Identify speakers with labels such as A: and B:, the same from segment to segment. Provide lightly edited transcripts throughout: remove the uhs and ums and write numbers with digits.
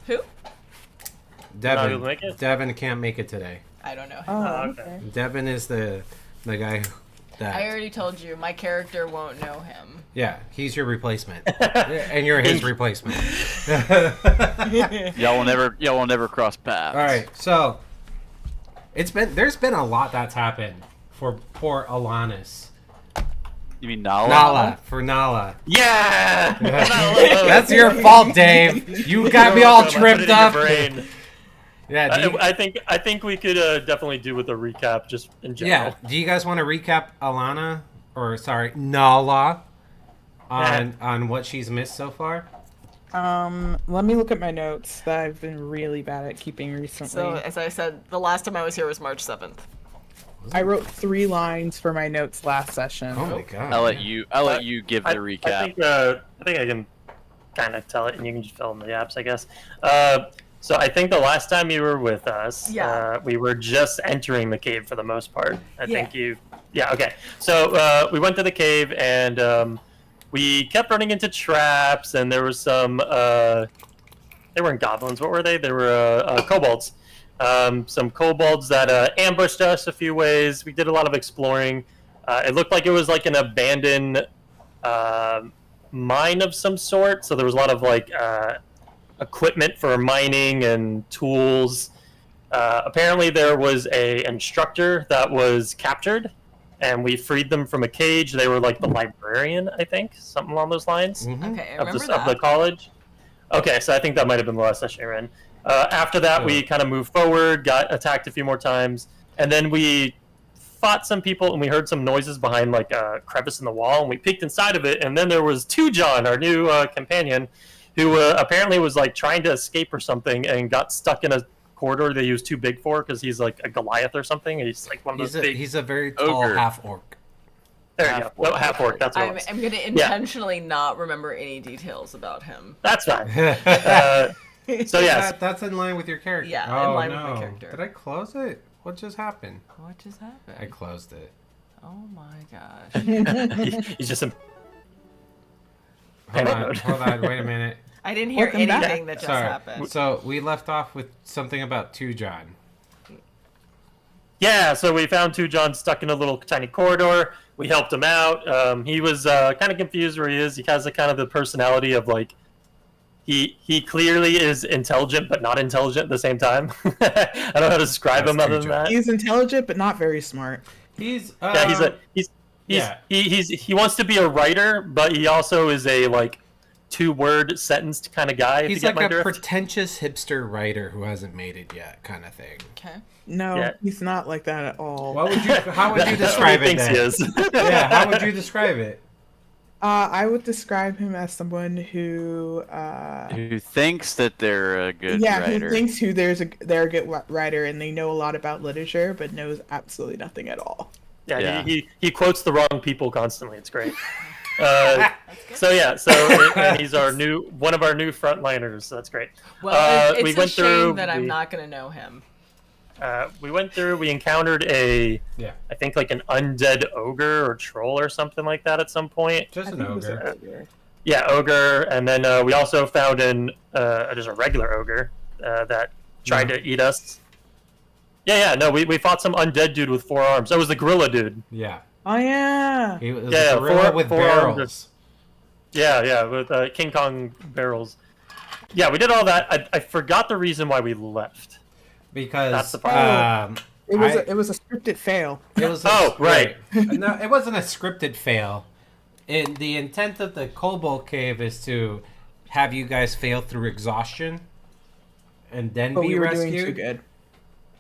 A: Who?
B: Devin.
C: You'll make it?
B: Devin can't make it today.
A: I don't know him.
D: Oh,
C: okay.
D: okay.
B: Devin is the guy that.
A: I already told you, my character won't know him.
B: Yeah, he's your replacement, and you're his replacement.
E: Y'all will never cross paths.
B: All right, so there's been a lot that's happened for poor Alanis.
E: You mean Nala?
B: Nala.
C: Yeah!
B: That's your fault, Dave. You got me all tripped up. Yeah,
C: I think we could definitely do with a recap just in general.
B: Do you guys want to recap Nala on what she's missed so far?
D: Let me look at my notes that I've been really bad at keeping recently.
A: So, as I said, the last time I was here was March 7th.
D: I wrote 3 lines for my notes last session.
B: Oh my god!
E: I'll let you give the recap.
C: I think I can kind of tell it, and you can just fill in the gaps, I guess. So I think the last time you were with us, we were just entering the cave for the most part. I think you. Yeah. Okay. So we went to the cave, and we kept running into traps, and there was some. They weren't goblins. What were they? They were kobolds. Some kobolds that ambushed us a few ways. We did a lot of exploring. It looked like it was like an abandoned mine of some sort. So there was a lot of like equipment for mining and tools. Apparently there was a instructor that was captured, and we freed them from a cage. They were like the librarian, I think, something along those lines.
B: Mm-hmm.
A: Okay, I remember
C: of the college. Okay, so I think that might have been the last session you're in. After that, we kind of moved forward, got attacked a few more times, and then we fought some people, and we heard some noises behind like a crevice in the wall, and we peeked inside of it, and then there was John, our new companion, who apparently was like trying to escape or something, and got stuck in a corridor that he was too big for because he's like a Goliath or something. He's like one of those big.
B: He's a very tall
E: ogre.
B: half orc.
C: There you go. Half orc. That's what it was.
A: I'm going to intentionally not remember any details about him.
C: That's fine. So yes,
B: that's in line with your character.
A: Yeah, in line with my character.
B: Did I close it? What just happened?
A: What just happened?
B: I closed it.
A: Oh my gosh.
C: he's just a.
B: Hold on, wait a minute.
A: I didn't hear
D: Welcome back.
A: anything that just happened.
B: So we left off with something about John.
C: Yeah, so we found John stuck in a little tiny corridor. We helped him out. He was kind of confused where he is. He has kind of the personality of like he clearly is intelligent but not intelligent at the same time. I don't know how to describe him other than that.
D: He's intelligent but not very smart.
C: He wants to be a writer, but he also is a like 2-word sentenced kind of guy.
B: He's like a pretentious hipster writer who hasn't made it yet, kind of thing.
A: Okay.
D: No, he's not like that at all.
B: How would you describe it then?
C: He is.
B: Yeah, how would you describe it?
D: I would describe him as someone who
E: thinks that they're a good writer.
D: who thinks they're a good writer and they know a lot about literature, but knows absolutely nothing at all.
C: Yeah. He quotes the wrong people constantly. It's great. And he's one of our new frontliners. So that's great.
A: Well, it's
C: we
A: a
C: went
A: shame
C: through,
A: that I'm not going to know him.
C: We encountered I think like an undead ogre or troll or something like that at some point.
B: Just an ogre.
C: Yeah, ogre, and then we also found just a regular ogre that tried to eat us. We fought some undead dude with 4 arms. That was the gorilla dude.
B: Yeah.
D: Oh yeah.
B: He was a gorilla with barrels.
C: With King Kong barrels. Yeah, we did all that. I forgot the reason why we left.
B: Because
C: that's the problem.
D: It was a scripted fail.
B: It was
C: right.
B: No, it wasn't a scripted fail. The intent of the Kobold Cave is to have you guys fail through exhaustion and then be rescued.
D: Doing too good.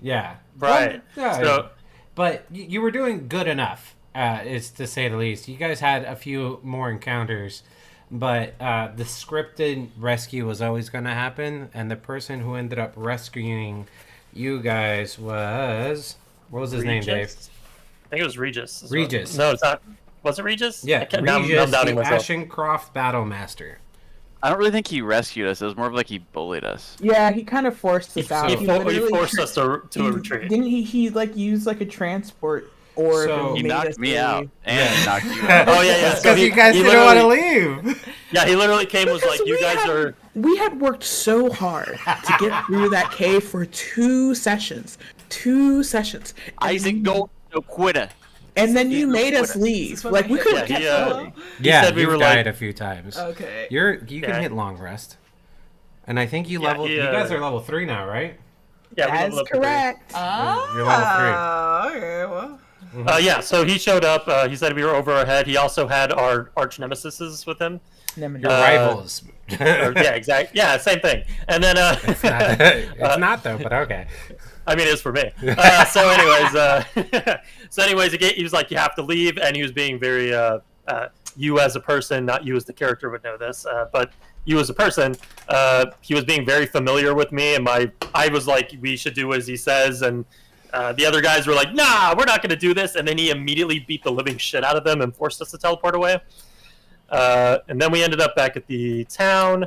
B: Yeah.
C: Right.
B: Well, yeah, but you were doing good enough, is to say the least. You guys had a few more encounters, but the scripted rescue was always going to happen, and the person who ended up rescuing you guys was... What was his name, Dave?
C: I think it was Regis.
B: Regis.
C: No, it's not. Was it Regis?
B: Yeah, Regis, the Ashencroft Battlemaster.
E: I don't really think he rescued us. It was more of like he bullied us.
D: Yeah, he kind of forced us out.
C: He forced us to retreat.
D: Didn't he like use like a transport or
B: So-
D: if
E: He
D: made
E: knocked
D: us
E: me out
D: leave.
E: and he knocked you out.
C: Oh yeah. So
B: Because you guys
C: he
B: didn't want to
C: literally-
B: leave.
C: Yeah, he literally came and was
D: Because
C: like, "You guys are."
D: we had worked so hard to get through that cave for 2 sessions. 2 sessions.
E: Isaac Gold, no quitter.
D: And then you
E: no
D: made us
E: quitter.
D: leave.
A: when
D: Like,
A: I
D: we
A: hit
D: couldn't
C: Yeah,
D: catch
C: he,
D: up.
C: He
B: Yeah,
C: said we
B: you've
C: were
B: died
C: like-
B: a few times.
A: Okay.
B: You
C: Yeah.
B: can hit long rest. And I think you
C: Yeah,
B: level.
C: he,
B: You guys are level 3 now, right?
C: Yeah, we
D: That's
C: leveled up to 3.
D: correct.
B: You're level 3.
A: Okay, well.
C: Yeah, so he showed up. He said we were over our head. He also had our arch nemesises with him.
B: Your
D: Nemesis.
B: rivals.
C: Yeah, exactly. Yeah, same thing. And then,
B: It's not though, but okay.
C: I mean, it is for me. So anyways, he was like, "You have to leave," and he was being very, you as a person, not you as the character would know this, but you as a person, he was being very familiar with me, and I was like, "We should do as he says," and the other guys were like, "Nah, we're not going to do this," and then he immediately beat the living shit out of them and forced us to teleport away. And then we ended up back at the town.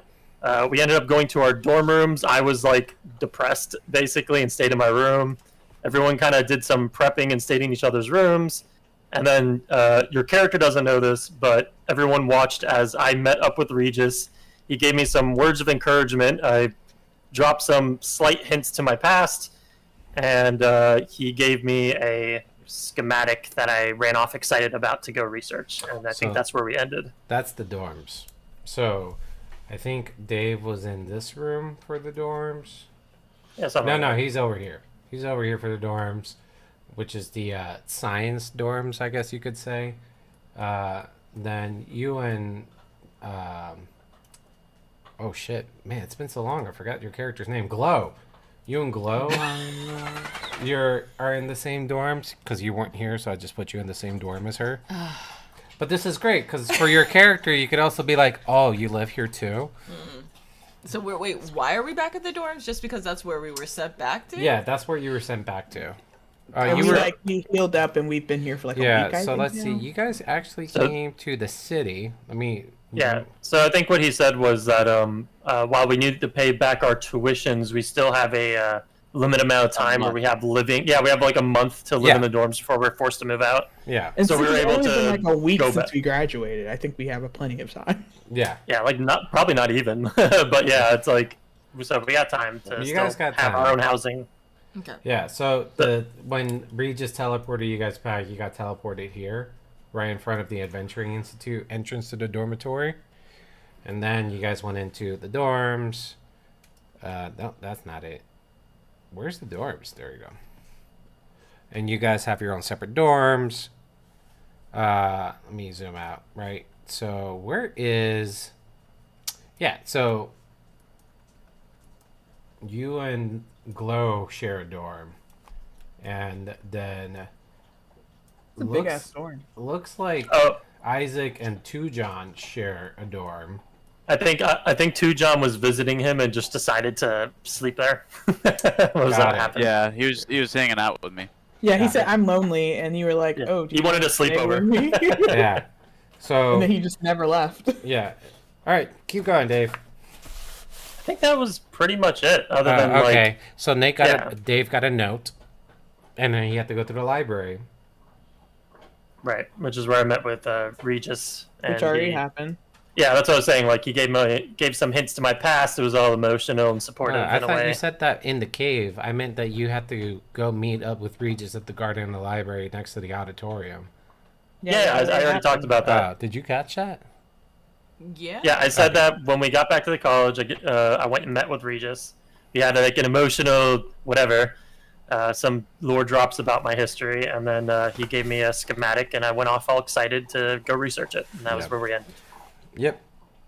C: We ended up going to our dorm rooms. I was like depressed basically and stayed in my room. Everyone kind of did some prepping and stayed in each other's rooms. And then your character doesn't know this, but everyone watched as I met up with Regis. He gave me some words of encouragement. I dropped some slight hints to my past, and he gave me a schematic that I ran off excited about to go research. And I think that's where we ended.
B: That's the dorms. So, I think Dave was in this room for the dorms.
C: Yeah, something like
B: No,
C: that.
B: he's over here. He's over here for the dorms, which is the science dorms, I guess you could say. Then you and oh shit, man, it's been so long. I forgot your character's name. Glow. You and Glow, are in the same dorms because you weren't here, so I just put you in the same dorm as her. But this is great because for your character, you could also be like, "Oh, you live here too."
A: So wait, why are we back at the dorms? Just because that's where we were sent back to?
B: Yeah, that's where you were sent back to.
D: And
B: You
D: we,
B: were
D: we healed up and we've been here for like a week,
B: yeah.
D: I
B: So
D: think
B: let's see.
D: now.
B: You guys actually
C: So-
B: came to the city. Let me.
C: Yeah. So I think what he said was that while we needed to pay back our tuitions, we still have a limited amount of time where we have living. Yeah, we have like a month to live
B: Yeah.
C: in the dorms before we're forced to move out.
B: Yeah.
D: And
C: so
D: since
C: we were
D: it's
C: able
D: only
C: to
D: been like a week
C: go
D: since
C: back.
D: we graduated. I think we have plenty of time.
B: Yeah.
C: Yeah, like probably not even, but yeah, it's like so we got time to
B: You
C: still
B: guys got
C: have
B: time.
C: our own housing.
A: Okay.
B: Yeah. So when Regis teleported you guys back, you got teleported here, right in front of the Adventuring Institute entrance to the dormitory, and then you guys went into the dorms. No, that's not it. Where's the dorms? There you go. And you guys have your own separate dorms. Let me zoom out. Right. So where is? Yeah. So you and Glow share a dorm, and then
D: It's a big ass dorm.
B: looks like
C: Oh,
B: Isaac and Two John share a dorm.
C: I think Two John was visiting him and just decided to sleep there. What was
B: Got
C: that
B: it.
C: happened?
E: Yeah, he was hanging out with me.
D: Yeah, he
B: Got
D: said,
B: it.
D: "I'm lonely," and you were like,
C: Yeah.
D: "Oh, do
C: He
D: you
C: wanted
D: wanna
C: to sleep
D: stay
C: over.
D: with me?"
B: Yeah. So
D: And then he just never left.
B: yeah. All right, keep going, Dave.
C: I think that was pretty much it. Other than
B: Okay.
C: like,
B: So Nate got
C: Yeah.
B: Dave got a note, and then he had to go to the library.
C: right, which is where I met with Regis. And
D: Which already
C: he-
D: happened.
C: Yeah, that's what I was saying. Like he gave some hints to my past. It was all emotional and supportive
B: I
C: in a
B: thought
C: way.
B: you said that in the cave. I meant that you had to go meet up with Regis at the garden in the library next to the auditorium.
C: Yeah, I already talked about that.
B: Did you catch that?
A: Yeah.
C: Yeah, I said
B: Okay.
C: that when we got back to the college. I went and met with Regis. We had like an emotional whatever, some lore drops about my history, and then he gave me a schematic, and I went off all excited to go research it, and that was
B: Yeah.
C: where we ended.
B: Yep.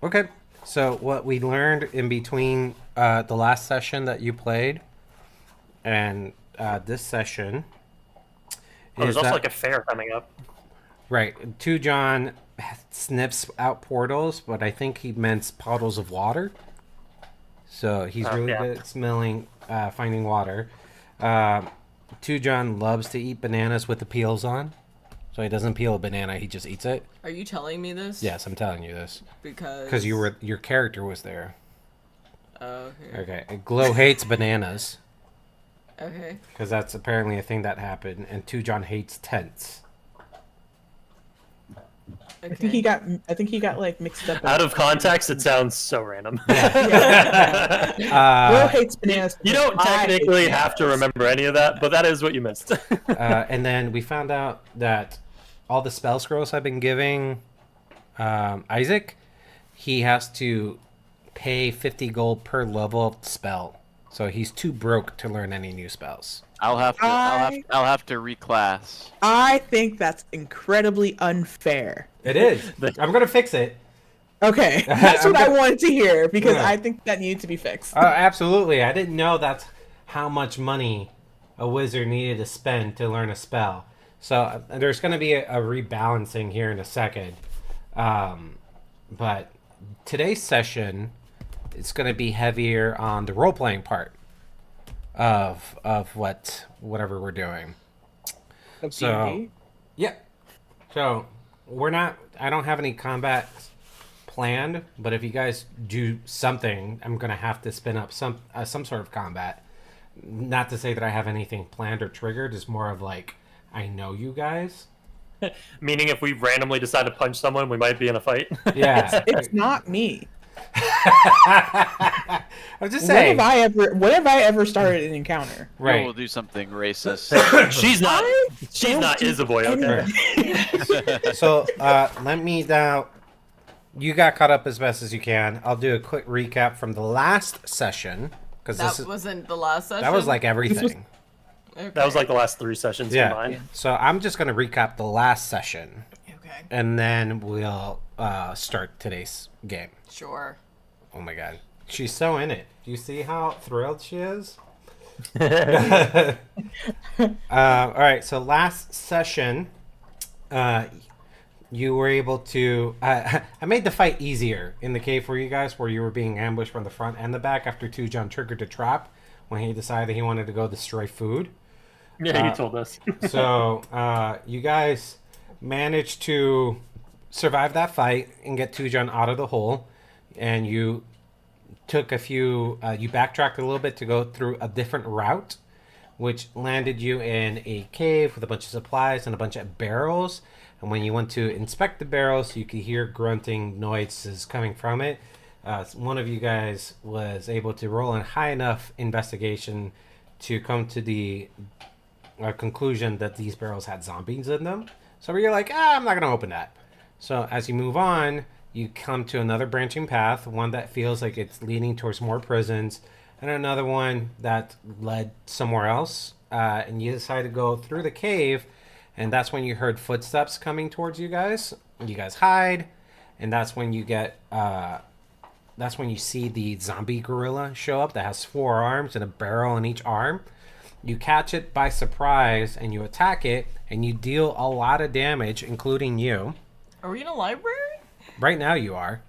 B: Okay. So what we learned in between the last session that you played and this session
C: Oh, there's
B: is
C: also
B: that,
C: like a fair coming up.
B: right. Two John sniffs out portals, but I think he meant puddles of water. So he's
C: Oh,
B: really
C: yeah.
B: good at smelling, finding water. Two John loves to eat bananas with the peels on. So he doesn't peel a banana, he just eats it.
A: Are you telling me this?
B: Yes, I'm telling you this.
A: Because
B: Your character was there.
A: Okay.
B: Okay. Glow hates bananas.
A: Okay.
B: Because that's apparently a thing that happened. And Tujon hates tents.
A: Okay.
D: I think he got like mixed up.
C: Out of context, it sounds so random.
D: Will hates bananas.
C: You don't technically have to remember any of that, but that is what you missed.
B: And then we found out that all the spell scrolls I've been giving Isaac, he has to pay 50 gold per level of spell. So he's too broke to learn any new spells.
E: I'll have to reclass.
D: I think that's incredibly unfair.
B: It is. I'm gonna fix it.
D: Okay, that's what I wanted to hear because I think that needed to be fixed.
B: Absolutely. I didn't know that's how much money a wizard needed to spend to learn a spell. So there's going to be a rebalancing here in a second. But today's session is going to be heavier on the role-playing part of whatever we're doing. So, yeah. So I don't have any combat planned, but if you guys do something, I'm gonna have to spin up some sort of combat. Not to say that I have anything planned or triggered. It's more of like I know you guys.
C: Meaning, if we randomly decide to punch someone, we might be in a fight.
B: Yeah,
D: it's not me.
B: I'm just saying.
D: When have I ever started an encounter?
B: Right.
E: We'll do something racist.
C: She's not Isaboy, okay?
B: So let me now. You got caught up as best as you can. I'll do a quick recap from the last session because
A: That wasn't the last session.
B: that was like everything.
A: Okay.
C: That was like the last 3 sessions combined.
B: So I'm just gonna recap the last session,
A: Okay.
B: and then we'll start today's game.
A: Sure.
B: Oh my god, she's so in it. Do you see how thrilled she is? All right. So last session, you were able to. I made the fight easier in the cave for you guys, where you were being ambushed from the front and the back after Tujon triggered a trap when he decided he wanted to go destroy food.
C: Yeah, you told us.
B: So you guys managed to survive that fight and get Tujon out of the hole, and you took a few. You backtracked a little bit to go through a different route, which landed you in a cave with a bunch of supplies and a bunch of barrels. And when you went to inspect the barrels, you could hear grunting noises coming from it. One of you guys was able to roll a high enough investigation to come to the conclusion that these barrels had zombies in them. So you're like, I'm not going to open that. So as you move on, you come to another branching path, one that feels like it's leading towards more prisons, and another one that led somewhere else. And you decide to go through the cave, and that's when you heard footsteps coming towards you guys. You guys hide, and that's when you get that's when you see the zombie gorilla show up that has 4 arms and a barrel in each arm. You catch it by surprise, and you attack it, and you deal a lot of damage, including you.
A: Are we in a library?
B: Right now you are.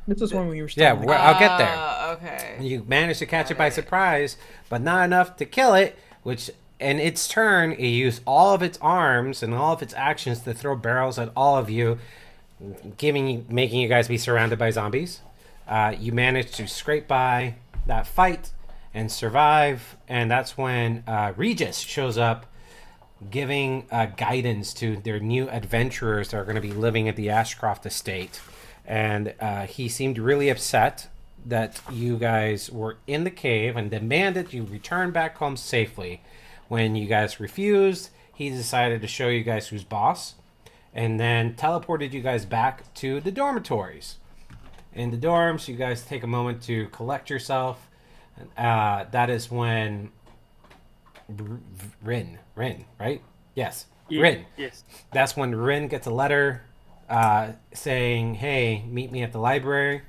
D: This is when we were still.
B: Yeah, I'll get there.
A: Okay.
B: You managed to catch it by surprise, but not enough to kill it, which in its turn, it used all of its arms and all of its actions to throw barrels at all of you, making you guys be surrounded by zombies. You managed to scrape by that fight and survive, and that's when Regis shows up, giving guidance to their new adventurers that are going to be living at the Ashcroft estate. And he seemed really upset that you guys were in the cave and demanded you return back home safely. When you guys refused, he decided to show you guys who's boss, and then teleported you guys back to the dormitories. In the dorms, you guys take a moment to collect yourself. That is when Rin, right? Yes,
C: Yeah,
B: Rin.
C: Yes.
B: That's when Rin gets a letter saying, hey, meet me at the library.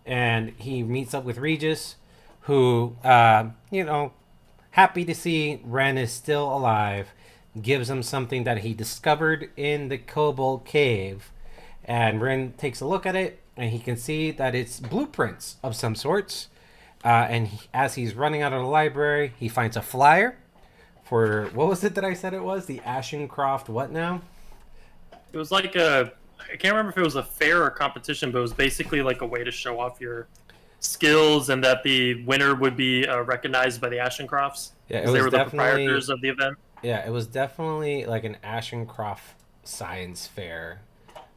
B: And he meets up with Regis, who, happy to see Ren is still alive, gives him something that he discovered in the Kobold Cave. And Ren takes a look at it, and he can see that it's blueprints of some sorts. As he's running out of the library, he finds a flyer for, what was it that I said it was? The Ashencroft what now?
C: It was like I can't remember if it was a fair or competition, but it was basically like a way to show off your skills, and that the winner would be recognized by the Ashencrofts.
B: Yeah, it
C: They
B: was
C: were the
B: definitely
C: proprietors of the event.
B: Yeah, it was definitely like an Ashencroft science fair.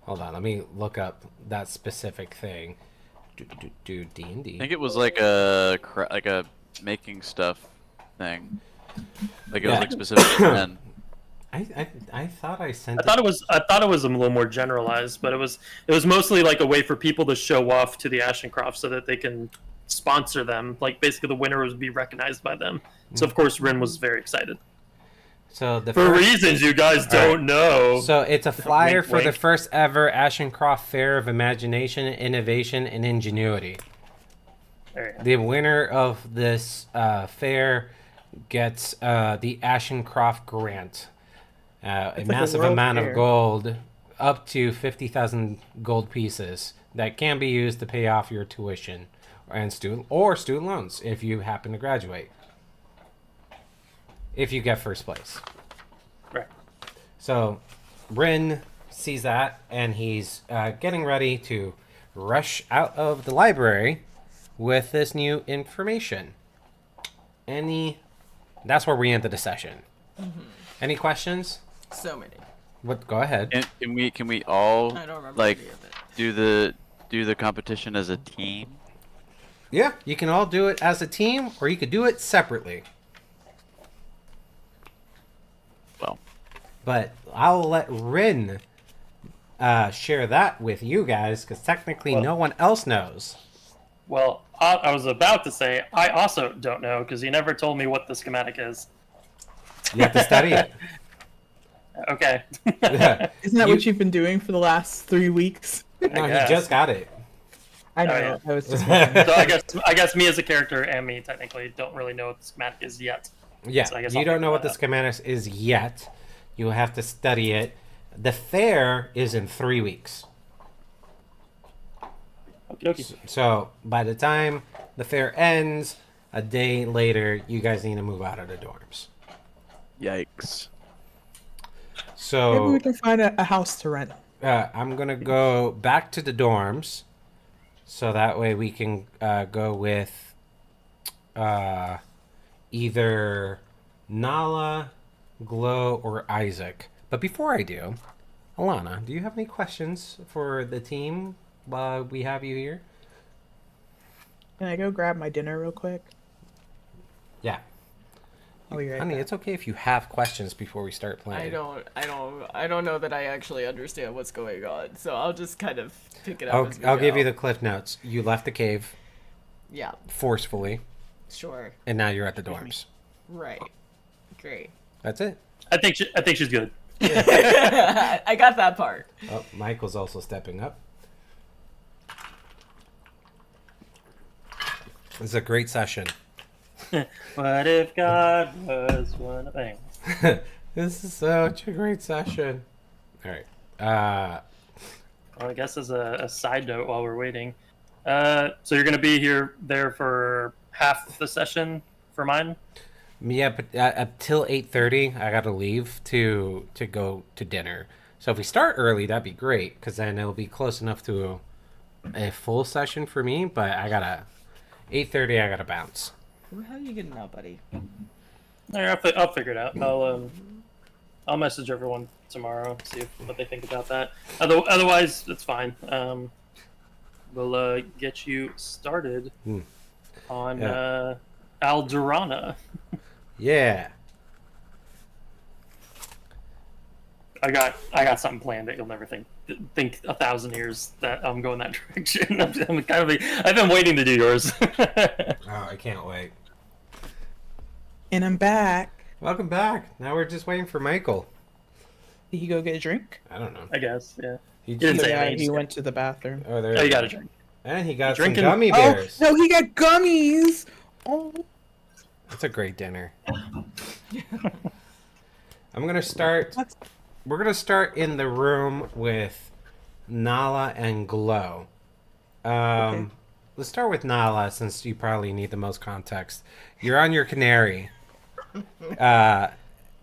B: Hold on, let me look up that specific thing. Do D&D.
E: I think it was like a making stuff thing. Like it was like specific to men.
B: I thought I sent.
C: I thought it was a little more generalized, but it was mostly like a way for people to show off to the Ashencroft so that they can sponsor them. Like basically, the winner would be recognized by them. So of course, Rin was very excited.
B: So
C: for reasons you guys don't know.
B: So it's a flyer
C: Wink,
B: for
C: wink.
B: the first ever Ashencroft Fair of Imagination, Innovation, and Ingenuity.
C: There you go.
B: The winner of this fair gets the Ashencroft Grant, a
D: like a
B: massive
D: world
B: amount
D: fair.
B: of gold, up to 50,000 gold pieces that can be used to pay off your tuition and student loans if you happen to graduate. If you get first place.
C: Right.
B: So, Rin sees that, and he's getting ready to rush out of the library with this new information. That's where we ended the session.
A: Mm-hmm.
B: Any questions?
A: So many.
B: What? Go ahead.
E: And can we all
A: I don't remember
E: like
A: any of it.
E: do the competition as a team?
B: Yeah, you can all do it as a team, or you could do it separately.
E: Well,
B: But I'll let Rin share that with you guys, because technically no one else knows.
C: Well, I was about to say I also don't know because you never told me what the schematic is.
B: You have to study it.
C: Okay.
B: Yeah.
D: Isn't that
B: You-
D: what you've been doing for the last 3 weeks?
B: No, he
C: guess.
B: just got it.
D: I know.
C: yeah.
D: I was just
C: So I guess me as a character and me technically don't really know what the schematic is yet.
B: Yeah,
C: So I guess
B: you
C: I'll
B: don't
C: figure
B: know what
C: that
B: the
C: out.
B: schematics is yet. You will have to study it. The fair is in 3 weeks.
C: Okie dokie.
B: So by the time the fair ends, a day later, you guys need to move out of the dorms.
E: yikes.
D: maybe
B: So
D: we can find a house to rent.
B: I'm going to go back to the dorms. So that way we can go with either Nala, Glow, or Isaac. But before I do, Alana, do you have any questions for the team while we have you here?
D: Can I go grab my dinner real quick?
B: Yeah.
D: I'll be right
B: Honey,
D: back.
B: it's okay if you have questions before we start
A: I
B: playing.
A: don't know that I actually understand what's going on. So I'll just kind of pick it up. as we
B: I'll give
A: go.
B: you the cliff notes. You left the cave
A: Yeah,
B: forcefully,
A: sure.
B: and now you're at the dorms.
A: Right. Great.
B: That's it.
C: I think she's good.
A: I got that part.
B: Oh, Michael's also stepping up. This is a great session.
C: What if God was one of them?
B: This is such a great session. All right.
C: Well, I guess as a side note while we're waiting, so you're gonna be there for half the session for mine.
B: Yeah, but until 8:30, I gotta leave to go to dinner. So if we start early, that'd be great, because then it'll be close enough to a full session for me. But 8:30, I gotta bounce.
A: How are you getting out, buddy?
C: I'll figure it out. I'll message everyone tomorrow, see what they think about that. Otherwise, it's fine. We'll get you started on
B: Yeah.
C: Aldurana.
B: Yeah.
C: I got something planned that you'll never think 1,000 years that I'm going that direction. I've been waiting to do yours.
B: Oh, I can't wait.
D: And I'm back.
B: Welcome back. Now we're just waiting for Michael.
D: Did he go get a drink?
B: I don't know.
C: I guess, yeah.
B: He
C: didn't say
D: Yeah,
C: anything.
D: he went to the bathroom.
B: Oh, there
C: Oh, you got a drink.
B: And he got some
C: Drinking-
B: gummy
D: Oh,
B: bears.
D: no, he got gummies. Oh,
B: That's a great dinner. I'm gonna start.
D: That's-
B: We're gonna start in the room with Nala and Glow.
D: Okay.
B: Let's start with Nala, since you probably need the most context. You're on your canary,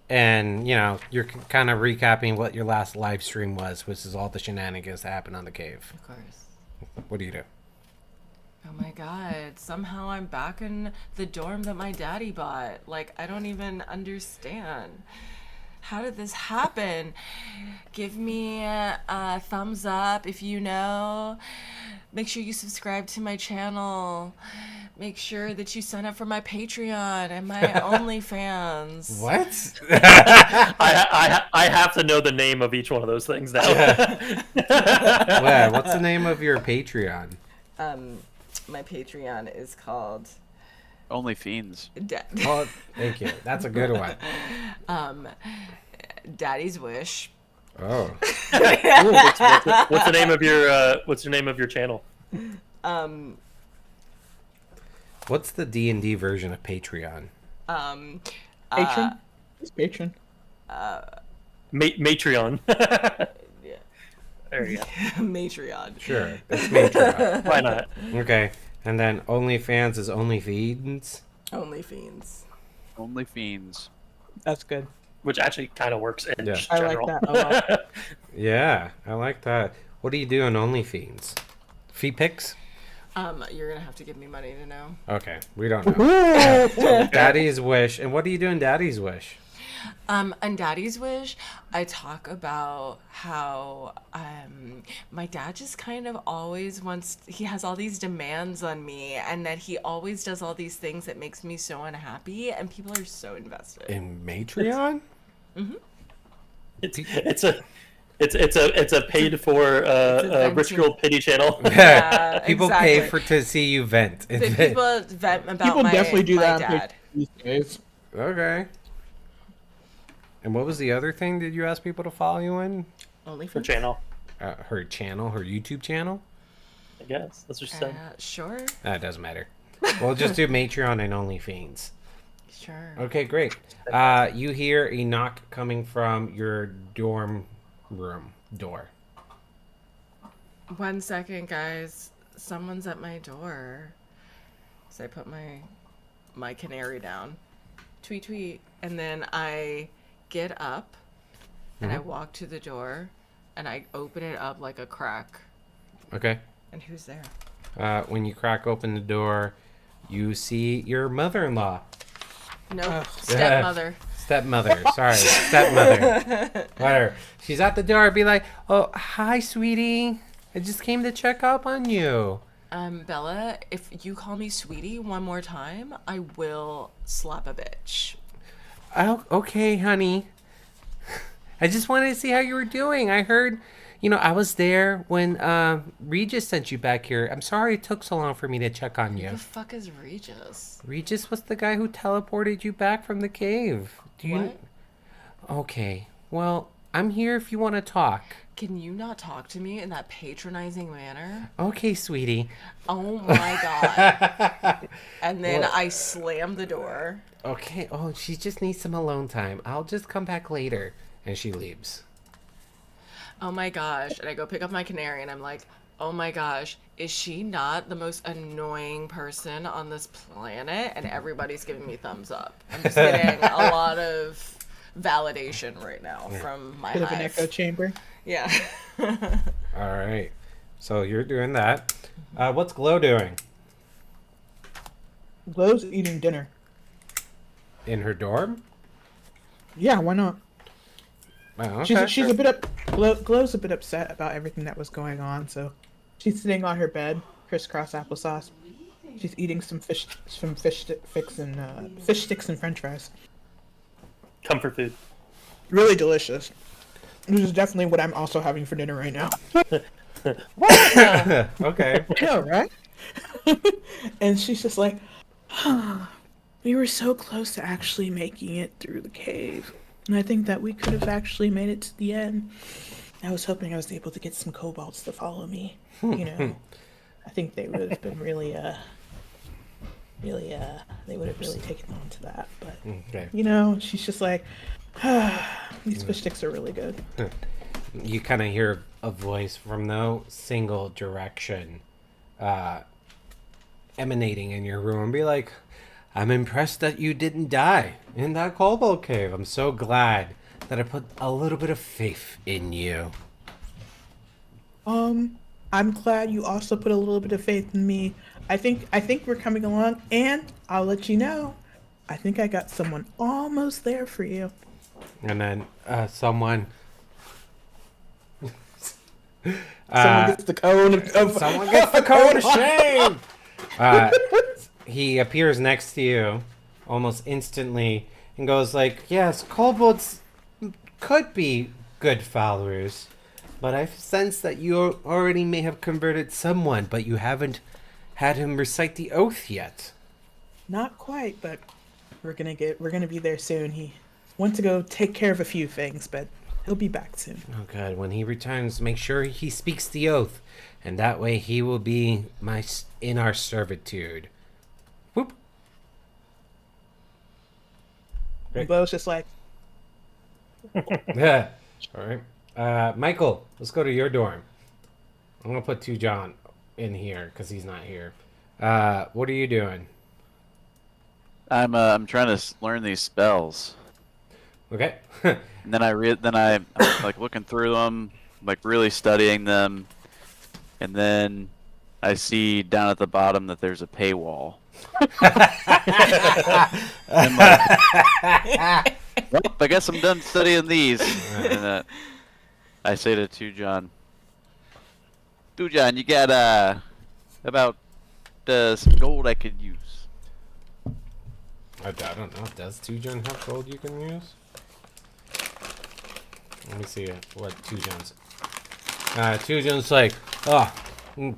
B: and you're kind of recapping what your last live stream was, which is all the shenanigans that happened on the cave.
A: Of course.
B: What do you do?
A: oh my god, somehow I'm back in the dorm that my daddy bought. Like, I don't even understand. How did this happen? Give me a thumbs up if you know. Make sure you subscribe to my channel. Make sure that you sign up for my Patreon and my OnlyFans.
B: What?
C: I have to know the name of each one of those things now.
B: Well, what's the name of your Patreon?
A: My Patreon is called
E: Only Fiends.
B: Oh, thank you. That's a good one.
A: Daddy's Wish.
B: Oh.
C: What's the name of your channel?
B: What's the D&D version of Patreon?
D: Patron? It's patron.
C: Matreon.
A: Yeah.
C: There you go.
A: Matreon.
B: Sure, that's Patreon.
C: Why not?
B: Okay, and then OnlyFans is OnlyFeeds.
A: OnlyFiends.
E: Only Fiends.
D: That's good.
C: Which actually kind of works in
B: Yeah.
D: I like
C: general.
D: that a lot.
B: Yeah, I like that. What do you do on OnlyFeeds? Feet pics?
A: You're gonna have to give me money to know.
B: Okay, we don't know.
D: Ooh.
B: Daddy's Wish. And what do you do in Daddy's Wish?
A: On Daddy's Wish, I talk about how my dad just kind of always he has all these demands on me, and that he always does all these things that makes me so unhappy, and people are so invested.
B: In Matreon?
C: It's a paid for
A: a
C: rich
A: venting.
C: girl pity channel.
A: Yeah,
B: People pay
A: exactly.
B: to see you vent.
A: So people vent about
D: People
A: my,
D: definitely do
A: my
D: that on
A: dad.
D: Patreon these days.
B: Okay. And what was the other thing that you asked people to follow you in?
A: Only
C: Her
A: for
C: channel,
B: Her channel, her YouTube channel?
C: I guess. That's what she said.
A: Sure,
B: That doesn't matter. We'll just do Matreon and OnlyFans.
A: sure.
B: Okay, great. You hear a knock coming from your dorm room door.
A: 1 second, guys. Someone's at my door. So I put my canary down. Tweet, tweet. And then I get up and I walk to the door and I open it up like a crack.
B: Okay.
A: And who's there?
B: When you crack open the door, you see your mother-in-law.
A: No, stepmother.
B: Stepmother. Sorry, stepmother. Whatever. She's at the door. Be like, "Oh, hi, sweetie. I just came to check up on you."
A: Bella, if you call me sweetie one more time, I will slap a bitch.
B: Oh, okay, honey. I just wanted to see how you were doing. I heard, I was there when Regis sent you back here. I'm sorry it took so long for me to check on
A: Who
B: you.
A: the fuck is Regis?
B: Regis was the guy who teleported you back from the cave. Do you?
A: What?
B: Okay. Well, I'm here if you want to talk.
A: Can you not talk to me in that patronizing manner?
B: Okay, sweetie.
A: Oh my god. And then I slam the door.
B: Okay. Oh, she just needs some alone time. I'll just come back later. And she leaves.
A: Oh my gosh. And I go pick up my canary and I'm like, oh my gosh, is she not the most annoying person on this planet? And everybody's giving me thumbs up. I'm just getting a lot of validation right now from my
D: Bit of an
A: hive.
D: echo chamber.
A: Yeah.
B: All right. So you're doing that. What's Glow doing?
D: Glow's eating dinner.
B: In her dorm?
D: Yeah, why not?
B: Oh, okay.
D: She's a bit Glow's a bit upset about everything that was going on, so she's sitting on her bed, crisscross applesauce. She's eating some fish sticks and French fries.
C: Comfort food.
D: Really delicious. This is definitely what I'm also having for dinner right now.
B: Okay.
D: Yeah, right? And she's just like, we were so close to actually making it through the cave. And I think that we could have actually made it to the end. I was hoping I was able to get some kobolds to follow me. I think they would have been really, they would have really taken on to that. But,
B: Okay.
D: she's just like, these fish sticks are really good.
B: You kind of hear a voice from no single direction emanating in your room and be like, I'm impressed that you didn't die in that kobold cave. I'm so glad that I put a little bit of faith in you.
D: I'm glad you also put a little bit of faith in me. I think we're coming along, and I'll let you know. I think I got someone almost there for you.
B: And then someone
D: Someone gets the cone of
B: someone gets the cone of shame. He appears next to you almost instantly and goes like, yes, kobolds could be good followers, but I sense that you already may have converted someone, but you haven't had him recite the oath yet.
D: Not quite, but we're gonna be there soon. He wants to go take care of a few things, but he'll be back soon.
B: Oh God, when he returns, make sure he speaks the oath, and that way he will be in our servitude. Whoop.
D: And Bo's just like,
B: Yeah. All right. Michael, let's go to your dorm. I'm gonna put John in here because he's not here. What are you doing?
E: I'm trying to learn these spells.
B: Okay.
E: And then I'm like looking through them, like really studying them, and then I see down at the bottom that there's a paywall. I'm like, well, I guess I'm done studying these. And I say to Tujon, you got about some gold I could use.
B: I don't know. Does John have gold you can use? Let me see what John's. John's like,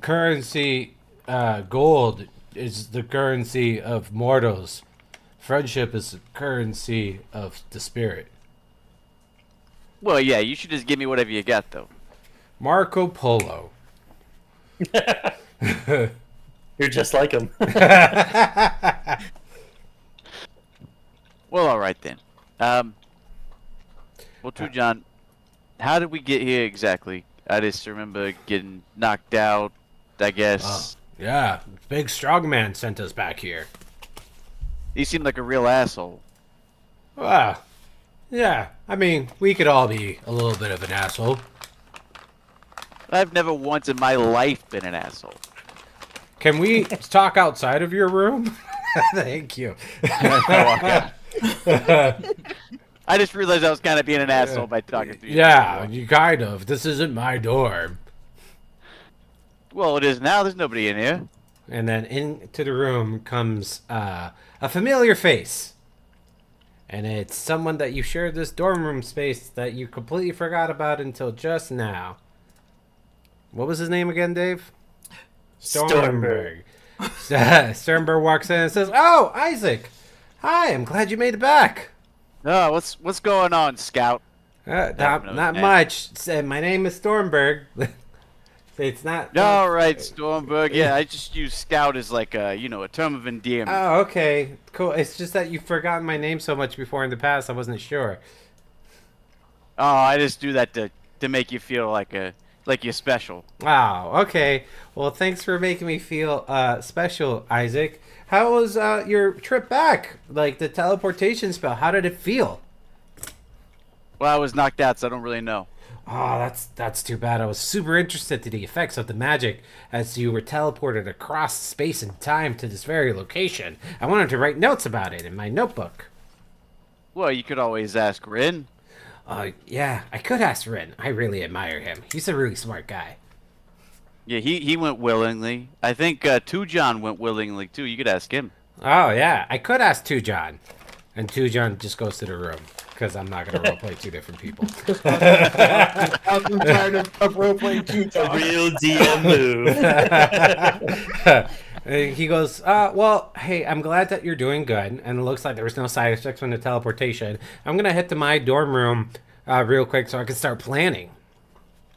B: currency, gold is the currency of mortals. Friendship is the currency of the spirit.
E: Well, yeah, you should just give me whatever you got, though.
B: Marco Polo.
C: You're just like him.
E: Well, all right then. Well, Tujon, how did we get here exactly? I just remember getting knocked out, I guess.
B: Yeah, big strong man sent us back here.
E: He seemed like a real asshole.
B: Yeah, I mean, we could all be a little bit of an asshole.
E: I've never once in my life been an asshole.
B: Can we talk outside of your room? Thank you.
E: I just realized I was kind of being an asshole by talking to you.
B: Yeah, you kind of. This isn't my dorm.
E: Well, it is now. There's nobody in here.
B: And then into the room comes a familiar face. And it's someone that you shared this dorm room space that you completely forgot about until just now. What was his name again, Dave? Stormberg. Stormberg walks in and says, "Oh, Isaac. Hi, I'm glad you made it back."
E: Oh, what's going on, Scout?
B: Not much. My name is Stormberg. It's not.
E: All right, Stormberg. Yeah, I just use Scout as like a term of endearment.
B: Oh, okay, cool. It's just that you've forgotten my name so much before in the past. I wasn't sure.
E: Oh, I just do that to make you feel like you're special.
B: Oh, okay. Well, thanks for making me feel special, Isaac. How was your trip back? Like the teleportation spell, how did it feel?
E: Well, I was knocked out, so I don't really know.
B: Oh, that's too bad. I was super interested to the effects of the magic as you were teleported across space and time to this very location. I wanted to write notes about it in my notebook.
E: Well, you could always ask Rin.
B: Yeah, I could ask Rin. I really admire him. He's a really smart guy.
E: Yeah, he went willingly. I think Tujon went willingly too. You could ask him.
B: Oh yeah, I could ask Tujon, and Tujon just goes to the room because I'm not gonna roleplay two different people.
D: I'm tired of roleplaying
C: A real DM move.
B: He goes, well, hey, I'm glad that you're doing good, and it looks like there was no side effects from the teleportation. I'm gonna head to my dorm room real quick so I can start planning.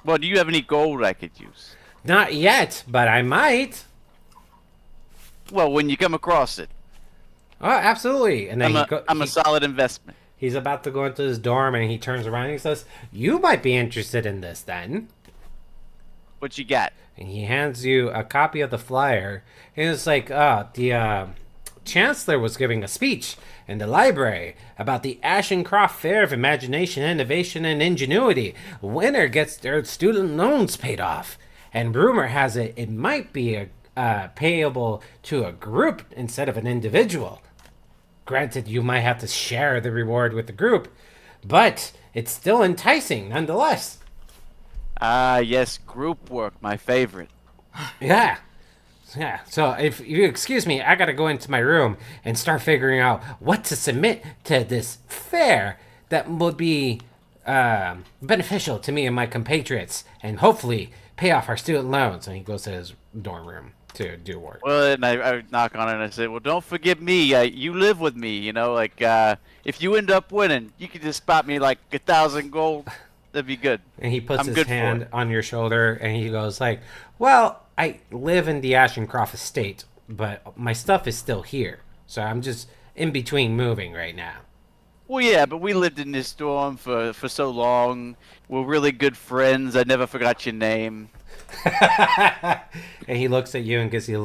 E: Well, do you have any gold I could use?
B: Not yet, but I might.
E: Well, when you come across it.
B: Oh, absolutely. And then
E: I'm a solid investment.
B: He's about to go into his dorm, and he turns around and he says, "You might be interested in this, then."
E: What you got?
B: And he hands you a copy of the flyer. And it's like, the chancellor was giving a speech in the library about the Ashencroft Fair of Imagination, Innovation, and Ingenuity. Winner gets their student loans paid off. And rumor has it might be payable to a group instead of an individual. Granted, you might have to share the reward with the group, but it's still enticing nonetheless.
E: Ah, yes, group work, my favorite.
B: Yeah. Yeah, so if you excuse me, I gotta go into my room and start figuring out what to submit to this fair that would be beneficial to me and my compatriots, and hopefully pay off our student loans. And he goes to his dorm room to do work.
E: Well, and I knock on it and I say, well, don't forget me. You live with me, you know, like, if you end up winning, you can just spot me like 1,000 gold. That'd be good.
B: And he puts
E: I'm
B: his
E: good for
B: hand
E: it.
B: on your shoulder and he goes like, well, I live in the Ashencroft estate, but my stuff is still here. So I'm just in between moving right now.
E: Well, yeah, but we lived in this dorm for so long. We're really good friends. I never forgot your name.
B: And he looks at you and gives you a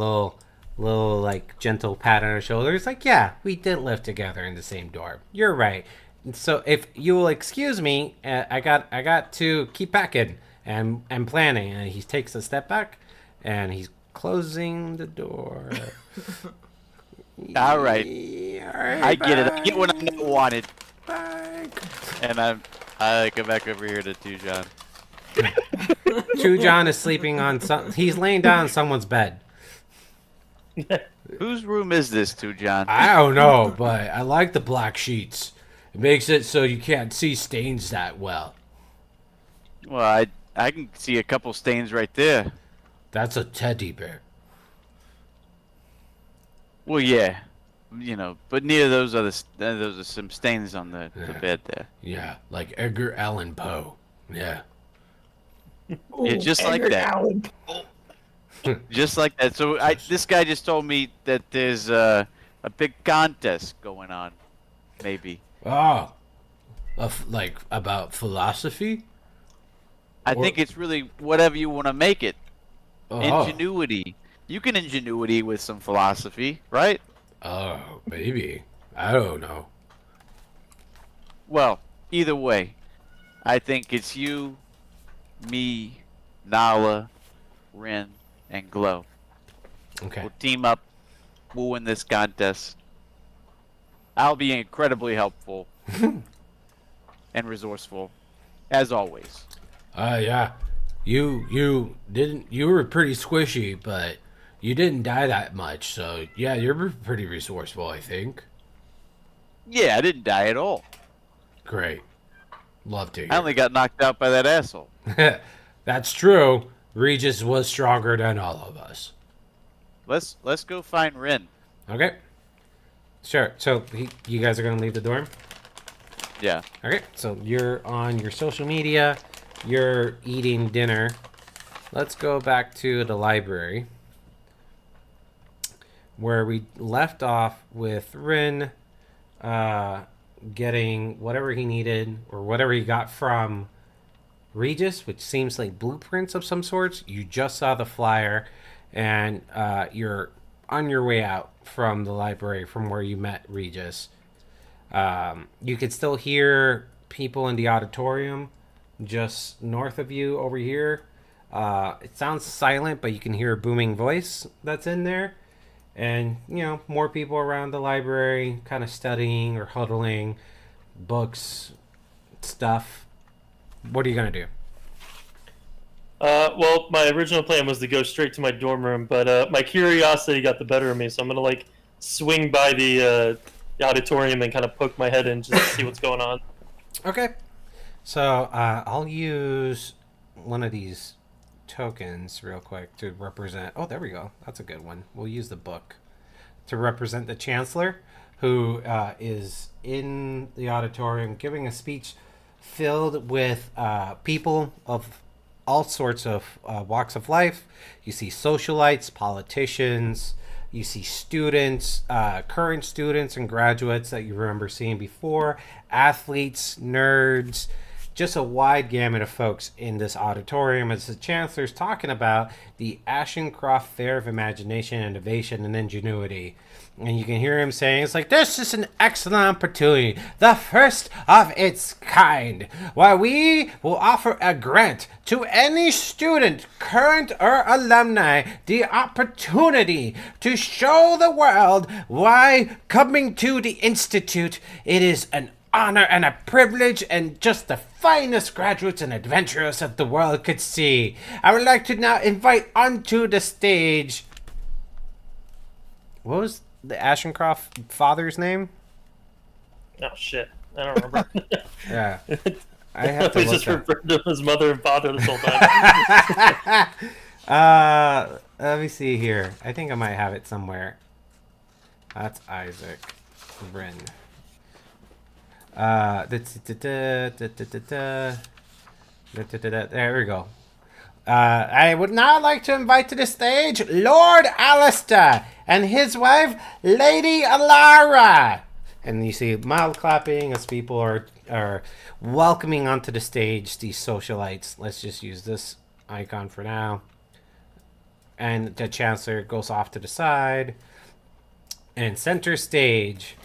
B: little like gentle pat on her shoulder. He's like, yeah, we did live together in the same dorm. You're right. So if you will excuse me, I got to keep packing and planning. And he takes a step back and he's closing the door.
E: All right.
B: All right,
E: I get it. I get what I wanted.
B: Bye.
E: And I go back over here to Tujon.
B: Chujon is sleeping on he's laying down on someone's bed.
E: Whose room is this, Tujon?
B: I don't know, but I like the black sheets. It makes it so you can't see stains that well.
E: Well, I can see a couple stains right there.
B: That's a teddy bear.
E: Well, yeah, you know, but near those are some stains on the bed there.
B: Yeah, like Edgar Allan Poe. Yeah.
E: Yeah, just like
D: Edgar
E: that.
D: Allan.
E: Just like that. So this guy just told me that there's a big contest going on, maybe.
B: Oh. Like about philosophy?
E: I think it's really whatever you want to make it.
B: Oh.
E: Ingenuity. You can ingenuity with some philosophy, right?
B: Oh, maybe. I don't know.
E: Well, either way, I think it's you, me, Nala, Rin, and Glow.
B: Okay.
E: We'll team up. We'll win this contest. I'll be incredibly helpful and resourceful, as always.
B: Yeah. You were pretty squishy, but you didn't die that much, so yeah, you're pretty resourceful, I think.
E: Yeah, I didn't die at all.
B: Great. Love to hear.
E: I only got knocked out by that asshole.
B: That's true. Regis was stronger than all of us.
E: Let's go find Rin.
B: Okay. Sure. So you guys are gonna leave the dorm?
E: Yeah.
B: Okay. So you're on your social media. You're eating dinner. Let's go back to the library where we left off with Rin getting whatever he needed or whatever he got from Regis, which seems like blueprints of some sorts. You just saw the flyer and you're on your way out from the library from where you met Regis. You could still hear people in the auditorium just north of you over here. It sounds silent, but you can hear a booming voice that's in there. And, you know, more people around the library kind of studying or huddling, books, stuff. What are you going to do?
C: Well, my original plan was to go straight to my dorm room, but my curiosity got the better of me, so I'm gonna like swing by the auditorium and kind of poke my head in just to see what's going on.
B: Okay. So I'll use one of these tokens real quick to represent. Oh, there we go. That's a good one. We'll use the book to represent the Chancellor, who is in the auditorium giving a speech filled with people of all sorts of walks of life. You see socialites, politicians, you see students, current students and graduates that you remember seeing before, athletes, nerds, just a wide gamut of folks in this auditorium as the Chancellor's talking about the Ashencroft Fair of Imagination, Innovation, and Ingenuity. And you can hear him saying, it's like, this is an excellent opportunity, the first of its kind, where we will offer a grant to any student, current or alumni, the opportunity to show the world why coming to the Institute, it is an honor and a privilege and just the finest graduates and adventurers that the world could see. I would like to now invite onto the stage... What was the Ashencroft father's name?
C: Oh shit, I don't remember.
B: Yeah, I have to
C: He's
B: look
C: just
B: up.
C: referred to his mother and father this whole time.
B: Let me see here. I think I might have it somewhere. That's Isaac Bryn. There we go. I would now like to invite to the stage Lord Alistair and his wife, Lady Alara. And you see mild clapping as people are welcoming onto the stage these socialites. Let's just use this icon for now. And the Chancellor goes off to the side. And center stage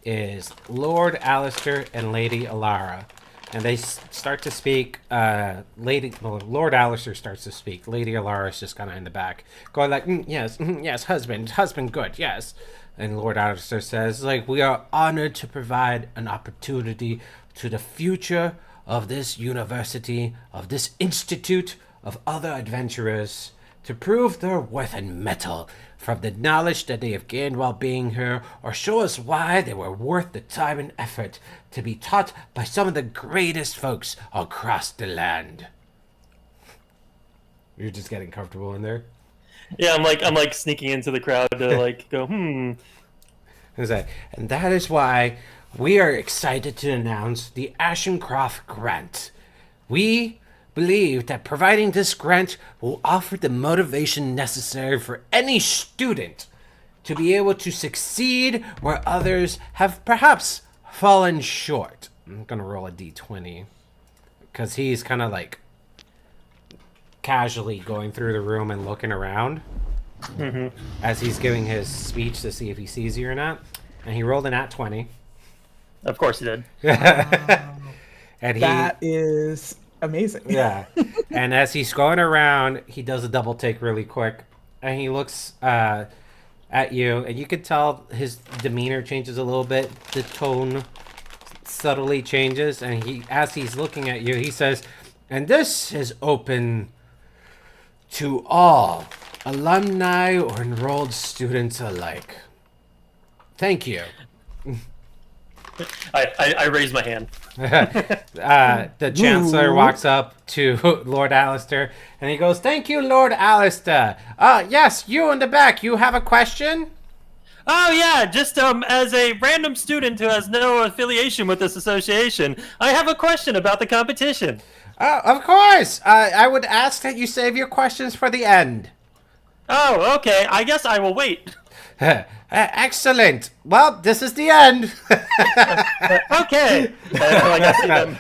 B: is Lord Alistair and Lady Alara. And they start to speak. Lord Alistair starts to speak. Lady Alara is just kind of in the back, going like, yes, yes, husband, good, yes. And Lord Alistair says, like, we are honored to provide an opportunity to the future of this university, of this institute, of other adventurers, to prove their worth and mettle from the knowledge that they have gained while being here, or show us why they were worth the time and effort to be taught by some of the greatest folks across the land. You're just getting comfortable in there?
C: Yeah, I'm like sneaking into the crowd to like go,
B: And that is why we are excited to announce the Ashencroft Grant. We believe that providing this grant will offer the motivation necessary for any student to be able to succeed where others have perhaps fallen short. I'm gonna roll a d20 because he's kind of like casually going through the room and looking around as he's giving his speech to see if he sees you or not. And he rolled an at 20.
C: of course he did.
B: And
D: That is amazing.
B: Yeah. And as he's going around, he does a double take really quick. And he looks at you. And you can tell his demeanor changes a little bit. The tone subtly changes. And as he's looking at you, he says, and this is open to all alumni or enrolled students alike. Thank you.
C: I raised my hand.
B: The Chancellor walks up to Lord Alistair and he goes, thank you, Lord Alistair. Yes, you in the back, you have a question?
C: Oh yeah, just as a random student who has no affiliation with this association, I have a question about the competition.
B: Of course. I would ask that you save your questions for the end.
C: Oh, okay. I guess I will wait.
B: Excellent. Well, this is the end.
C: Okay. I see them.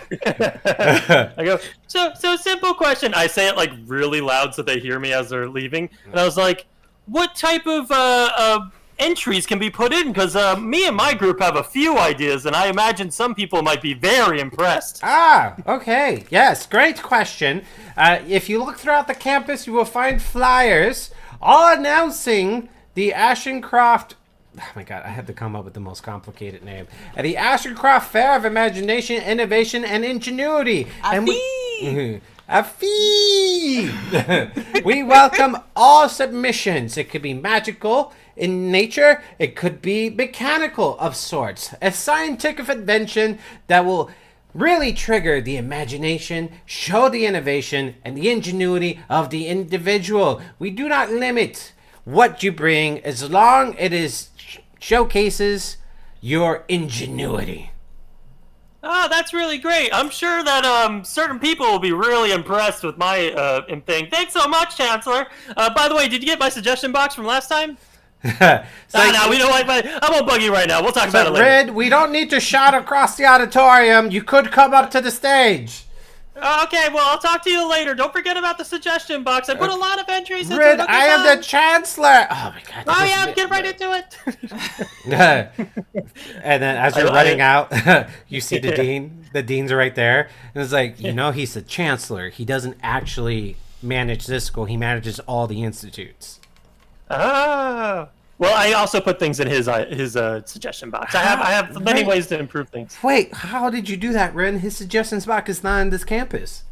C: I go, so simple question. I say it like really loud so they hear me as they're leaving. And I was like, what type of entries can be put in? Because me and my group have a few ideas, and I imagine some people might be very impressed.
B: Okay. Yes, great question. If you look throughout the campus, you will find flyers all announcing the Ashencroft... Oh my god, I had to come up with the most complicated name. The Ashencroft Fair of Imagination, Innovation, and Ingenuity. A fee! We welcome all submissions. It could be magical in nature. It could be mechanical of sorts. A scientific invention that will really trigger the imagination, show the innovation, and the ingenuity of the individual. We do not limit what you bring as long it is showcases your ingenuity.
C: Oh, that's really great. I'm sure that certain people will be really impressed with my thing. Thanks so much, Chancellor. By the way, did you get my suggestion box from last time?
B: We
C: don't like I won't bug you right now. We'll talk about it later.
B: Red, we don't need to shout across the auditorium. You could come up to the stage.
C: Okay, well, I'll talk to you later. Don't forget about the suggestion box. I put a lot of entries into
B: Red,
C: it. Okay,
B: I am
C: bye.
B: the Chancellor! Oh my god.
C: Oh,
B: this
C: yeah,
B: is-
C: get right into it.
B: And then as you're running out, you see the dean. The dean's right there. And it's like, he's the chancellor. He doesn't actually manage this school. He manages all the institutes.
C: Oh. Well, I also put things in his suggestion box. I have many ways to improve things.
B: Wait, how did you do that, Ren? His suggestions box is not in this campus.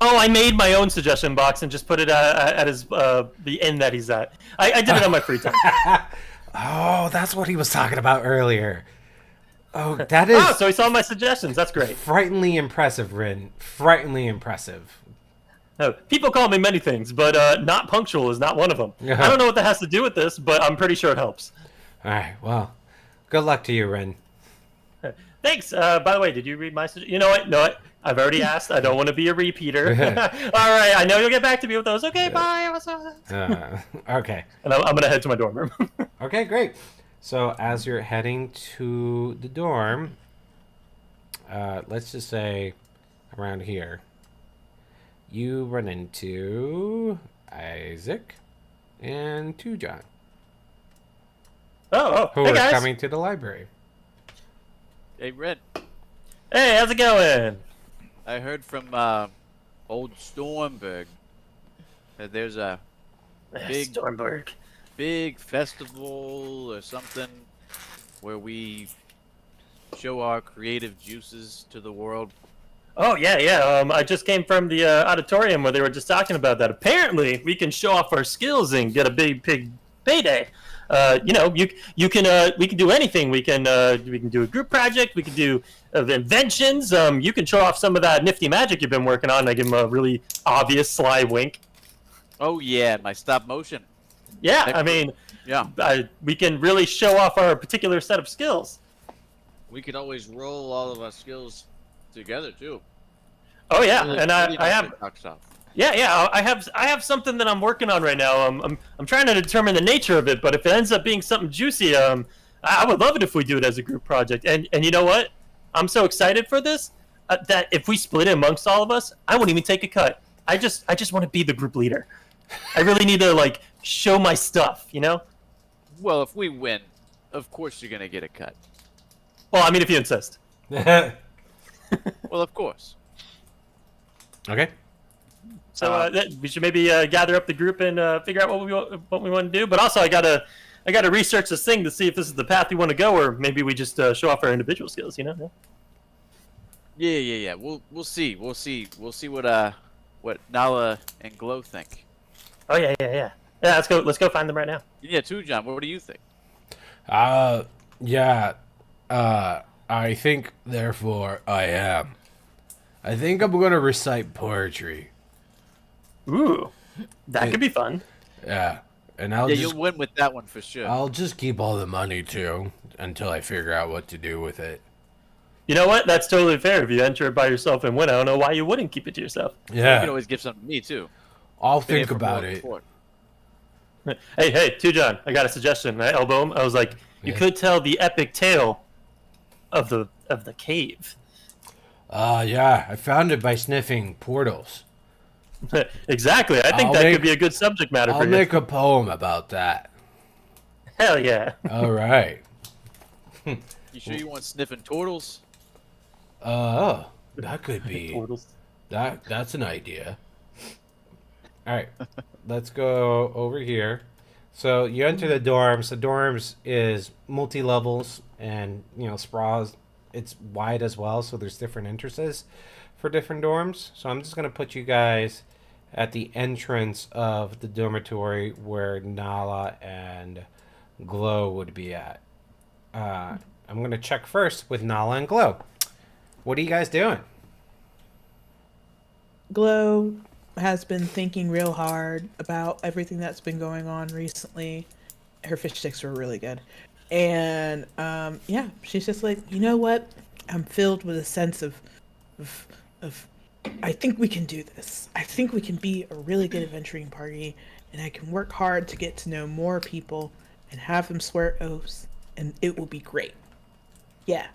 C: Oh, I made my own suggestion box and just put it at his the inn that he's at. I did it on my free time.
B: Oh, that's what he was talking about earlier. Oh, that is
C: Oh, so he saw my suggestions. That's great.
B: frighteningly impressive, Ren. Frighteningly impressive.
C: No, people call me many things, but not punctual is not one of them. I don't know what that has to do with this, but I'm pretty sure it helps.
B: All right, well, good luck to you, Ren.
C: Thanks. By the way, did you read my suggestion? You know what? No, I've already asked. I don't want to be a repeater. All right, I know you'll get back to me with those. Okay, bye.
B: Okay.
C: And I'm going to head to my dorm room.
B: Okay, great. So as you're heading to the dorm, let's just say around here, you run into Isaac and Tujon, who
C: Hey,
B: are
C: guys.
B: coming to the library.
E: Hey, Red.
C: Hey, how's it going?
E: I heard from old Stormberg that there's a Big-
C: Stormberg.
E: big festival or something where we show our creative juices to the world.
C: Oh, yeah. I just came from the auditorium where they were just talking about that. Apparently, we can show off our skills and get a big payday. We can do anything. We can do a group project. We can do inventions. You can show off some of that nifty magic you've been working on. I give him a really obvious sly wink.
E: Oh yeah, my stop motion.
C: Yeah, I mean,
E: Yeah,
C: we can really show off our particular set of skills.
E: we could always roll all of our skills together too.
C: Oh yeah,
E: Really-
C: and
E: really
C: I
E: nice
C: have.
E: to talk stuff.
C: Yeah. I have something that I'm working on right now. I'm trying to determine the nature of it, but if it ends up being something juicy, I would love it if we do it as a group project. And you know what? I'm so excited for this that if we split it amongst all of us, I wouldn't even take a cut. I just want to be the group leader. I really need to show my stuff, you know?
E: Well, if we win, of course you're gonna get a cut.
C: Well, I mean, if you insist.
E: Well, of course.
B: Okay.
C: So we should maybe gather up the group and figure out what we want to do. But also, I gotta research this thing to see if this is the path we want to go, or maybe we just show off our individual skills. You know?
E: Yeah. We'll see. We'll see what Nala and Glow think.
C: Oh yeah. Yeah, let's go find them right now.
E: Yeah, too, John. What do you think?
B: Yeah. I think, therefore, I am. I think I'm gonna recite poetry.
C: Ooh, that could be fun.
B: Yeah. And I'll
E: Yeah,
B: just
E: you'll win with that one for sure.
B: I'll just keep all the money too until I figure out what to do with it.
C: You know what? That's totally fair. If you enter it by yourself and win, I don't know why you wouldn't keep it to yourself.
E: You can
B: Yeah.
E: always give something to me too.
B: I'll
E: Been here
B: think
E: for
B: about
E: more
B: it.
E: before.
C: Hey, Tujon, I got a suggestion. I elbow him. I was like, you
B: Yeah.
C: could tell the epic tale of the cave.
B: Yeah, I found it by sniffing portals.
C: Exactly. I think
B: I'll
C: that
B: make-
C: could be a good subject matter
B: I'll
C: for you.
B: make a poem about that.
C: Hell yeah.
B: All right.
E: You sure you want sniffing turtles?
B: That could be
C: Portals.
B: that's an idea. All right. Let's go over here. So you enter the dorms. The dorms is multi-levels and, sprawls. It's wide as well, so there's different entrances for different dorms. So I'm just going to put you guys at the entrance of the dormitory where Nala and Glow would be at. I'm going to check first with Nala and Glow. What are you guys doing?
D: Glow has been thinking real hard about everything that's been going on recently. Her fish sticks were really good. And she's just like, you know what? I'm filled with a sense of I think we can do this. I think we can be a really good adventuring party, and I can work hard to get to know more people and have them swear oaths, and it will be great. Yeah.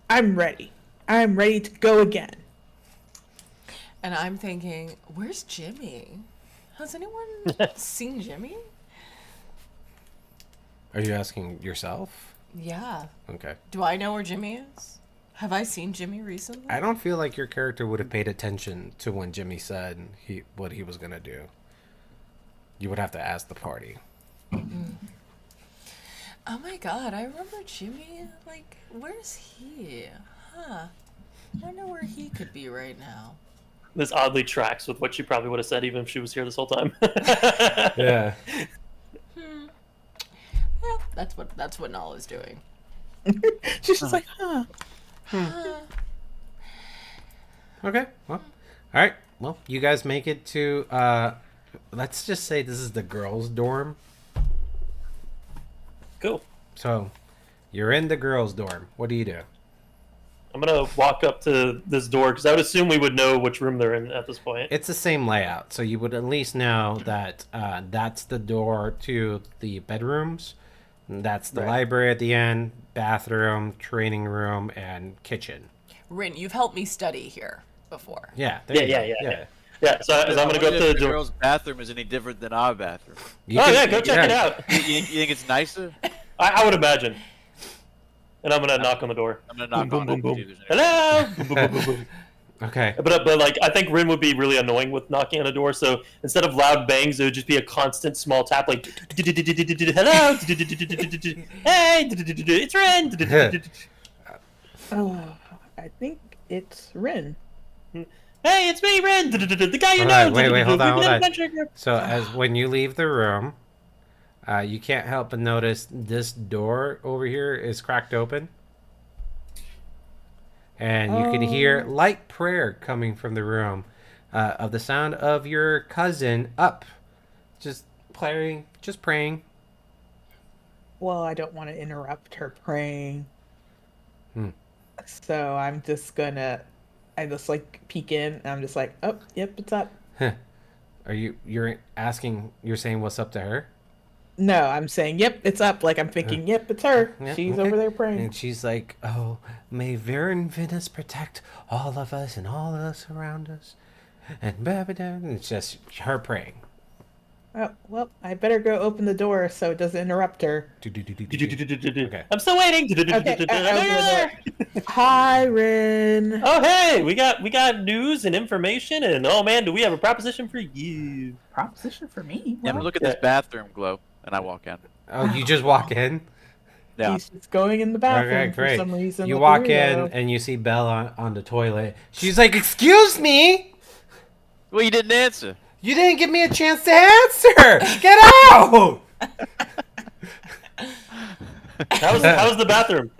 D: I'm ready. I'm ready to go again.
A: And I'm thinking, where's Jimmy? Has anyone seen Jimmy?
B: Are you asking yourself?
A: Yeah.
B: Okay.
A: Do I know where Jimmy is? Have I seen Jimmy recently?
B: I don't feel like your character would have paid attention to when Jimmy said what he was going to do. You would have to ask the party.
A: Oh my god, I remember Jimmy. Like, where's he? Huh. I wonder where he could be right now.
C: This oddly tracks with what she probably would have said even if she was here this whole time.
B: Yeah.
A: Yeah, that's what Nala's doing.
D: She's just like, huh.
B: Okay. Well, all right. Well, you guys make it to, let's just say this is the girls' dorm.
C: Cool.
B: So, you're in the girls' dorm. What do you do?
C: I'm gonna walk up to this door because I would assume we would know which room they're in at this point.
B: It's the same layout, so you would at least know that that's the door to the bedrooms. That's the
C: Right.
B: library at the end, bathroom, training room, and kitchen.
A: Rin, you've helped me study here before.
B: Yeah. there you go.
C: Yeah, so as I'm gonna go up to the
E: the
C: door.
E: girls' bathroom is any different than our bathroom.
B: You
C: Oh
B: can-
C: yeah, go check it out.
E: You think it's nicer?
C: I would imagine. And I'm gonna knock on the door.
E: I'm gonna knock
C: Boom,
E: on
C: boom,
E: it.
C: boom,
E: See
C: boom.
E: if there's any-
C: Hello. Boom, boom, boom, boom, boom.
B: Okay.
C: But like I think Rin would be really annoying with knocking on a door. So instead of loud bangs, it would just be a constant small tap, like hello, hey, it's Rin.
D: Oh, I think it's Rin.
C: Hey, it's me, Rin. The guy you
B: Hold
C: know.
B: on, wait, hold on, hold on.
C: Adventure group.
B: So as when you leave the room, you can't help but notice this door over here is cracked open. And you can hear light prayer coming from the room of the sound of your cousin up. Just praying.
D: Well, I don't want to interrupt her praying.
B: Hmm.
D: So I just like peek in and I'm just like, oh, yep, it's up.
B: You're saying what's up to her?
D: No, I'm saying, yep, it's up. Like I'm thinking, yep, it's her.
B: Yeah,
D: She's
B: okay.
D: over there praying.
B: And she's like, oh, may Varen Venus protect all of us and all of us around us. And it's just her praying.
D: Oh, well, I better go open the door so it doesn't interrupt her.
B: Okay.
C: I'm still waiting.
D: Okay, I'll open the door. Hi, Rin.
C: Oh hey, we got news and information, and oh man, do we have a proposition for you?
D: Proposition for me?
E: Yeah, but look at this bathroom glow, and I walk in.
B: Oh, you just walk in?
E: Yeah.
D: He's just going in the bathroom
B: Okay, great.
D: for some reason.
B: You
D: like a
B: walk in
D: weirdo.
B: and you see Belle on the toilet. She's like, excuse me?
E: Well, you didn't answer.
B: You didn't give me a chance to answer. Get out!
C: How was the bathroom?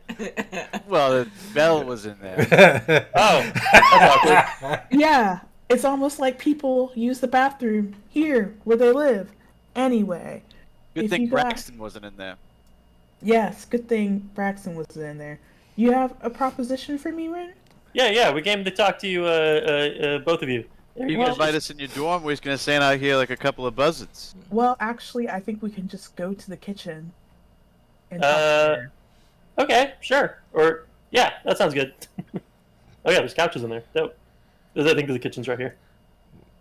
E: Well, Belle was in there.
C: Oh, that's awkward.
D: Yeah, it's almost like people use the bathroom here where they live. Anyway.
E: Good
D: if
E: thing
D: you got-
E: Braxton wasn't in there.
D: Yes, good thing Braxton was in there. You have a proposition for me, Rin?
C: Yeah, we came to talk to you, both of you. Are
E: You
C: you
E: can
C: guys
E: invite
C: just-
E: us in your dorm. We're just gonna stand out here like a couple of buzzards.
D: Well, actually, I think we can just go to the kitchen. And talk there.
C: Okay, sure. Or yeah, that sounds good. Oh yeah, there's couches in there. Dope. I think the kitchen's right here.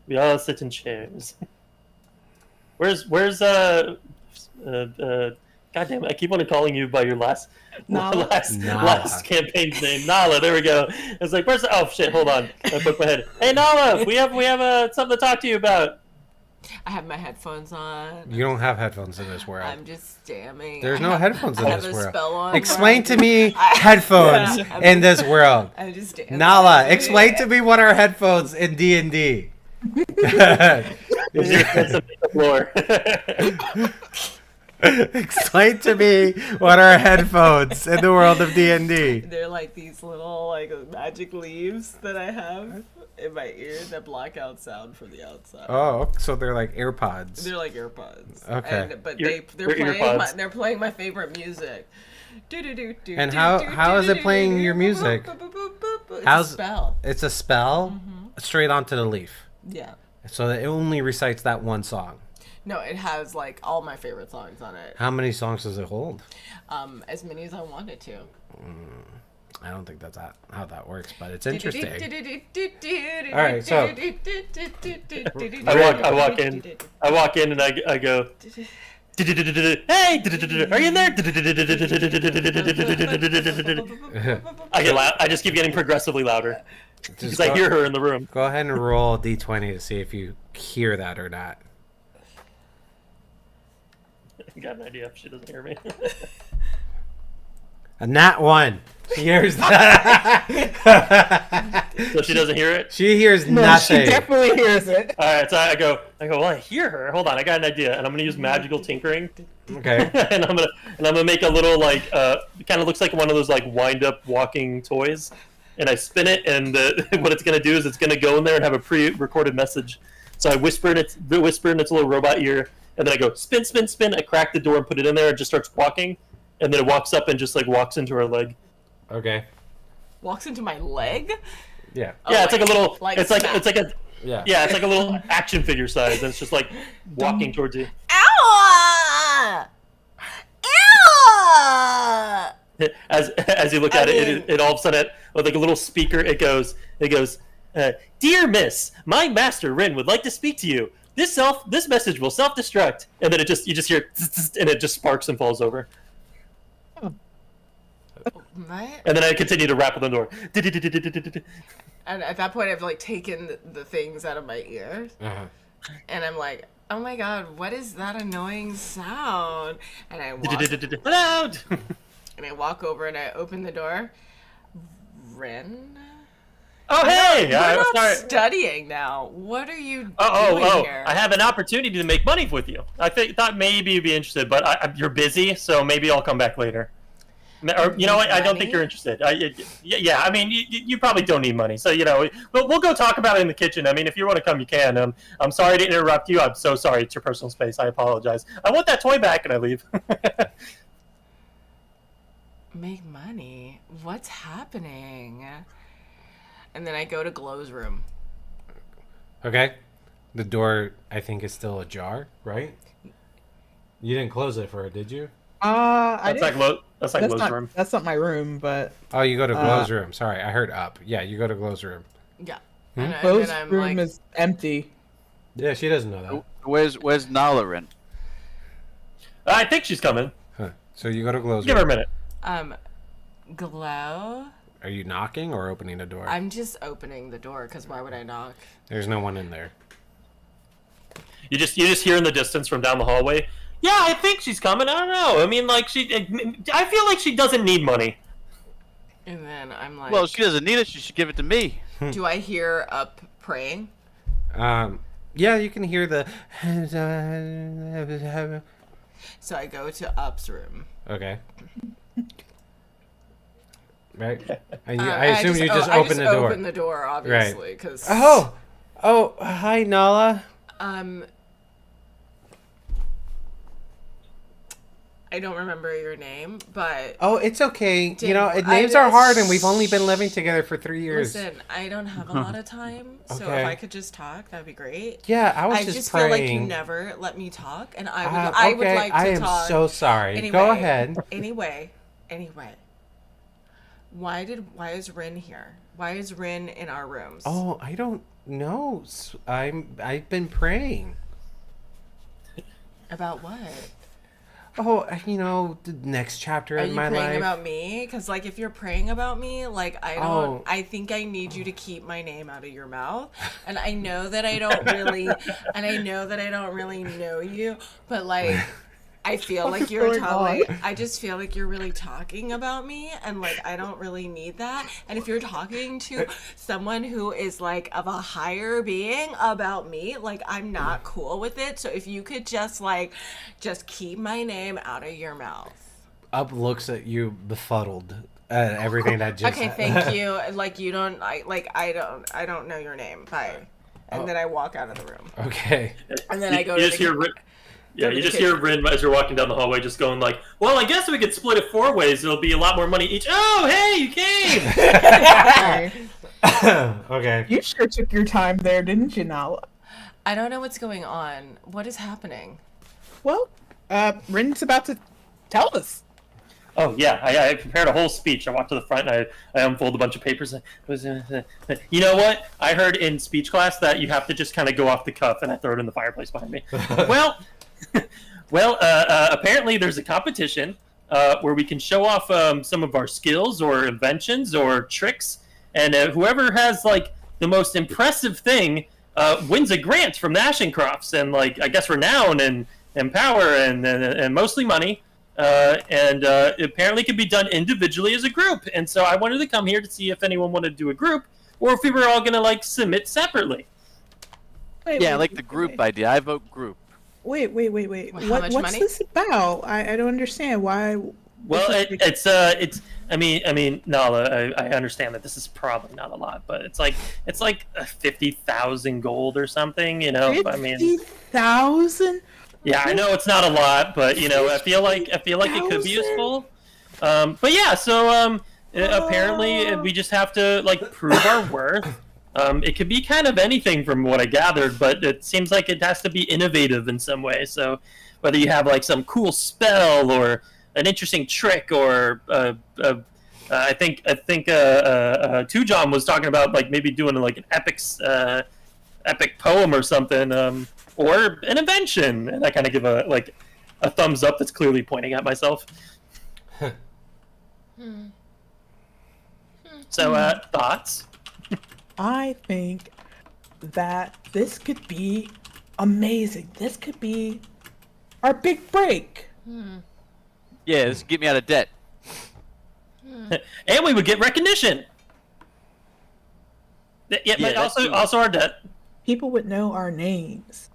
C: We all sit in chairs. Where's God damn it! I keep on calling you by your last
D: Nala.
C: last campaign's name, Nala. There we go. It's like where's oh shit? Hold on, I put my head. Hey Nala, we have something to talk to you about.
A: I have my headphones on.
B: You don't have headphones in this world.
A: I'm just jamming.
B: There's
A: I
B: no
A: have-
B: headphones in
A: I have
B: this
A: a
B: world.
A: spell on
B: Explain
A: where
B: to me
A: I-
B: headphones
A: Yeah.
B: in this world.
A: I'm just dancing.
B: Nala, explain to me what are headphones in D&D.
C: Is your sense of the floor?
B: Explain to me what are headphones in the world of D&D.
A: They're like these little like magic leaves that I have in my ear that block out sound from the outside.
B: Oh, so they're like AirPods.
A: They're like AirPods.
B: Okay.
A: But
C: They're
A: they're playing
C: earpods.
A: they're playing my favorite music.
B: And how is it playing your music?
A: It's
B: How's-
A: a spell.
B: It's a spell straight onto the leaf.
A: Yeah.
B: So it only recites that one song.
A: No, it has like all my favorite songs on it.
B: How many songs does it hold?
A: As many as I wanted to.
B: I don't think that's how that works, but it's interesting. All right, so
C: I walk in and I go, hey, are you in there? I get loud. I just keep getting progressively louder because I hear her in the room.
B: Go ahead and roll a d20 to see if you hear that or not.
C: I got an idea if she doesn't hear me.
B: A nat 1. She hears that.
C: So she doesn't hear it?
B: She hears
D: No,
B: nothing.
D: she definitely hears it.
C: All right, so I go, well, I hear her. Hold on, I got an idea, and I'm gonna use magical tinkering.
B: Okay.
C: and I'm gonna make a little like kind of looks like one of those like wind up walking toys, and I spin it, and what it's gonna do is it's gonna go in there and have a pre-recorded message. So I whisper in its little robot ear, and then I go spin, spin, spin. I crack the door and put it in there, and it just starts walking, and then it walks up and just like walks into her leg.
B: Okay.
A: Walks into my leg?
B: Yeah.
A: Oh,
C: Yeah, it's like a little.
A: like
C: It's like a.
B: Yeah.
C: Yeah, it's like a little action figure size, and it's just like walking towards you.
A: Ow! Ew!
C: As you look at it all of a sudden, with like a little speaker, it goes, "Dear Miss, my master Rin would like to speak to you. This message will self-destruct," and then you just hear, and it just sparks and falls over.
A: What?
C: And then I continue to rap on the door.
A: And at that point, I've like taken the things out of my ears, and I'm like, "Oh my god, what is that annoying sound?" And I walk,
C: Loud.
A: and I walk over and I open the door. Ren?
C: Oh hey!
A: We're not
C: Sorry.
A: studying now. What are you doing
C: Oh!
A: here?
C: I have an opportunity to make money with you. I thought maybe you'd be interested, but you're busy, so maybe I'll come back later. Or you know what? I don't think you're interested. Yeah, I mean, you probably don't need money, so but we'll go talk about it in the kitchen. I mean, if you want to come, you can. I'm sorry to interrupt you. I'm so sorry. It's your personal space. I apologize. I want that toy back, and I leave.
A: Make money? What's happening? And then I go to Glow's room.
B: Okay. The door, I think, is still ajar, right? You didn't close it for her, did you?
C: That's like Lo's room.
D: That's not my room, but
B: Oh, you go to Glow's room. Sorry, I heard up. Yeah, you go to Glow's room.
A: Yeah.
D: Glow's
A: I'm
D: room
A: like,
D: is empty.
B: Yeah, she doesn't know that.
E: Where's Nala in?
C: I think she's coming.
B: Huh. So you go to Glow's
C: Give her a
B: room.
C: minute.
A: Glow?
B: Are you knocking or opening the door?
A: I'm just opening the door, because why would I knock?
B: There's no one in there.
C: You just hear in the distance from down the hallway. Yeah, I think she's coming. I don't know. I mean, like I feel like she doesn't need money.
A: And then I'm like,
E: Well, she doesn't need it. She should give it to me.
A: do I hear Up praying?
B: Yeah, you can hear the.
A: So I go to Up's room.
B: Okay. Right. And I assume you just
A: I
B: open the door.
A: Open the door, obviously, because
B: Oh, hi Nala.
A: I don't remember your name, but
B: Oh, it's okay.
A: Did-
B: Names are hard, and we've only been living together for 3 years.
A: listen, I don't have a lot of time, so
B: Okay.
A: if I could just talk, that'd be great.
B: Yeah, I was
A: I
B: just
A: just
B: praying.
A: feel like you never let me talk, and I would like to
B: I am
A: talk.
B: so sorry.
A: Anyway,
B: Go ahead.
A: Anyway, why is Rin here? Why is Rin in our rooms?
B: Oh, I don't know. I've been praying.
A: About what?
B: Oh, the next chapter
A: Are
B: in
A: you
B: my
A: praying
B: life.
A: about me? Because if you're praying about me,
B: Oh.
A: I think I need you to keep my name out of your mouth. And I know that I don't really, know you, but I feel like you're I just feel like you're really talking about me, and I don't really need that. And if you're talking to someone who is of a higher being about me, I'm not cool with it. So if you could just keep my name out of your mouth.
B: Up looks at you befuddled at everything that just.
A: Okay, thank you. You don't. I don't know your name. Bye. And then I walk out of the room.
B: Okay.
A: And then I go.
C: You
A: to
C: just
A: the
C: hear. Yeah, you just hear Rin as you're walking down the hallway, just going "Well, I guess we could split it 4 ways. It'll be a lot more money each." Oh, hey, you came.
B: Okay.
D: You sure took your time there, didn't you, Nala?
A: I don't know what's going on. What is happening?
D: Well, Rin's about to tell us.
C: Oh yeah, I prepared a whole speech. I walked to the front and I unfolded a bunch of papers. You know what? I heard in speech class that you have to just kind of go off the cuff, and I throw it in the fireplace behind me. Well, apparently there's a competition where we can show off some of our skills or inventions or tricks, and whoever has like the most impressive thing wins a grant from the Ashencrofts, and like I guess renown and power and mostly money. And apparently can be done individually as a group. And so I wanted to come here to see if anyone wanted to do a group or if we were all going to like submit separately.
E: I like the group idea. I vote group.
D: Wait.
A: How much
D: What's
A: money?
D: this about? I don't understand why.
C: Well, it's. I mean, Nala, I understand that this is probably not a lot, but it's like 50,000 gold or something. You know, I mean,
D: 50,000.
C: yeah, I know it's not a lot, but you know, I feel like it could be useful. But yeah, so apparently we just have to like prove our worth. It could be kind of anything from what I gathered, but it seems like it has to be innovative in some way. So whether you have like some cool spell or an interesting trick, or I think Two John was talking about like maybe doing like an epic poem or something, or an invention, and I kind of give a thumbs up that's clearly pointing at myself. So thoughts?
D: I think that this could be amazing. This could be our big break.
E: Yeah, this get me out of debt.
C: And we would get recognition. Yeah, but also our debt.
D: People would know our names.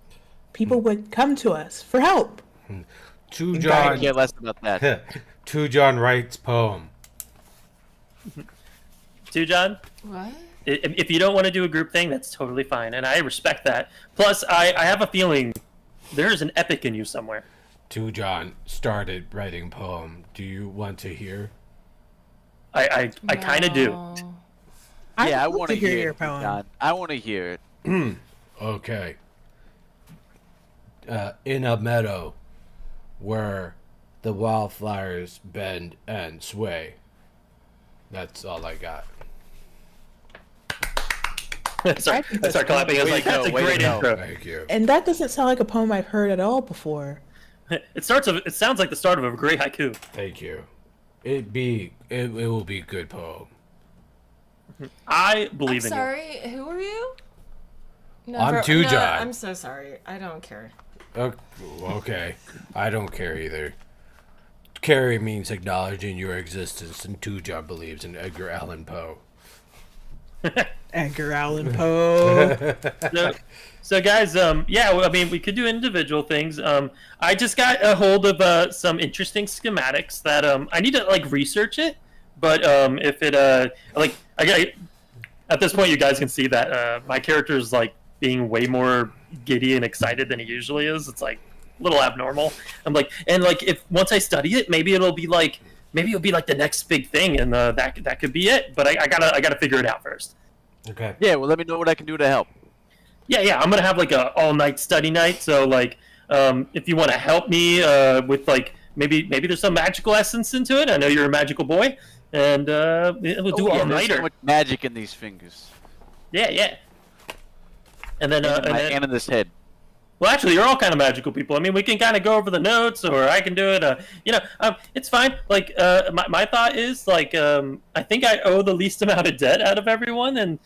D: People would come to us for help.
B: Two
E: I
B: John.
E: care less about that.
B: Two John writes poem.
C: Two John?
A: What?
C: If you don't want to do a group thing, that's totally fine, and I respect that. Plus, I have a feeling there is an epic in you somewhere.
B: Two John started writing poem. Do you want to hear?
C: I kind of do.
A: No.
E: Yeah, I
D: would love
E: want
D: to
E: to
D: hear
E: hear
D: your
E: it,
D: poem.
E: John. I want to hear it.
B: Okay. In a meadow where the wildflowers bend and sway. That's all I got.
C: Sorry, I start clapping. I was like, that's a great intro.
B: Thank you.
D: And that doesn't sound like a poem I've heard at all before.
C: It sounds like the start of a great haiku.
B: Thank you. It will be a good poem.
C: I
A: I'm
C: believe in you.
A: sorry, who are you? No,
B: I'm Two John.
A: I'm so sorry. I don't care.
B: Okay. I don't care either. Carry means acknowledging your existence, and Two John believes in Edgar Allan Poe.
D: Edgar Allan Poe.
C: So guys, I mean, we could do individual things. I just got a hold of some interesting schematics that I need to like research it. But if it at this point, you guys can see that my character is like being way more giddy and excited than he usually is. It's like a little abnormal. I'm like, and like if once I study it, maybe it'll be like the next big thing, and that could be it. But I gotta figure it out first.
B: Okay.
E: Yeah, well, let me know what I can do to help.
C: Yeah, I'm gonna have like a all night study night. So like, if you want to help me with like maybe there's some magical essence into it. I know you're a magical boy, and we'll do all
E: There's
C: nighter.
E: so much magic in these fingers.
C: Yeah. And then
E: And in this head.
C: well, actually, you're all kind of magical people. I mean, we can kind of go over the notes, or I can do it. It's fine. Like, my thought is like, I think I owe the least amount of debt out of everyone, and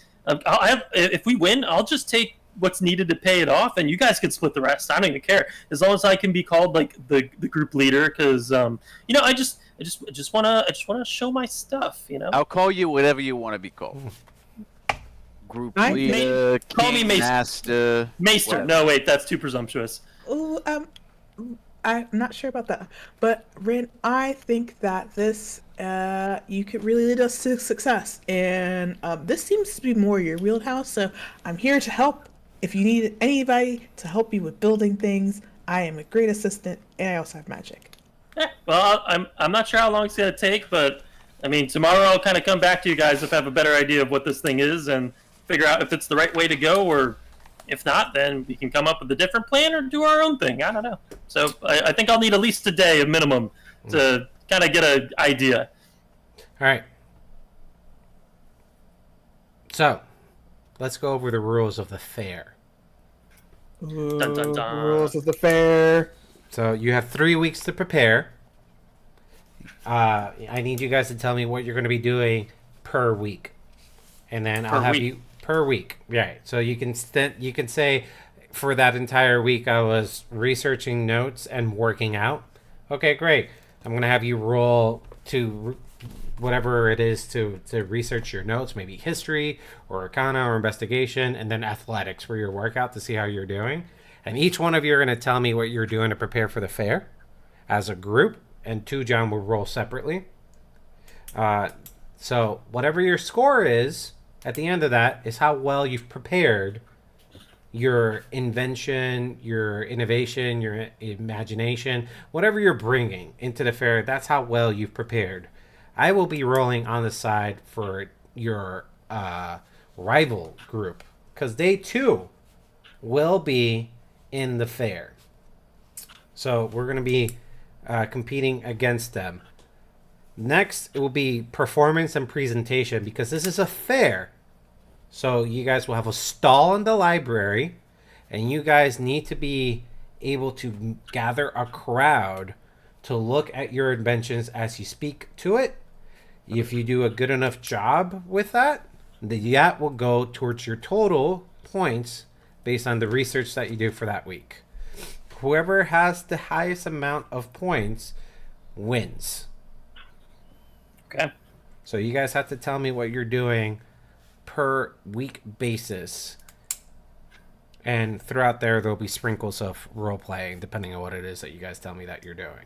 C: if we win, I'll just take what's needed to pay it off, and you guys can split the rest. I don't even care, as long as I can be called like the group leader, because I just wanna show my stuff.
E: I'll call you whatever you want to be called. Group
D: I
E: leader,
C: Call me
E: king,
C: Maester.
E: master.
C: Maester.
E: whatever.
C: No, wait, that's too presumptuous.
D: Ooh, I'm not sure about that. But Rin, I think that this you could really lead us to success, and this seems to be more your wheelhouse. So I'm here to help. If you need anybody to help you with building things, I am a great assistant, and I also have magic.
C: Well, I'm not sure how long it's gonna take, but I mean, tomorrow I'll kind of come back to you guys if I have a better idea of what this thing is and figure out if it's the right way to go, or if not, then we can come up with a different plan or do our own thing. I don't know. So I think I'll need at least a day, a minimum, to kind of get an idea.
B: All right. So, let's go over the rules of the fair.
D: Ooh,
C: Dun, dun, dun.
D: Rules of the fair.
B: So, you have 3 weeks to prepare. I need you guys to tell me what you're going to be doing per week. And then I'll have you per week. Right. So you can say for that entire week I was researching notes and working out. Okay, great. I'm going to have you roll to whatever it is to research your notes, maybe history or arcana or investigation, and then athletics for your workout to see how you're doing. And each one of you are going to tell me what you're doing to prepare for the fair as a group, and 2 John will roll separately. So whatever your score is at the end of that is how well you've prepared your invention, your innovation, your imagination, whatever you're bringing into the fair. That's how well you've prepared. I will be rolling on the side for your rival group because they too will be in the fair. So we're going to be competing against them. Next, it will be performance and presentation because this is a fair. So you guys will have a stall in the library, and you guys need to be able to gather a crowd to look at your inventions as you speak to it. If you do a good enough job with that, that will go towards your total points based on the research that you do for that week. Whoever has the highest amount of points wins.
C: Okay.
B: So you guys have to tell me what you're doing per week basis. And throughout there'll be sprinkles of role playing depending on what it is that you guys tell me that you're doing.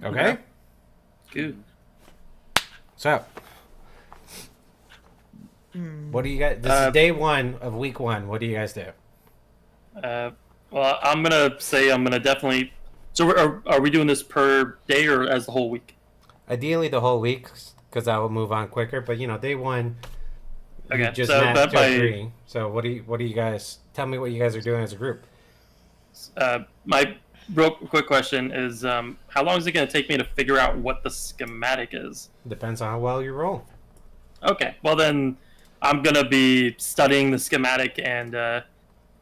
B: Okay?
C: Good.
B: So, what do you guys... This is day 1 of week 1. What do you guys do?
C: Well, I'm going to say I'm going to definitely... So are we doing this per day or as the whole week?
B: Ideally the whole week, because I will move on quicker. But, day 1,
C: okay.
B: you just
C: So
B: matched to agree. So what do you guys... Tell me what you guys are doing as a group.
C: My real quick question is, how long is it going to take me to figure out what the schematic is?
B: Depends on how well you roll.
C: Okay. Well, then I'm going to be studying the schematic and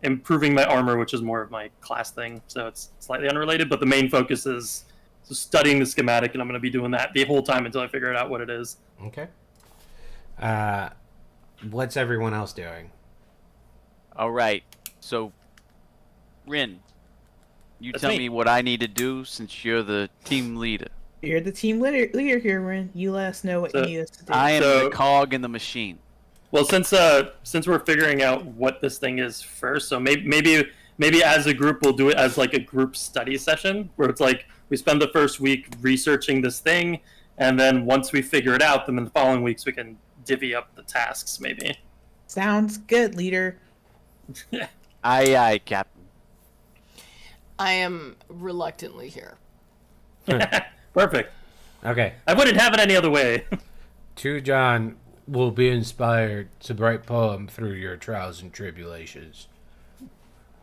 C: improving my armor, which is more of my class thing. So it's slightly unrelated, but the main focus is studying the schematic, and I'm going to be doing that the whole time until I figure out what it is.
B: Okay. What's everyone else doing?
E: All right. So, Rin, you
C: That's
E: tell
C: me.
E: me what I need to do since you're the team leader.
D: You're the team leader here, Ren. You let us know what you need us to do.
E: I am
C: So-
E: the cog in the machine.
C: Well, since we're figuring out what this thing is first, so maybe as a group we'll do it as like a group study session where it's like we spend the first week researching this thing, and then once we figure it out, then in the following weeks we can divvy up the tasks maybe.
D: Sounds good, leader.
E: Aye, aye, Captain.
A: I am reluctantly here.
C: Perfect.
B: Okay.
C: I wouldn't have it any other way.
B: 2 John will be inspired to write poem through your trials and tribulations.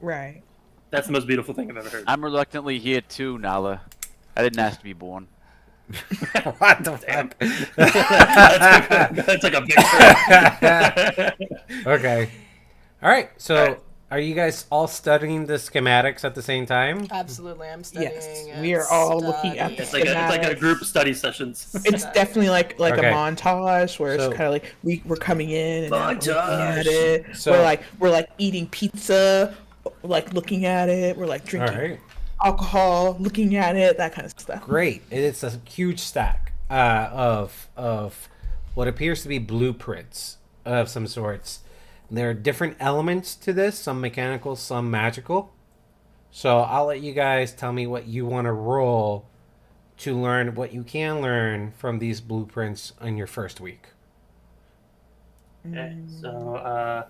D: Right.
C: That's the most beautiful thing I've ever heard.
E: I'm reluctantly here too, Nala. I didn't ask to be born.
B: What the
C: Damn.
B: fuck?
C: That's like a big turn.
B: Okay. All right. So,
C: All right.
B: are you guys all studying the schematics at the same time?
A: Absolutely, I'm studying.
D: Yes,
A: and
D: we are all looking at the
C: It's like a group study sessions.
D: It's definitely like
B: Okay.
D: a montage where
B: So-
D: it's kind of like we're coming in and looking at
C: Montage.
D: it.
B: So-
D: we're like eating pizza, like looking at it. We're like
B: All
D: drinking
B: right.
D: alcohol, looking at it, that kind of stuff.
B: Great. It's a huge stack of what appears to be blueprints of some sorts. There are different elements to this, some mechanical, some magical. So I'll let you guys tell me what you want to roll to learn what you can learn from these blueprints in your first week.
C: Okay, so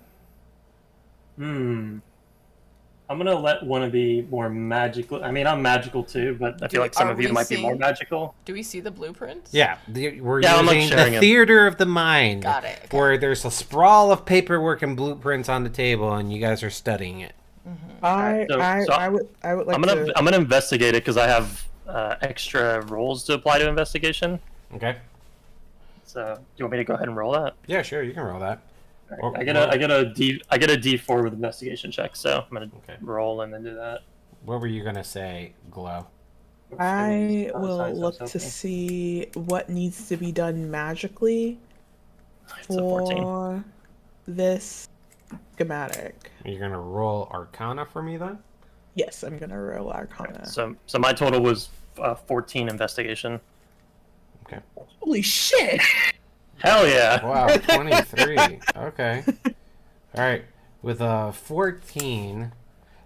C: I'm gonna let one of the more magical. I mean, I'm magical too, but I feel like some
A: Are
C: of you
A: we
C: might be more
A: seeing-
C: magical.
A: Do we see the blueprints?
B: Yeah, we're
C: Yeah, I'm, like,
B: using
C: sharing
B: the
C: them.
B: theater of the mind.
A: Got it, okay.
B: Where there's a sprawl of paperwork and blueprints on the table, and you guys are studying it.
D: I
C: so
D: would like
C: I'm gonna investigate it because I have extra rolls to apply to investigation.
B: Okay.
C: So, do you want me to go ahead and roll that?
B: Yeah, sure. You can roll that.
C: All right, I get a D4 with investigation check, so I'm gonna
B: Okay.
C: roll and then do that.
B: What were you gonna say, Glow?
D: I will
C: Science,
D: look
C: I was
D: to
C: hoping.
D: see what needs to be done magically
C: It's a 14.
D: for this schematic.
B: You're gonna roll Arcana for me then?
D: Yes, I'm gonna roll Arcana.
C: So my total was 14 investigation.
B: Okay.
D: Holy shit!
C: Hell yeah!
B: Wow, 23. Okay. All right. With 14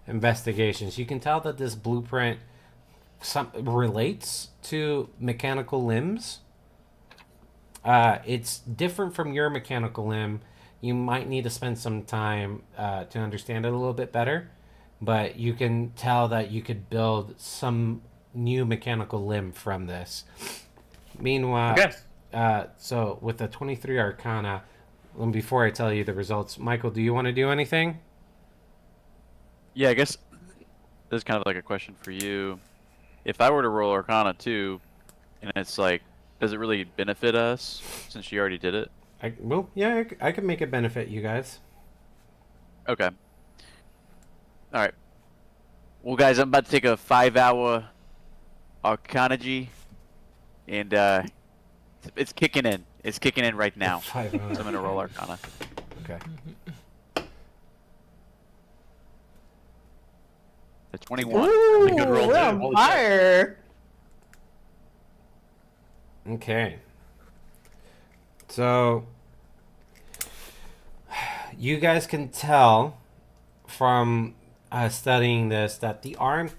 B: investigations, you can tell that this blueprint relates to mechanical limbs. It's different from your mechanical limb. You might need to spend some time to understand it a little bit better, but you can tell that you could build some new mechanical limb from this. Meanwhile,
C: Okay.
B: so with the 23 Arcana, before I tell you the results, Michael, do you want to do anything?
E: Yeah, I guess this is kind of like a question for you. If I were to roll Arcana 2, and it's like, does it really benefit us since you already did it?
B: I can make it benefit you guys.
E: Okay. All right. Well, guys, I'm about to take a 5-hour Arcanagy, and it's kicking in. It's kicking in right now.
B: 5
E: So I'm gonna roll Arcana.
B: Okay.
E: The 21.
D: Ooh,
C: good roll,
D: we're
C: dude.
D: on
C: Holy shit.
D: fire!
B: Okay. So you guys can tell from studying this that the arm,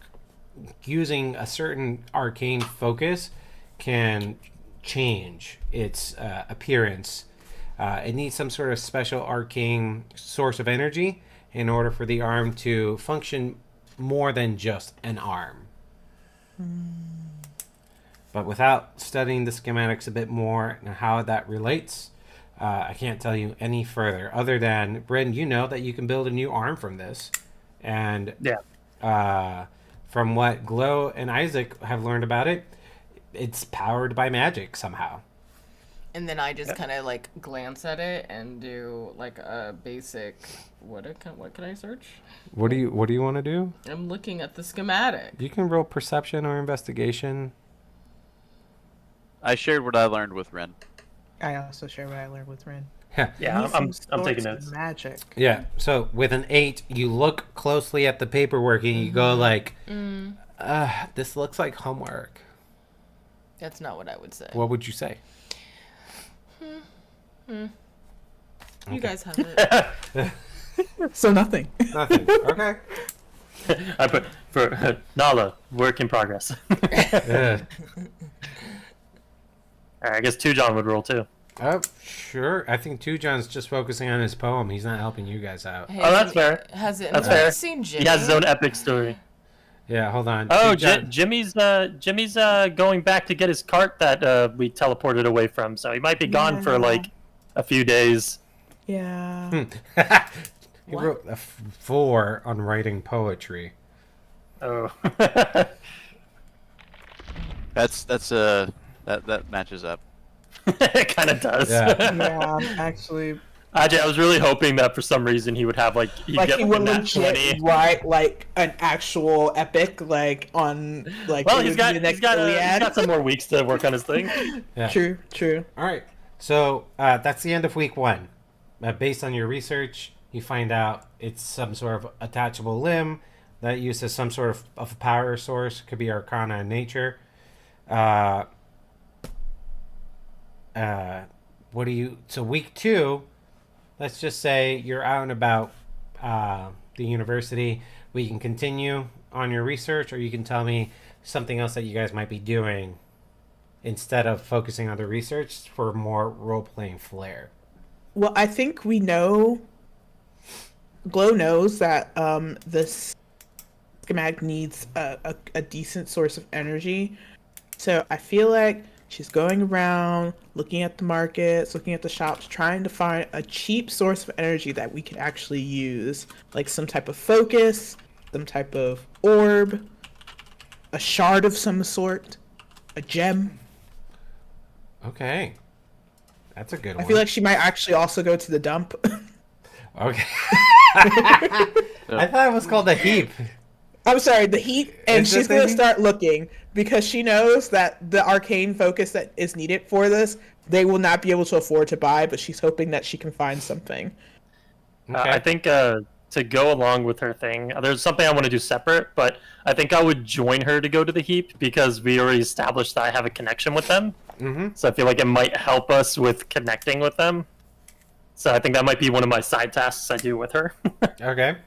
B: using a certain arcane focus, can change its appearance. It needs some sort of special arcane source of energy in order for the arm to function more than just an arm. But without studying the schematics a bit more and how that relates, I can't tell you any further. Other than, Bryn, you know that you can build a new arm from this. And
C: Yeah.
B: from what Glow and Isaac have learned about it, it's powered by magic somehow.
A: And then I just kind of like glance at it and do like a basic. What can I search?
B: What do you want to do?
A: I'm looking at the schematic.
B: You can roll perception or investigation.
E: I shared what I learned with Ren.
D: I also share what I learned with Ren.
C: Yeah, I'm taking
D: Source
C: notes.
D: of Magic.
B: Yeah. So with an 8, you look closely at the paperwork and you go like, this looks like homework.
A: That's not what I would say.
B: What would you say?
A: You guys have it.
D: So nothing.
B: Nothing. Okay.
C: I put for Nala, work in progress.
B: Uh,
C: All right, I guess 2 John would roll too.
B: oh, sure. I think Two John's just focusing on his poem. He's not helping you guys out.
A: Hey,
C: Oh, that's fair.
A: Has it?
C: That's fair.
A: Seen Jimmy?
C: He has his own epic story.
B: Yeah, hold on.
C: Oh,
B: Two John-
C: Jimmy's going back to get his cart that we teleported away from, so he might be gone for
D: Yeah.
C: like a few days.
D: Yeah.
B: He
A: What?
B: wrote a 4 on writing poetry.
C: Oh.
E: That matches up.
C: It kind of does.
B: Yeah.
D: Yeah, actually,
C: I was really hoping that for some reason he would have like he'd
D: like
C: get
D: he
C: like a
D: would
C: nat
D: legit
C: 20.
D: write like an actual epic, like on like.
C: Well,
D: it
C: he's
D: would
C: got
D: be the
C: he's
D: next
C: got, he's
D: Iliad.
C: got some more weeks to work on his thing.
B: Yeah.
D: True, true.
B: All right. So that's the end of week 1. Based on your research, you find out it's some sort of attachable limb that uses some sort of power source. Could be Arcana in nature. So week 2, let's just say you're out and about the university. We can continue on your research, or you can tell me something else that you guys might be doing instead of focusing on the research for more role-playing flair.
D: Well, I think we know. Glow knows that this schematic needs a decent source of energy. So I feel like she's going around, looking at the markets, looking at the shops, trying to find a cheap source of energy that we could actually use. Like some type of focus, some type of orb, a shard of some sort, a gem.
B: Okay. That's a good one.
D: I feel like she might actually also go to the dump.
B: Okay. I thought it was called the heap.
D: I'm sorry, the heap, and
B: Is
D: she's
B: that
D: gonna
B: the-
D: start looking because she knows that the arcane focus that is needed for this, they will not be able to afford to buy, but she's hoping that she can find something.
B: Okay.
C: I think to go along with her thing, there's something I want to do separate, but I think I would join her to go to the heap because we already established that I have a connection with them.
B: Mm-hmm.
C: So I feel like it might help us with connecting with them. So I think that might be one of my side tasks I do with her.
B: Okay.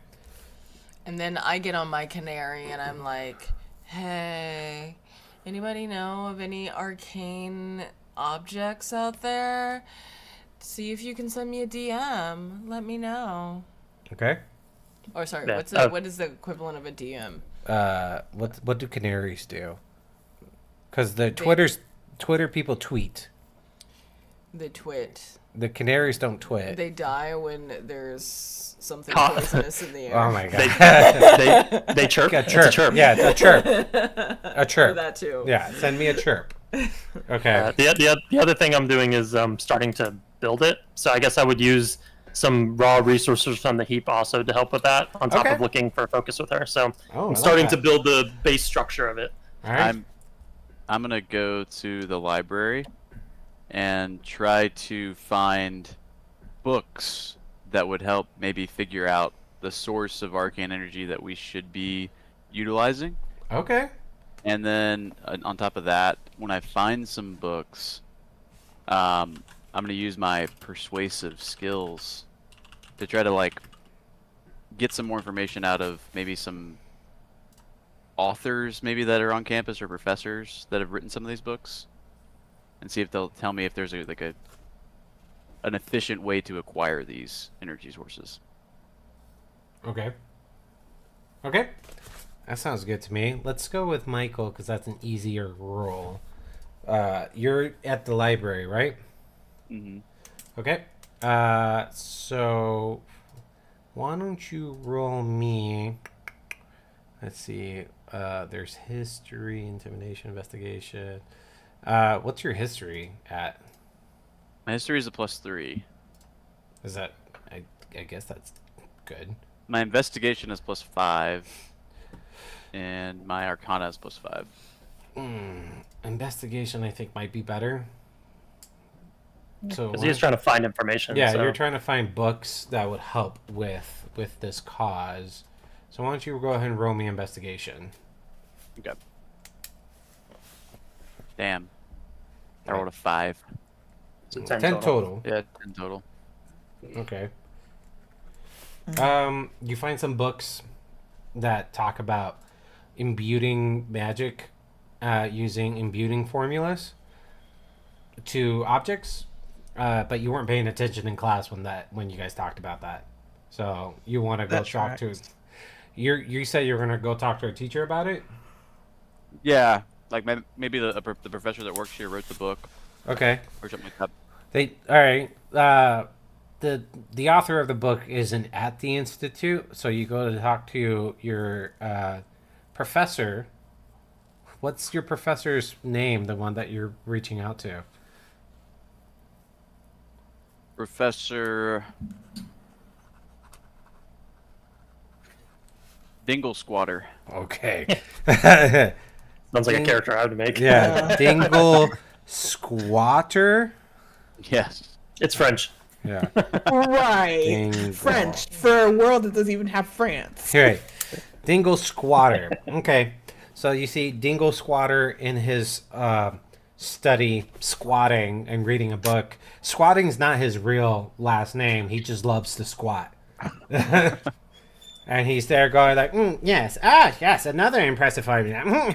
A: And then I get on my canary and I'm like, hey, anybody know of any arcane objects out there? See if you can send me a DM. Let me know.
B: Okay.
A: Or sorry,
C: Yeah,
A: what is the equivalent of a DM?
B: What do canaries do? Because the Twitter people tweet.
A: The twit.
B: The canaries don't twit.
A: They die when there's something
C: Ah.
A: poisonous in the air.
B: Oh my
C: they,
B: god.
C: they chirp.
B: A
C: It's
B: chirp.
C: a chirp.
B: Yeah, a chirp. A
A: Or
B: chirp.
A: that too.
B: Yeah, send me a chirp. Okay.
C: The other thing I'm doing is starting to build it. So I guess I would use some raw resources from the heap also to help with that, on top
B: Okay.
C: of looking for focus with her. So
B: Oh, I
C: I'm
B: like
C: starting to
B: that.
C: build the base structure of it.
B: All right.
E: I'm gonna go to the library and try to find books that would help maybe figure out the source of arcane energy that we should be utilizing.
B: Okay.
E: And then on top of that, when I find some books, I'm gonna use my persuasive skills to try to like get some more information out of maybe some authors maybe that are on campus or professors that have written some of these books, and see if they'll tell me if there's an efficient way to acquire these energy sources.
B: Okay. Okay. That sounds good to me. Let's go with Michael because that's an easier role. You're at the library, right?
E: Mm-hmm.
B: Okay. So why don't you roll me? Let's see. There's history, intimidation, investigation. What's your history at?
E: My history is a +3.
B: Is that? I guess that's good.
E: My investigation is +5, and my arcana is +5.
B: Investigation, I think, might be better. So
C: Because he's trying to find information.
B: yeah,
C: so.
B: you're trying to find books that would help with this cause. So why don't you go ahead and roll me investigation?
E: Okay. Damn. I rolled a 5.
C: So
B: 10
C: 10
B: total.
E: Yeah, 10 total.
B: Okay. You find some books that talk about imbuing magic using imbuing formulas to objects, but you weren't paying attention in class when you guys talked about that. So you want to go
D: That's
B: talk
D: right.
B: to. You said you were gonna go talk to a teacher about it.
E: Yeah, like maybe the professor that works here wrote the book
B: Okay.
E: or something like that.
B: All right. The author of the book isn't at the institute, so you go to talk to your professor. What's your professor's name? The one that you're reaching out to.
E: Professor Dingle Squatter.
B: Okay.
C: Sounds like a character I would make.
B: Yeah, Dingle Squatter.
E: Yes.
C: It's French.
B: Yeah.
D: Right.
B: Dingle.
D: French for a world that doesn't even have France.
B: Right. Dingle Squatter. Okay. So you see Dingle Squatter in his study squatting and reading a book. Squatting's not his real last name. He just loves to squat. And he's there going like, yes, yes, another impressive argument.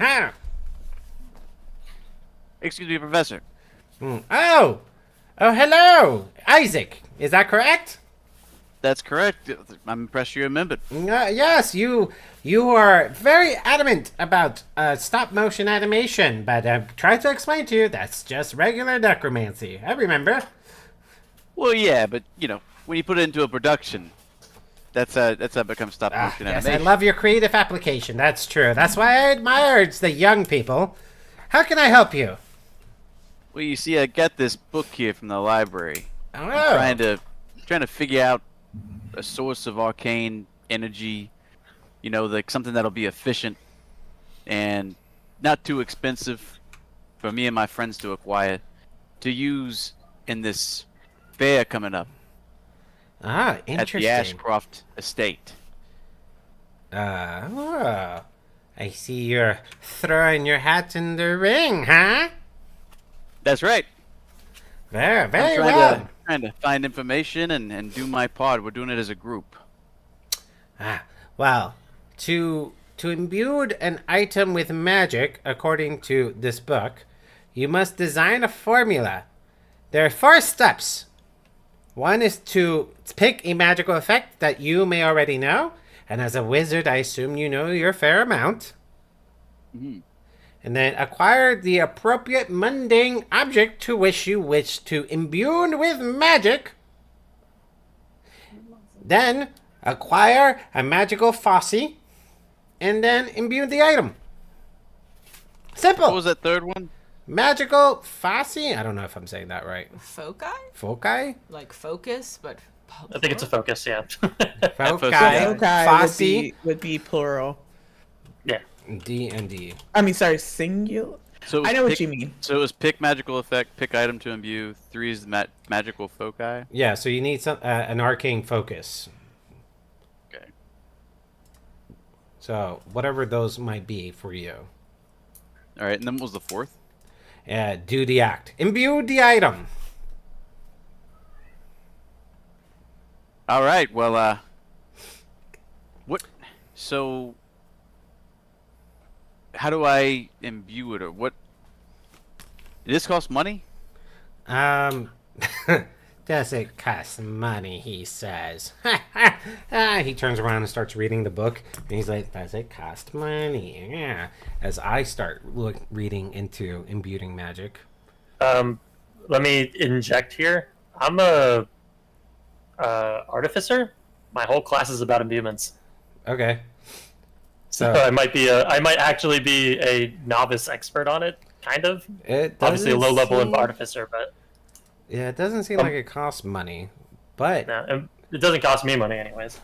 E: Excuse me, Professor.
B: Oh, hello, Isaac. Is that correct?
E: That's correct. I'm impressed you remembered.
B: Yes, you are very adamant about stop motion animation, but I've tried to explain to you that's just regular necromancy. I remember.
E: Well, yeah, but when you put it into a production, That's how it becomes stop motion
B: Yes,
E: animation.
B: I love your creative application. That's true. That's why I admire the young people. How can I help you?
E: Well, you see, I got this book here from the library.
B: Oh,
E: I'm trying to figure out a source of arcane energy. You know, like something that'll be efficient and not too expensive for me and my friends to acquire, to use in this fair coming up at the
B: interesting.
E: Ashcroft estate.
B: Oh, I see you're throwing your hat in the ring, huh?
E: That's right.
B: Very,
E: I'm
B: very
E: trying
B: well.
E: trying to find information and do my part. We're doing it as a group.
B: Well, to imbue an item with magic, according to this book, you must design a formula. There are 4 steps. One is to pick a magical effect that you may already know, and as a wizard, I assume you know your fair amount.
E: Mhm.
B: And then acquire the appropriate mundane object to which you wish to imbue with magic. Then acquire a magical foci, and then imbue the item. Simple.
E: What was that third one?
B: Magical foci. I don't know if I'm saying that right.
A: Foci?
B: Foci?
A: Like focus, but.
C: I think it's a focus. Yeah.
B: Foci.
E: Yeah.
D: Okay,
B: Foci.
D: would be plural.
C: Yeah.
B: D&D.
D: I mean, sorry, singular.
E: So it was
D: I know what
E: pick-
D: you mean.
E: So it was pick magical effect, pick item to imbue. 3 is magical foci.
B: Yeah, so you need an arcane focus.
E: Okay.
B: So whatever those might be for you.
E: All right, and then what was the 4th?
B: Do the act. Imbue the item.
E: All right. Well, what? So, how do I imbue it, or what? Did this cost money?
B: Does it cost money, he says. He turns around and starts reading the book. And he's like, does it cost money? Yeah. As I start reading into imbuing magic.
C: Let me inject here. I'm a artificer. My whole class is about imbuements.
B: Okay.
C: So I might actually be a novice expert on it, kind of.
B: It
C: Obviously a
B: doesn't
C: low level
B: seem-
C: artificer, but
B: Yeah, it doesn't seem like it costs money. But
C: no, it doesn't cost me money anyways.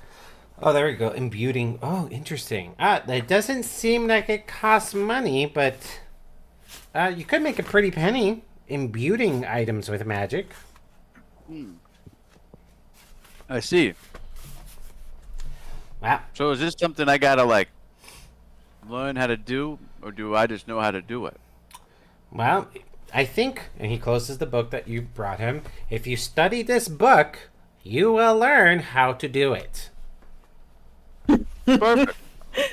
B: oh, there we go. Imbuing. Oh, interesting. It doesn't seem like it costs money, but you could make a pretty penny imbuing items with magic.
E: I see.
B: Wow.
E: So is this something I gotta like learn how to do, or do I just know how to do it?
B: Well, I think, and he closes the book that you brought him. If you study this book, you will learn how to do it.
E: Perfect.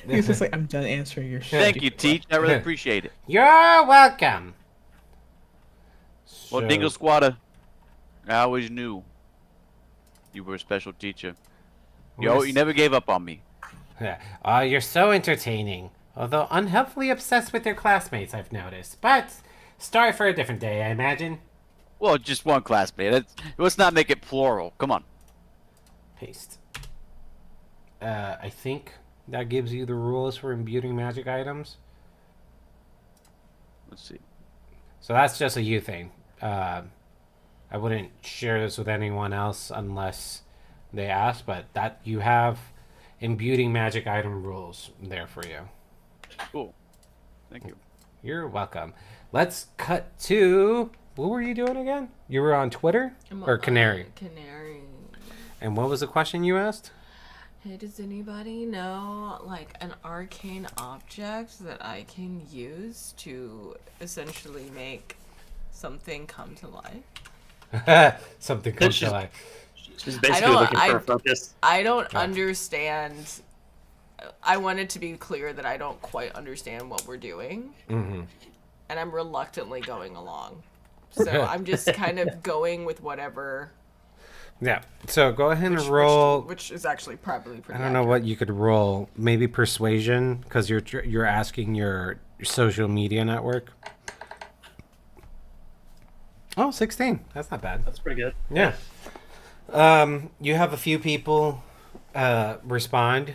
D: He's just like, I'm done answering your shit.
E: Thank you, Teach. I really appreciate it.
B: You're welcome.
E: Well,
B: So-
E: Dingle Squatter, I always knew you were a special teacher. You never gave up on me.
B: Oh, you're so entertaining. Although unhelpfully obsessed with your classmates, I've noticed. But story for a different day, I imagine.
E: Well, just one classmate. Let's not make it plural. Come on.
B: Paste. I think that gives you the rules for imbuing magic items.
E: Let's see.
B: So that's just a you thing. I wouldn't share this with anyone else unless they ask, but that you have imbuing magic item rules there for you.
E: Cool. Thank you.
B: You're welcome. Let's cut to... What were you doing again? You were on Twitter? Or Canary?
A: Canary.
B: And what was the question you asked?
A: Hey, does anybody know, like, an arcane object that I can use to essentially make something come to life?
B: Something comes to
C: She's-
B: life.
C: She's basically looking for a focus.
A: I don't understand. I wanted to be clear that I don't quite understand what we're doing.
B: Mm-hmm.
A: And I'm reluctantly going along. So I'm just kind of going with whatever.
B: Yeah. So go ahead and roll.
A: Which is actually probably
B: I
A: pretty
B: don't know what you could roll. Maybe persuasion, because you're asking your social media network. Oh, 16. That's not bad.
C: That's pretty good.
B: Yeah. You have a few people respond,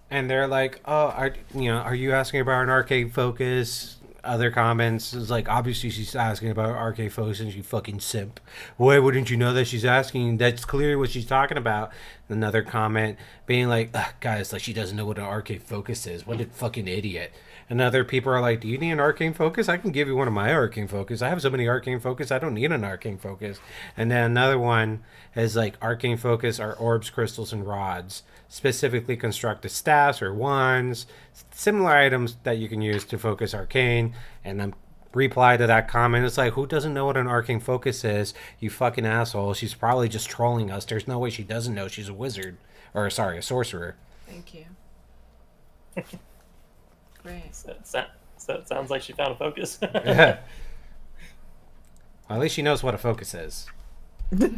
B: and they're like, "Oh, are you asking about an arcade focus?" Other comments is like, obviously she's asking about arcade focus, and you fucking simp. Why wouldn't you know that she's asking? That's clearly what she's talking about. Another comment being like, "Ugh, guys, like she doesn't know what an arcade focus is. What a fucking idiot." And other people are like, "Do you need an arcane focus? I can give you one of my arcane focus. I have so many arcane focus, I don't need an arcane focus." And then another one is like, "Arcane focus are orbs, crystals, and rods, specifically constructed staffs or wands, similar items that you can use to focus arcane." And then reply to that comment, it's like, who doesn't know what an arcane focus is? You fucking asshole. She's probably just trolling us. There's no way she doesn't know. She's a wizard, or sorry, a sorcerer.
A: Thank you. Great.
C: So it sounds like she found a focus.
B: Well, at least she knows what a focus is.
A: Yeah,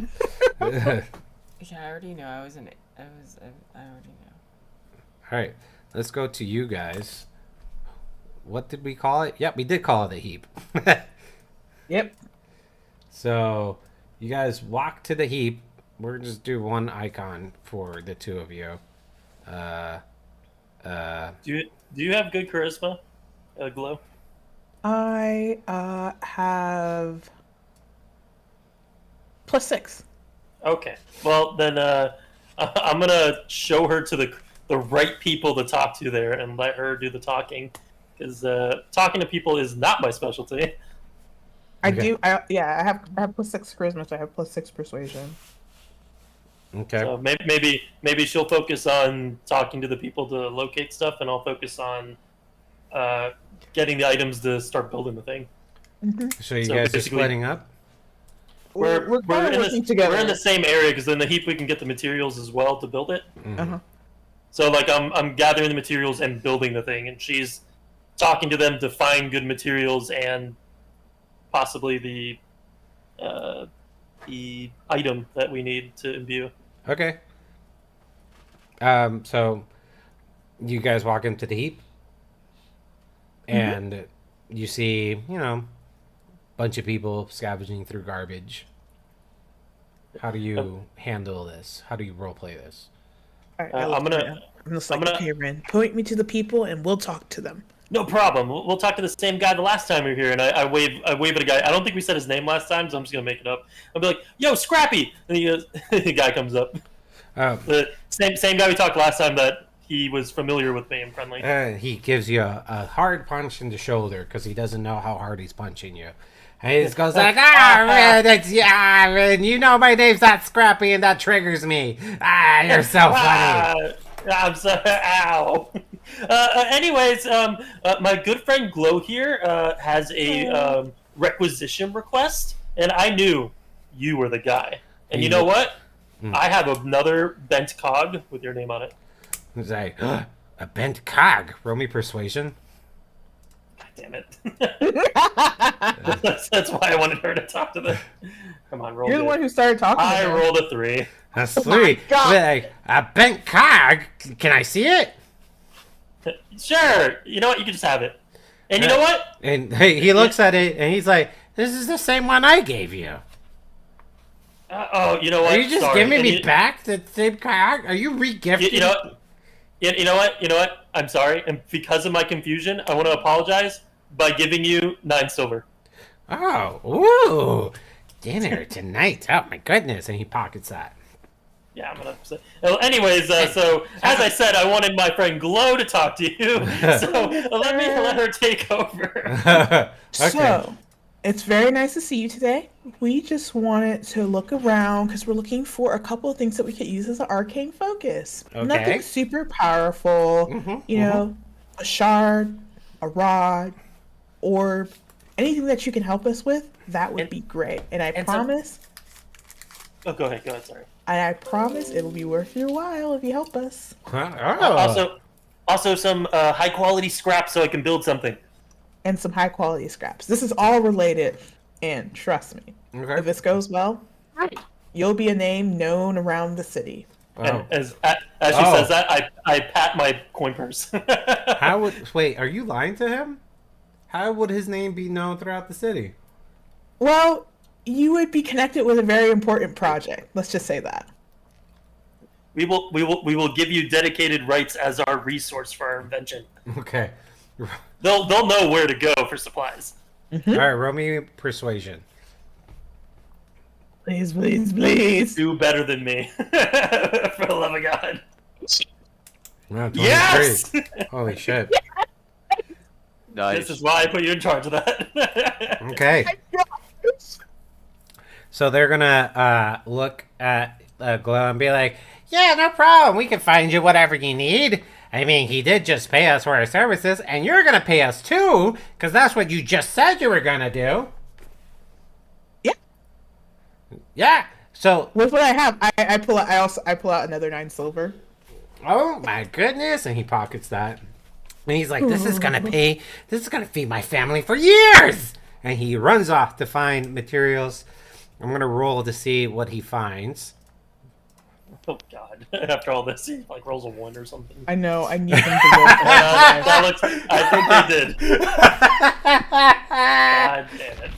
A: I already know. I already know.
B: All right, let's go to you guys. What did we call it? Yep, we did call it a heap.
D: Yep.
B: So you guys walk to the heap. We're gonna just do one icon for the two of you.
C: Do you have good charisma, Glow?
D: I have +6.
C: Okay. Well, then I'm gonna show her to the right people to talk to there and let her do the talking, because talking to people is not my specialty.
D: I
B: Okay.
D: do. I have +6 charisma, so I have +6 persuasion.
B: Okay.
C: So maybe she'll focus on talking to the people to locate stuff, and I'll focus on getting the items to start building the thing.
B: So you
C: So
B: guys are
C: basically-
B: splitting up.
D: We're kind of working together.
C: We're in the same area, because in the heap we can get the materials as well to build it.
D: Uh-huh.
C: So like I'm gathering the materials and building the thing, and she's talking to them to find good materials and possibly the item that we need to imbue.
B: Okay. So you guys walk into the heap, and you see, bunch of people scavenging through garbage. How do you handle this? How do you roleplay this?
D: All right,
C: I'm gonna
D: okay, Ren, point me to the people, and we'll talk to them.
C: No problem. We'll talk to the same guy the last time we were here, and I wave at a guy. I don't think we said his name last time, so I'm just gonna make it up. I'll be like, "Yo, Scrappy!" And he goes, the guy comes up. The same guy we talked last time that he was familiar with me and friendly.
B: He gives you a hard punch in the shoulder because he doesn't know how hard he's punching you. And he just goes like, Ren, Ren, you know my name's not Scrappy, and that triggers me. You're so funny.
C: I'm sorry. Ow. Anyways, my good friend Glow here has a requisition request, and I knew you were the guy. And you know what? I have another bent cog with your name on it.
B: He's like, a bent cog. Roll me persuasion.
C: God damn it. That's why I wanted her to talk to them. Come on, roll.
D: You're the one who started talking.
C: I
D: to them.
C: rolled a 3.
B: That's 3.
D: God.
B: Like, a bent cog? Can I see it?
C: Sure. You know what? You can just have it. And you know what?
B: And he looks at it and he's like, "This is the same one I gave you.
C: You know what?
B: Are you just
C: Sorry.
B: giving
C: And
B: me back the same cog? Are you re-gifting?"
C: You know what? You know what? You know what? I'm sorry. And because of my confusion, I want to apologize by giving you 9 silver.
B: Oh, ooh, dinner tonight. Oh my goodness! And he pockets that.
C: Yeah, I'm gonna. Well, anyways, so as I said, I wanted my friend Glow to talk to you, so let her take over.
B: Okay.
D: So, it's very nice to see you today. We just wanted to look around because we're looking for a couple of things that we could use as an arcane focus.
B: Okay.
D: Nothing super powerful, you know, a shard, a rod, orb, anything that you can help us with, that would be great. And I promise,
C: Oh, go ahead, sorry.
D: and I promise it'll be worth your while if you help us.
C: Also some high quality scrap so I can build something.
D: And some high quality scraps. This is all related, and trust me, if this goes well, you'll be a name known around the city.
C: And as she says that, I pat my coin purse.
B: Wait, are you lying to him? How would his name be known throughout the city?
D: Well, you would be connected with a very important project. Let's just say that.
C: We will give you dedicated rights as our resource for our invention.
B: Okay.
C: They'll know where to go for supplies.
B: All right, roll me persuasion.
D: Please, please, please.
C: Do better than me, for the love of God.
B: Wow, 23.
C: Yes.
B: Holy shit.
E: Nice.
C: This is why I put you in charge of that.
B: Okay. So they're gonna look at Glow and be like, "Yeah, no problem. We can find you whatever you need. I mean, he did just pay us for our services, and you're gonna pay us too, because that's what you just said you were gonna do."
D: Yeah.
B: Yeah. So,
D: With what I have, I pull out another 9 silver.
B: oh my goodness, and he pockets that, and he's like, "This is gonna feed my family for years." And he runs off to find materials. I'm gonna roll to see what he finds.
C: Oh God! After all this, he like rolls a 1 or something.
D: I know. I need them to go.
C: That looks. I think they did. God damn it!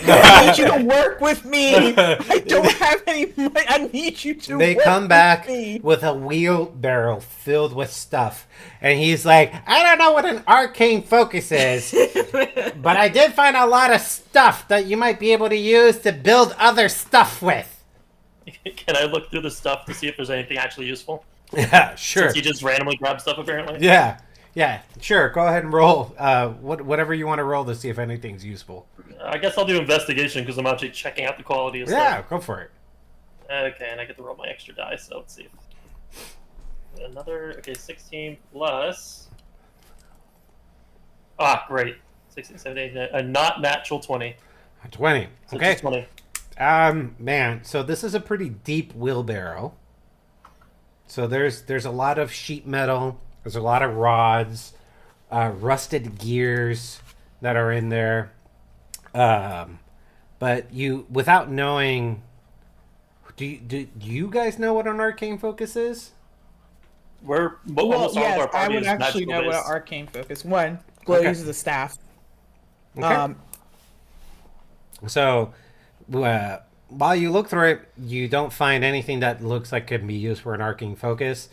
D: I need you to work with me. I don't have any money. I need you to.
B: They
D: work
B: come back
D: with me.
B: with a wheelbarrow filled with stuff. And he's like, "I don't know what an arcane focus is, but I did find a lot of stuff that you might be able to use to build other stuff with."
C: Can I look through the stuff to see if there's anything actually useful?
B: Yeah, sure.
C: Since you just randomly grab stuff, apparently.
B: Yeah, sure. Go ahead and roll whatever you want to roll to see if anything's useful.
C: I guess I'll do investigation because I'm actually checking out the quality of
B: Yeah,
C: stuff.
B: go for it.
C: Okay, and I get to roll my extra die, so let's see. Another, 16 plus... Ah, great. 16, 17, a not natural 20.
B: 20.
C: So
B: Okay.
C: just 20.
B: Man, so this is a pretty deep wheelbarrow. So there's a lot of sheet metal, there's a lot of rods, rusted gears that are in there. But you, without knowing, do you guys know what an arcane focus is?
C: We're
D: Well,
C: almost all of
D: yes,
C: our
D: I
C: party
D: would
C: is
D: actually know what an
C: magical-based.
D: arcane focus. One, Glow
B: Okay.
D: uses a staff.
B: Okay. So, while you look through it, you don't find anything that looks like could be used for an arcane focus.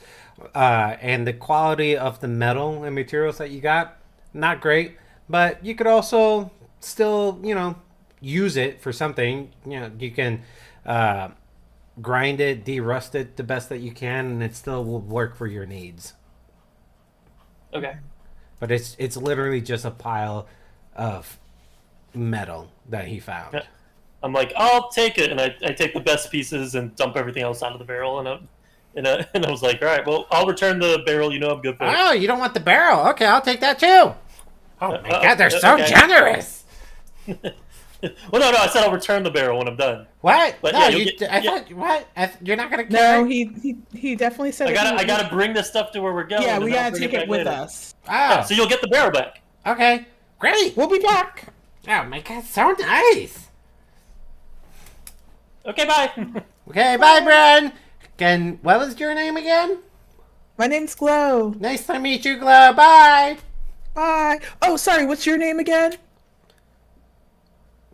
B: And the quality of the metal and materials that you got, not great. But you could also still, use it for something. You can grind it, de-rust it the best that you can, and it still will work for your needs.
C: Okay.
B: But it's literally just a pile of metal that he found.
C: Yeah. I'm like, I'll take it, and I take the best pieces and dump everything else out of the barrel, and I was like, all right, well, I'll return the barrel. You know I'm good for it.
B: Oh, you don't want the barrel? Okay, I'll take that too. Oh my God, they're so
C: okay.
B: generous.
C: Well, no, I said I'll return the barrel when I'm done.
B: What?
C: But
B: No,
C: yeah, you'll
B: I
C: get-
B: thought what? You're not gonna.
D: No,
B: carry-
D: he definitely said.
C: I gotta bring this stuff to where we're going.
D: Yeah,
C: and
D: we
C: then I'll
D: gotta
C: bring
D: take it
C: back
D: with
C: later.
D: us.
C: Yeah,
B: Oh,
C: so you'll get the barrel back.
B: okay, great.
D: We'll be back.
B: Oh my God, so nice.
C: Okay, bye.
B: Okay, bye, Bren. And what was your name again?
D: My name's Glow.
B: Nice to meet you, Glow. Bye.
D: Bye. Oh, sorry. What's your name again?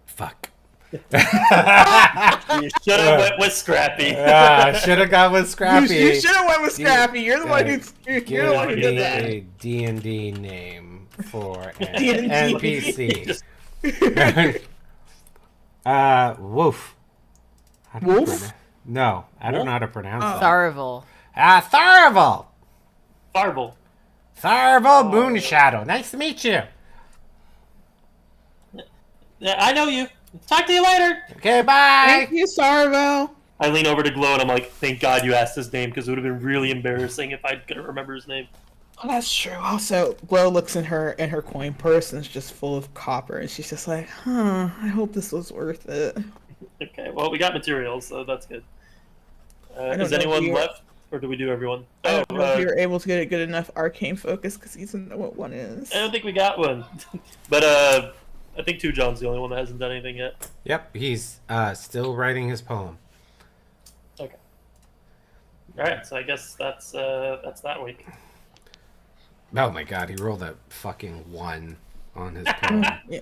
B: Fuck.
C: You should have went with Scrappy.
B: Should have gone with Scrappy.
D: You should have went with Scrappy. You're the one you're the one who did that.
B: a D&D name for an
D: D&D.
B: NPC. Woof. How do you
D: Wolf?
B: pronounce- No, I don't
C: Wolf?
B: know how to pronounce that.
A: Tharival.
B: Tharival.
C: Fireball.
B: Tharival Moonshadow. Nice to meet you.
C: Yeah, I know you. Talk to you later.
B: Okay, bye.
D: Thank you, Sarvo.
C: I lean over to Glow and I'm like, thank God you asked his name because it would have been really embarrassing if I couldn't remember his name.
D: Oh, that's true. Also, Glow looks in her coin purse and it's just full of copper, and she's just like, "Huh. I hope this was worth it."
C: Okay, well, we got materials, so that's good.
D: don't
C: Is
D: know if
C: anyone
D: you're-
C: left? Or do we do everyone?
D: I don't know if you're able to get a good enough arcane focus because he doesn't know what one is.
C: I don't think we got one. But I think Two John's the only one that hasn't done anything yet.
B: Yep, he's still writing his poem.
C: Okay. Alright, so I guess that's that week.
B: Oh my God, he rolled a fucking 1 on his poem.
D: Yeah.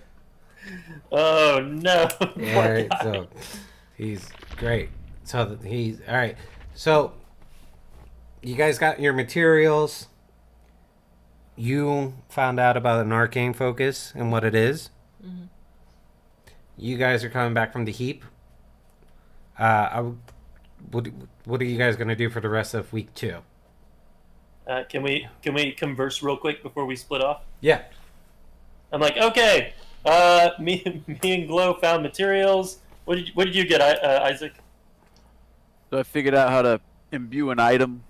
C: Oh no.
B: Yeah,
C: Poor
B: right,
C: guy.
B: so he's great. So he's all right. So you guys got your materials. You found out about an arcane focus and what it is.
A: Mm-hmm.
B: You guys are coming back from the heap. What are you guys gonna do for the rest of week 2?
C: Can we converse real quick before we split off?
B: Yeah.
C: I'm like, okay. Me and Glow found materials. What did you get, Isaac?
E: So I figured out how to imbue an item.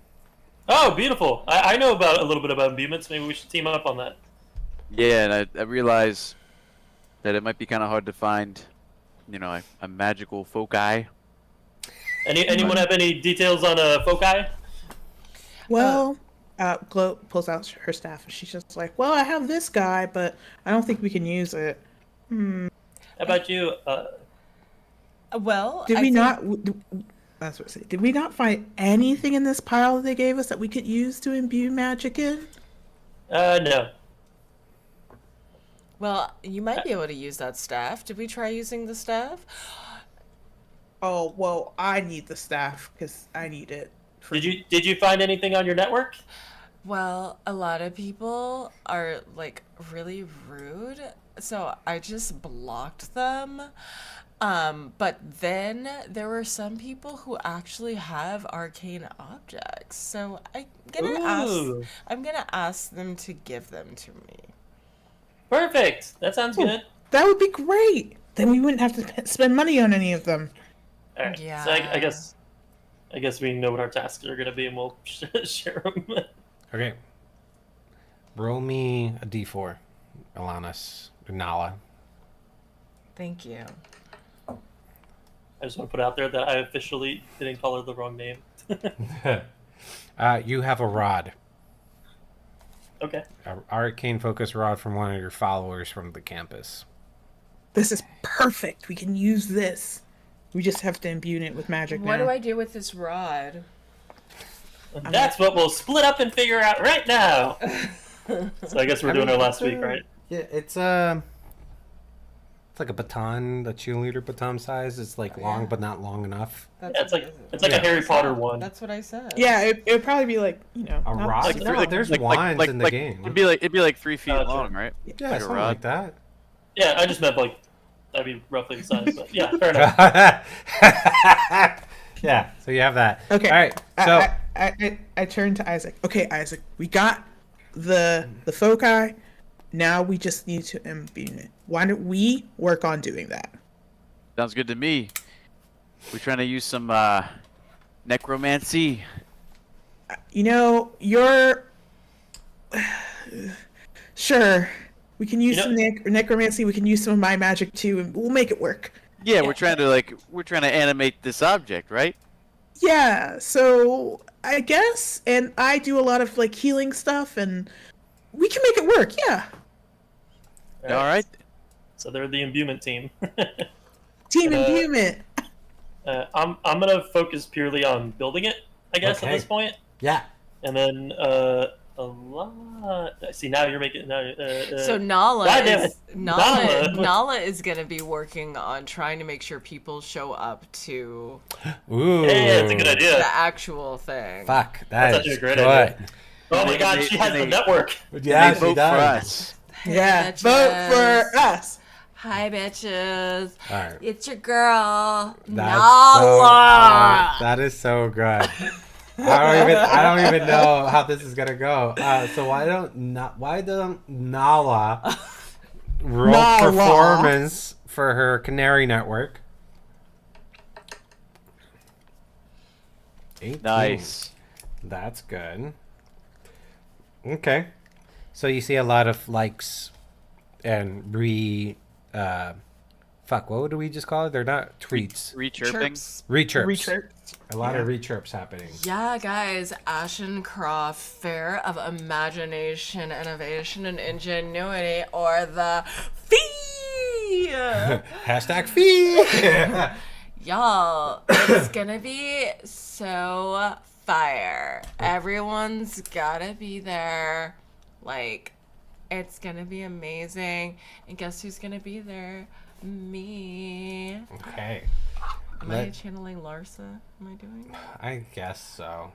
C: Oh, beautiful. I know about a little bit about imbuements. Maybe we should team up on that.
E: Yeah, and I realize that it might be kind of hard to find, a magical foci.
C: Anyone have any details on foci?
D: Well, Glow pulls out her staff and she's just like, well, I have this guy, but I don't think we can use it.
C: How about you?
A: Well,
D: Did we not? That's what I say. Did we not find anything in this pile that they gave us that we could use to imbue magic in?
C: No.
A: Well, you might be able to use that staff. Did we try using the staff?
D: Oh well, I need the staff because I need it.
C: Did you find anything on your network?
A: Well, a lot of people are like really rude, so I just blocked them. But then there were some people who actually have arcane objects, so I'm gonna ask them to give them to me.
C: Perfect. That sounds good.
D: That would be great. Then we wouldn't have to spend money on any of them.
C: All right.
A: Yeah.
C: So I guess we know what our tasks are gonna be, and we'll share them.
B: Okay. Roll me a d4, Alanis, or Nala.
A: Thank you.
C: I just want to put out there that I officially didn't call her the wrong name.
B: You have a rod.
C: Okay.
B: An arcane focus rod from one of your followers from the campus.
D: This is perfect. We can use this. We just have to imbue it with magic
A: What
D: now.
A: do I do with this rod?
C: That's what we'll split up and figure out right now. So I guess we're doing our last week, right?
B: Yeah, it's like a baton, the cheerleader baton size. It's like long, but not long enough.
C: Yeah, it's like a Harry Potter one.
A: That's what I said.
D: Yeah, it would probably be like,
B: A
D: not-
B: rod?
C: like-
B: No, there's wands in the game.
E: It'd be like 3 feet
C: Oh,
E: long,
C: true.
E: right?
B: Yeah,
E: like a
B: something
E: rod.
B: like that.
C: Yeah, I just meant like that'd be roughly the size, but yeah, fair enough.
B: Yeah, so you have that.
D: Okay.
B: All right. So
D: I turn to Isaac. Okay, Isaac, we got the foci. Now we just need to imbue it. Why don't we work on doing that?
E: Sounds good to me. We're trying to use some necromancy.
D: You're sure. We can use
C: You
D: some necromancy. We can use some of my magic too, and we'll make it work.
E: Yeah, we're trying to animate this object, right?
D: Yeah. So I guess, and I do a lot of like healing stuff, and we can make it work. Yeah.
E: All right.
C: So they're the imbuement team.
D: Team imbuement.
C: I'm gonna focus purely on building it, I guess,
B: Okay.
C: at this point,
B: yeah.
C: and then a lot. See, now you're making
A: So Nala
C: God damn
A: is
C: it.
A: Nala,
C: Nala.
A: Nala is gonna be working on trying to make sure people show up to
B: Ooh.
C: Hey, that's a good idea.
A: the actual thing.
B: Fuck,
C: That's
B: that
C: actually
B: is
C: a great
B: good.
C: idea. Oh my
E: And
C: God,
E: they-
C: she has
E: and
C: the
E: they-
C: network.
B: Yeah,
E: They
B: she
E: vote for
B: does.
E: us.
D: Yeah.
A: bitches.
D: Vote for us.
A: Hi, bitches.
B: All right.
A: It's your girl,
B: That's
A: Nala.
B: that is so good. I don't even know how this is gonna go. So why don't Nala roll
D: Nala.
B: performance for her Canary Network? 18.
E: Nice.
B: That's good. Okay. So you see a lot of likes and what do we just call it? They're not tweets.
E: Rechirping.
A: Chirps.
B: Rechirps.
D: Rechirp.
B: A lot of rechirps happening.
A: Yeah, guys, Ashencroft Fair of Imagination, Innovation, and Ingenuity, or the fee.
B: Hashtag fee.
A: Y'all, it's gonna be so fire. Everyone's gotta be there. Like, it's gonna be amazing. And guess who's gonna be there? Me.
B: Okay.
A: Am I channeling Larsa? Am I doing that?
B: I guess so.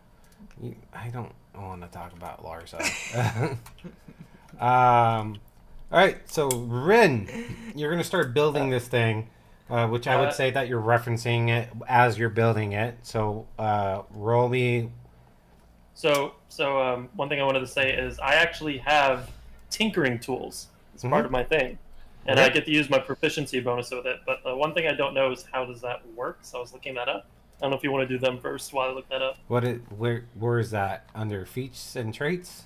B: I don't want to talk about Larsa. All right, so Rin, you're gonna start building this thing, which I would say that you're referencing it as you're building it. So roll me.
C: So one thing I wanted to say is I actually have tinkering tools as part of my thing, and I get to use my proficiency bonus with it. But the one thing I don't know is how does that work. So I was looking that up. I don't know if you want to do them first while I look that up.
B: Where is that under feats and traits?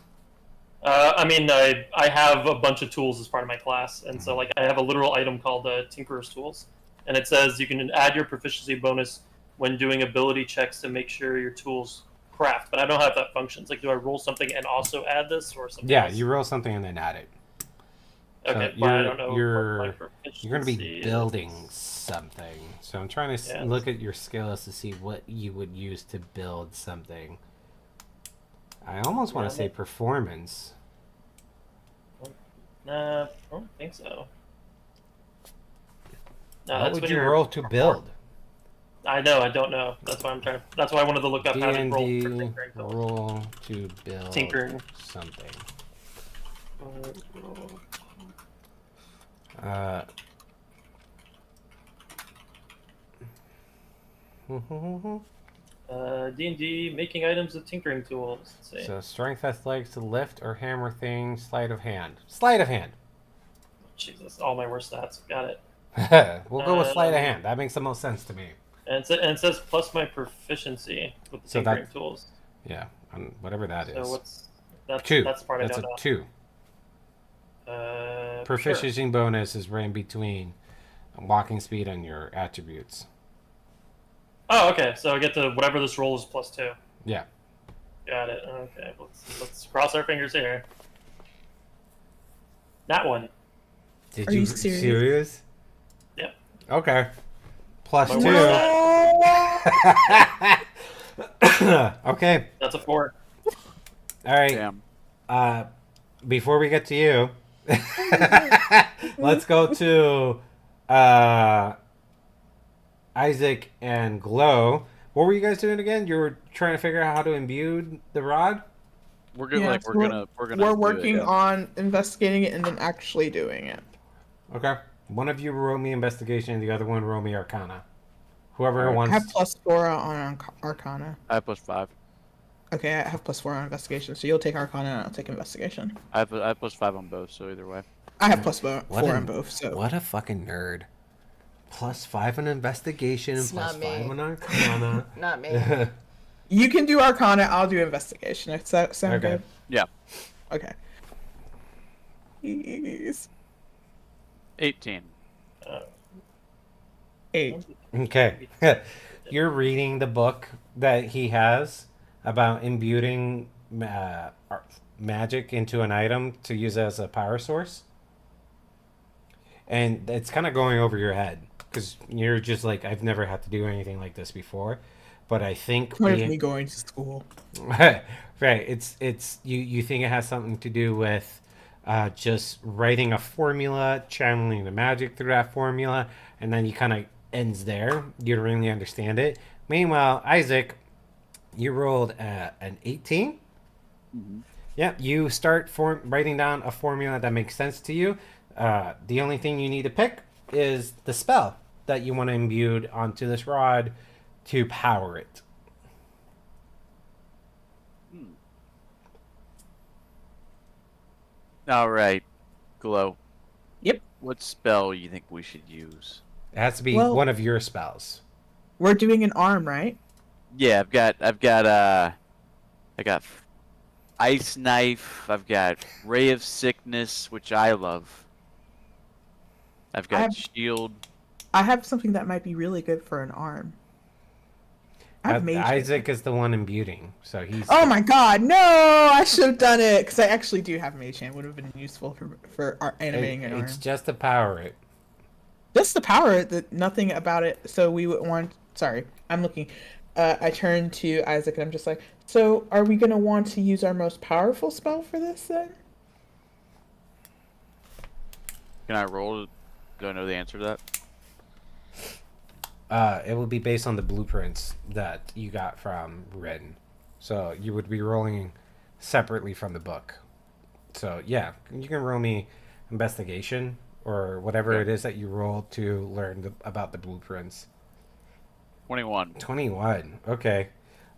C: I mean, I have a bunch of tools as part of my class, and so like I have a literal item called Tinkerer's Tools, and it says you can add your proficiency bonus when doing ability checks to make sure your tools craft. But I don't know how that functions. Like, do I roll something and also add this, or something?
B: Yeah,
C: else?
B: you roll something and then add it.
C: Okay,
B: So
C: but I don't know.
B: you're going to be building something. So I'm trying to look at your skills to see what you would use to build something. I almost want to say performance.
C: Nah, I don't think so. No,
B: What would you roll to build?
C: I know, I don't know. That's why I'm trying. That's why I wanted to look up how to roll for tinkering.
B: Roll to build something.
C: D&D making items with tinkering tools. Let's see.
B: So strength, athletics to lift or hammer things. Sleight of hand. Sleight of hand.
C: Jesus, all my worst stats. Got it.
B: We'll go with sleight of hand. That makes the most sense to me.
C: And it says plus my proficiency with the tinkering tools.
B: Yeah, whatever that is.
C: So that's
B: 2.
C: That's the part
B: that's
C: I don't know.
B: 2. Proficiency bonus is right in between walking speed and your attributes.
C: Oh, okay. So I get to whatever this roll is plus 2.
B: Yeah.
C: Got it. Okay, let's cross our fingers here. That one.
B: Are you serious?
C: Yeah.
B: Okay. Plus 2. Okay.
C: That's a 4.
B: All right.
E: Damn.
B: Before we get to you, let's go to Isaac and Glow. What were you guys doing again? You were trying to figure out how to imbue the rod?
E: We're gonna
D: Yeah, we're working on investigating it and then actually doing it.
B: Okay. One of you roll me investigation, the other one roll me arcana. Whoever wants.
D: I have +4 on arcana.
E: I have +5.
D: Okay, I have +4 on investigation, so you'll take arcana and I'll take investigation.
E: I have +5 on both, so either way.
D: I have +4 on both. So
B: what a fucking nerd. +5 on investigation and +5 on arcana.
A: Not me.
D: you can do arcana, I'll do investigation. Does that sound good?
E: Yeah.
D: Okay. Please.
E: 18.
D: 8.
B: Okay. You're reading the book that he has about imbuing magic into an item to use as a power source. And it's kind of going over your head because you're just like, I've never had to do anything like this before. But I think
D: What if me going to school?
B: Right. It's you think it has something to do with just writing a formula, channeling the magic through that formula, and then you kind of ends there. You don't really understand it. Meanwhile, Isaac, you rolled an 18.
E: Mm-hmm.
B: Yeah, you start writing down a formula that makes sense to you. The only thing you need to pick is the spell that you want to imbue onto this rod to power it.
E: All right, Glow.
D: Yep.
E: What spell you think we should use?
B: It has to be one of your spells.
D: We're doing an arm, right?
E: Yeah, I got Ice Knife. I've got Ray of Sickness, which I love. I've got Shield.
D: I have something that might be really good for an arm.
B: Isaac is the one imbuing, so he's.
D: Oh my god, no! I should have done it because I actually do have Mage Hand. Would have been useful for animating an arm.
B: It's just to power it.
D: Just to power it. That nothing about it. So we would want. Sorry, I'm looking. I turn to Isaac and I'm just like, so are we gonna want to use our most powerful spell for this then?
E: Can I roll? Do I know the answer to that?
B: It will be based on the blueprints that you got from Ren. So you would be rolling separately from the book. So yeah, you can roll me investigation or whatever it is that you roll to learn about the blueprints.
E: 21.
B: 21. Okay.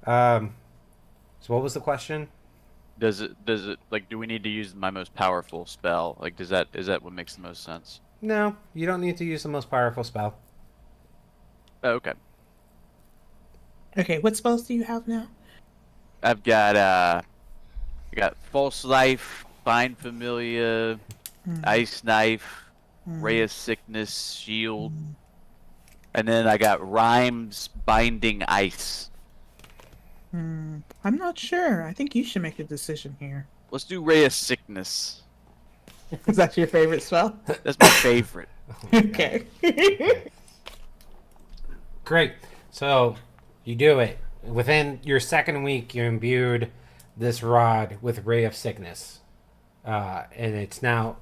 B: So what was the question?
E: Does it like, do we need to use my most powerful spell? Like, is that what makes the most sense?
B: No, you don't need to use the most powerful spell.
E: Oh, okay.
D: Okay, what spells do you have now?
E: I got False Life, Find Familiar, Ice Knife, Ray of Sickness, Shield, and then I got Rhymes, Binding Ice.
D: I'm not sure. I think you should make a decision here.
E: Let's do Ray of Sickness.
D: Is that your favorite spell?
E: That's my favorite.
D: Okay.
B: Great. So you do it. Within your second week, you imbued this rod with Ray of Sickness. And it's now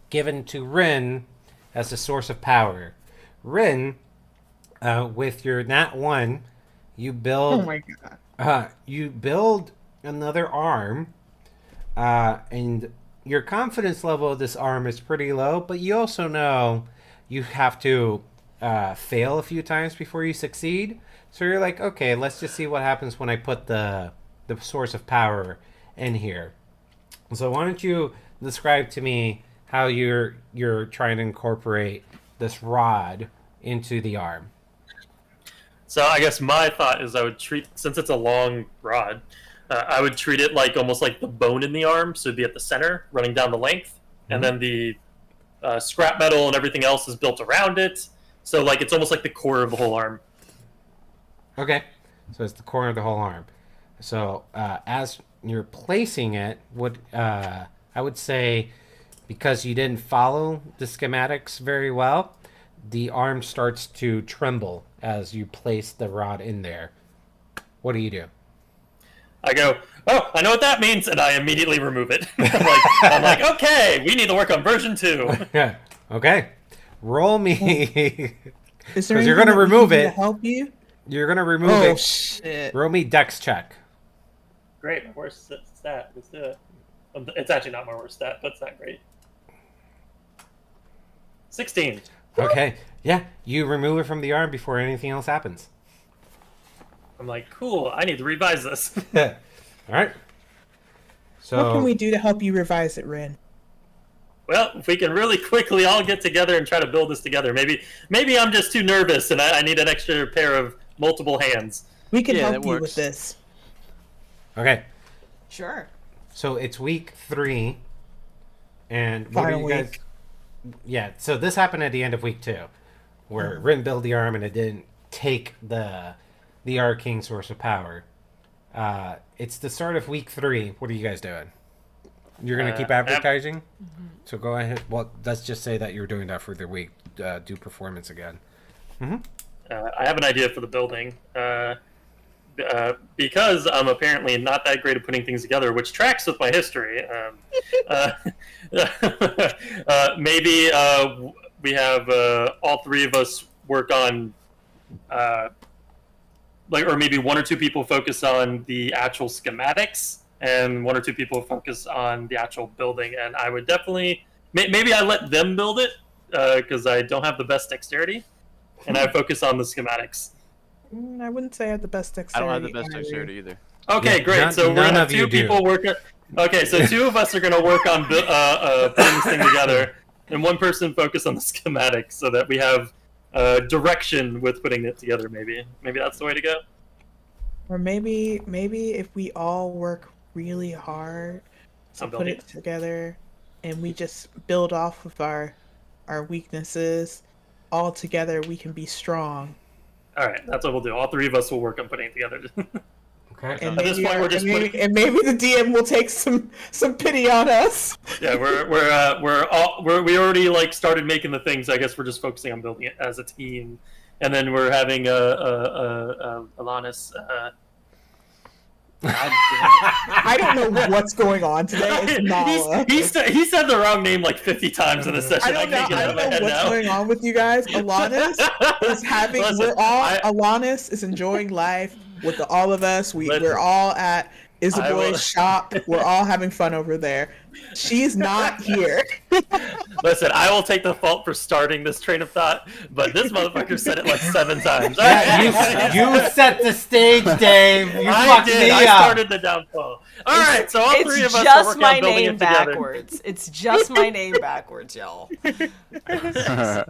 B: given to Rin as a source of power. Rin, with your Nat 1, you build...
D: Oh my god.
B: You build another arm, and your confidence level of this arm is pretty low, but you also know you have to fail a few times before you succeed. So you're like, okay, let's just see what happens when I put the source of power in here. So why don't you describe to me how you're trying to incorporate this rod into the arm?
C: So I guess my thought is I would treat, since it's a long rod, I would treat it like almost like the bone in the arm, so it'd be at the center, running down the length, and then the scrap metal and everything else is built around it. So like it's almost like the core of the whole arm.
B: Okay, so it's the core of the whole arm. So as you're placing it, I would say, because you didn't follow the schematics very well, the arm starts to tremble as you place the rod in there. What do you do?
C: I go, oh, I know what that means, and I immediately remove it. I'm like, okay, we need to work on version 2.
B: Yeah. Okay. Roll me.
D: Is there
B: 'Cause you're gonna
D: anything that we
B: remove
D: can do
B: it.
D: to help you?
B: You're gonna remove
D: Oh
B: it.
D: shit.
B: Roll me Dex check.
C: Great, my worst stat. Let's do it. It's actually not my worst stat, but it's not great. 16.
B: Okay. Yeah. You remove it from the arm before anything else happens.
C: I'm like, cool, I need to revise this.
B: All right. So
D: What can we do to help you revise it, Rin?
C: Well, if we can really quickly all get together and try to build this together. Maybe I'm just too nervous and I need an extra pair of multiple hands.
D: We can
E: Yeah,
D: help
E: that
D: you
E: works.
D: with this.
B: Okay.
A: Sure.
B: So it's week 3, and what
D: Final
B: are you guys?
D: week.
B: Yeah. So this happened at the end of week 2, where Rin built the arm and it didn't take the arcane source of power. It's the start of week 3. What are you guys doing? You're gonna keep advertising. So go ahead. Well, let's just say that you're doing that for the week. Do performance again.
C: I have an idea for the building. Because I'm apparently not that great at putting things together, which tracks with my history. Maybe we have all 3 of us work on, or maybe 1 or 2 people focus on the actual schematics, and 1 or 2 people focus on the actual building. And I would definitely, maybe I let them build it because I don't have the best dexterity, and I focus on the schematics.
D: I wouldn't say I have the best
E: I
D: dexterity.
E: don't have the best
D: either.
E: dexterity either.
C: Okay,
B: Yeah,
C: great. So we're
B: none
C: gonna have
B: of you
C: 2 people work. Okay, so 2 of us are gonna work on putting this thing together, and 1 person focus on the schematics, so that we have direction with putting it together. Maybe that's the way to go.
D: Or maybe if we all work really hard to
C: I'm
D: put
C: building
D: it together, and we just build off of our weaknesses, all together we can be strong.
C: All right, that's what we'll do. All 3 of us will work on putting it together.
B: Okay.
D: And
C: At this
D: maybe,
C: point, we're just
D: maybe the DM will take some pity on us.
C: Yeah, we already like started making the things. I guess we're just focusing on building it as a team, and then we're having Alanis.
D: I don't know what's going on today. It's Nala.
C: he said the wrong name like 50 times in this session.
D: I
C: can't get it out of my
D: don't know
C: head
D: what's
C: now.
D: going on with you guys. Alanis is having.
C: Listen,
D: Alanis is enjoying life, with all of us. We're all at Isaboy's shop. We're all having fun over there. She's not here.
C: Listen, I will take the fault for starting this train of thought, but this motherfucker said it like 7 times.
B: Yeah, you set the stage, Dave. You fucked me up.
C: I started the downfall. All right, so all three of us are working on building it together.
A: Backwards. It's just my name backwards, y'all.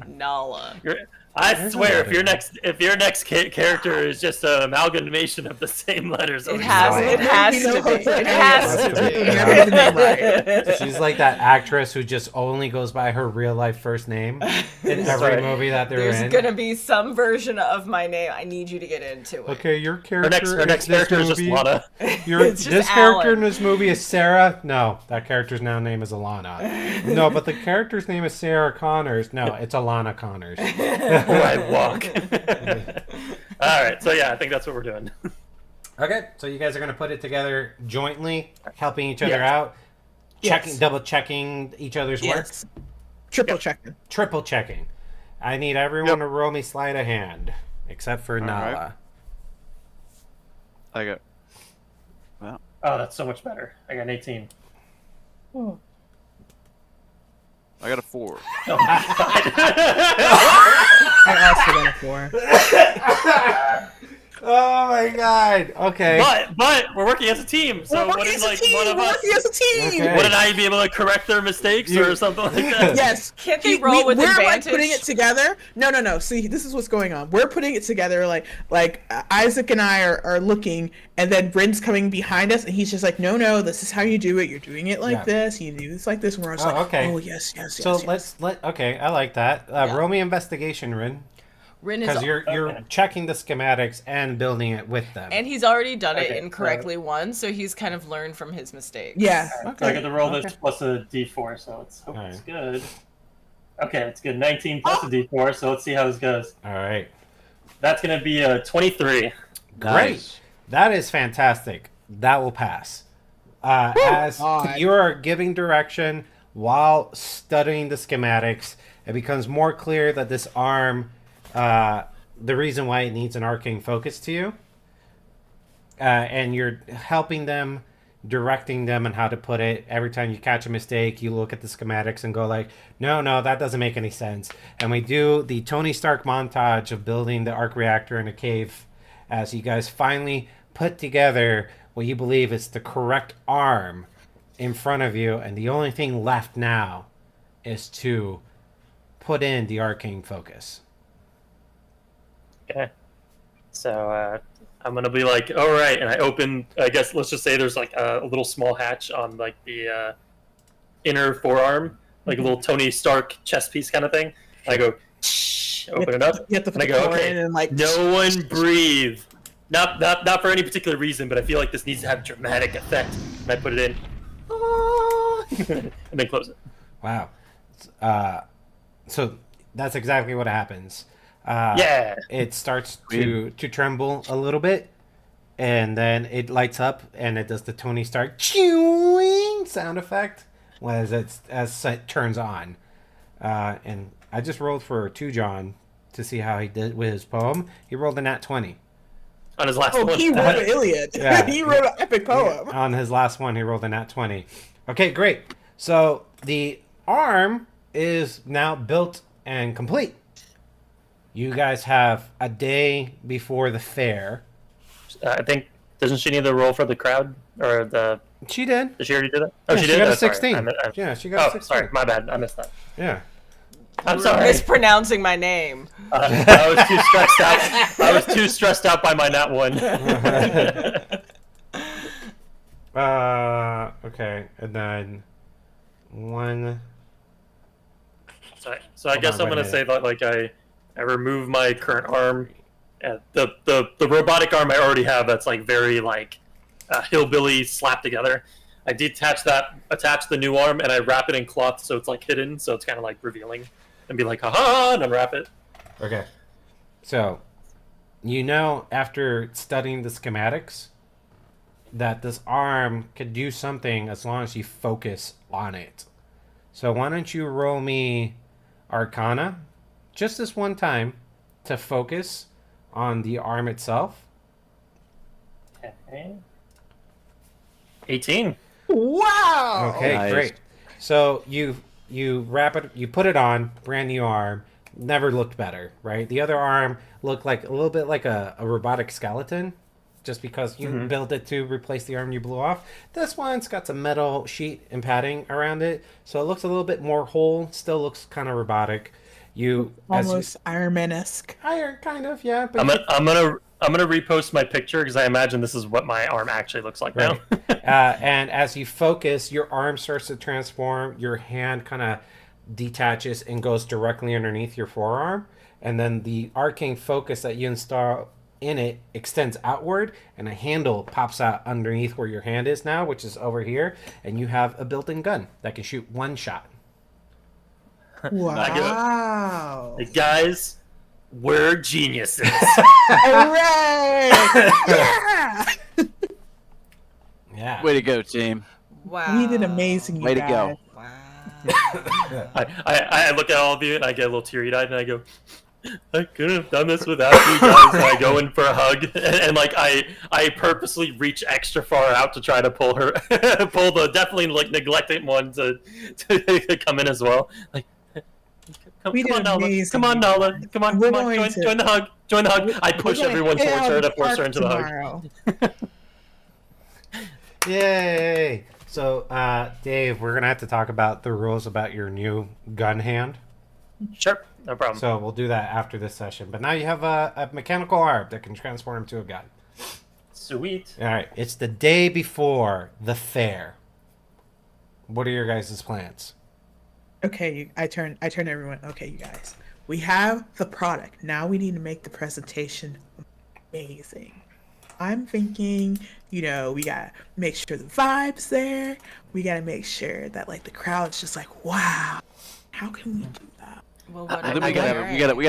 A: Nala.
C: I swear, if your next character is just an amalgamation of the same letters,
A: it has to be. It has to
B: be. She's like that actress who just only goes by her real life first name in every movie that they're in.
A: There's gonna be some version of my name. I need you to get into it.
B: Okay, your character.
C: Her next character is just Lana.
B: This character in this movie is Sarah. No, that character's now name is Alana. No, but the character's name is Sarah Connors. No, it's Alana Connors.
C: I walk. All right, so yeah, I think that's what we're doing.
B: Okay, so you guys are gonna put it together jointly, helping each other out, double checking each other's work,
D: triple checking.
B: Triple checking. I need everyone to roll me sleight of hand, except for Nala.
E: Right. I got. Well.
C: Oh, that's so much better. I got an 18.
D: Oh.
E: I got a 4.
C: Oh my
D: I also got a 4.
B: Oh my god. Okay.
C: But we're working as a team. So what is like one of us?
D: Working as a team.
B: Okay.
C: Wouldn't I be able to correct their mistakes or something like that?
D: Yes.
A: Can't they roll with advantage?
D: We're like putting it together. No. See, this is what's going on. We're putting it together. Like Isaac and I are looking, and then Bryn's coming behind us, and he's just like, no. This is how you do it. You're doing it like this. You do this like this. And we're just like,
B: okay.
D: oh yes.
B: So okay, I like that. Roll me investigation, Rin. Because you're checking the schematics and building it with them.
A: And he's already done it incorrectly once, so he's kind of learned from his mistakes.
D: Yeah.
C: Okay. I get to roll this plus a d4, so let's hope it's good. Okay, it's good. 19 plus a d4, so let's see how this goes.
B: All right.
C: That's going to be a 23.
B: Great. That is fantastic. That will pass. As you are giving direction while studying the schematics, it becomes more clear that this arm... the reason why it needs an arcane focus to you, and you're helping them, directing them on how to put it. Every time you catch a mistake, you look at the schematics and go like, no, that doesn't make any sense. And we do the Tony Stark montage of building the arc reactor in a cave as you guys finally put together what you believe is the correct arm in front of you, and the only thing left now is to put in the arcane focus.
C: Okay. So I'm going to be like, all right. And I open, I guess, let's just say there's like a little small hatch on like the inner forearm, like a little Tony Stark chest piece kind of thing. And I go, open it up. And I go, okay,
D: and like,
C: no one breathe. Not for any particular reason, but I feel like this needs to have dramatic effect. And I put it in. And then close it.
B: Wow. So that's exactly what happens. It starts to tremble a little bit, and then it lights up, and it does the Tony Stark chewing sound effect as it turns on. And I just rolled for 2 John to see how he did with his poem. He rolled a nat 20.
C: On his last one.
D: He wrote an Iliad.
B: Yeah.
D: He wrote an epic poem.
B: On his last one, he rolled a nat 20. Okay, great. So the arm is now built and complete. You guys have a day before the fair.
C: I think, doesn't she need to roll for the crowd? Or the...
B: She did.
C: Did she already do that? Oh,
B: Yeah,
C: she
B: she
C: did?
B: got a
C: Oh, sorry.
B: 16. Yeah, she got a 16.
C: Sorry, my bad. I missed that.
B: Yeah.
C: I'm sorry.
A: Mispronouncing my name.
C: I was too stressed out. I was too stressed out by my nat 1.
B: Okay, and then 1...
C: So I guess I'm going to say that, like, I remove my current arm. The robotic arm I already have that's, like, very, like, hillbilly slapped together. I detach that, attach the new arm, and I wrap it in cloth so it's, like, hidden, so it's kind of, like, revealing. And be like, haha, and unwrap it.
B: Okay. So, you know, after studying the schematics, that this arm could do something as long as you focus on it. So why don't you roll me Arcana, just this one time, to focus on the arm itself.
C: Okay. 18.
D: Wow.
B: Okay,
E: Nice.
B: great. So you wrap it, you put it on, brand new arm, never looked better, right? The other arm looked like a little bit like a robotic skeleton, just because you built it to replace the arm you blew off. This one's got some metal sheet and padding around it, so it looks a little bit more whole. Still looks kind of robotic.
D: Almost Iron Man-esque.
B: Iron, kind of, yeah. But
C: I'm gonna repost my picture because I imagine this is what my arm actually looks like
B: Right.
C: now.
B: And as you focus, your arm starts to transform. Your hand kind of detaches and goes directly underneath your forearm. And then the arcane focus that you install in it extends outward, and a handle pops out underneath where your hand is now, which is over here. And you have a built in gun that can shoot one shot.
D: Wow.
C: Hey, guys, we're geniuses.
D: Hooray! Yeah!
B: Yeah.
E: Way to go, team.
A: Wow.
D: We did amazing, you
E: Way to
D: guys.
E: go.
A: Wow.
C: I look at all of you and I get a little teary-eyed and I go, I couldn't have done this without you guys. And I go in for a hug and like I purposely reach extra far out to try to pull the definitely like neglected one to come in as well. Like, come
D: We
C: on,
D: did
C: Nala.
D: amazing.
C: Come on, Nala. Come on,
D: We're
C: come on.
D: going
C: Join
D: to-
C: the hug. Join the hug. I push
D: We're gonna
C: everyone
D: get
C: towards
D: out
C: her
D: of
C: to
D: the
C: force her
D: park
C: into the hug.
D: tomorrow.
B: Yay! So, Dave, we're gonna have to talk about the rules about your new gun hand.
C: Sure, no problem.
B: So we'll do that after this session. But now you have a mechanical arm that can transform into a gun.
C: Sweet.
B: All right, it's the day before the fair. What are your guys' plans?
D: Okay, I turn everyone. Okay, you guys. We have the product. Now we need to make the presentation amazing. I'm thinking, we gotta make sure the vibe's there. We gotta make sure that like the crowd's just like, wow. How can we do that?
A: Well, what
E: Well,
A: are
E: then
A: we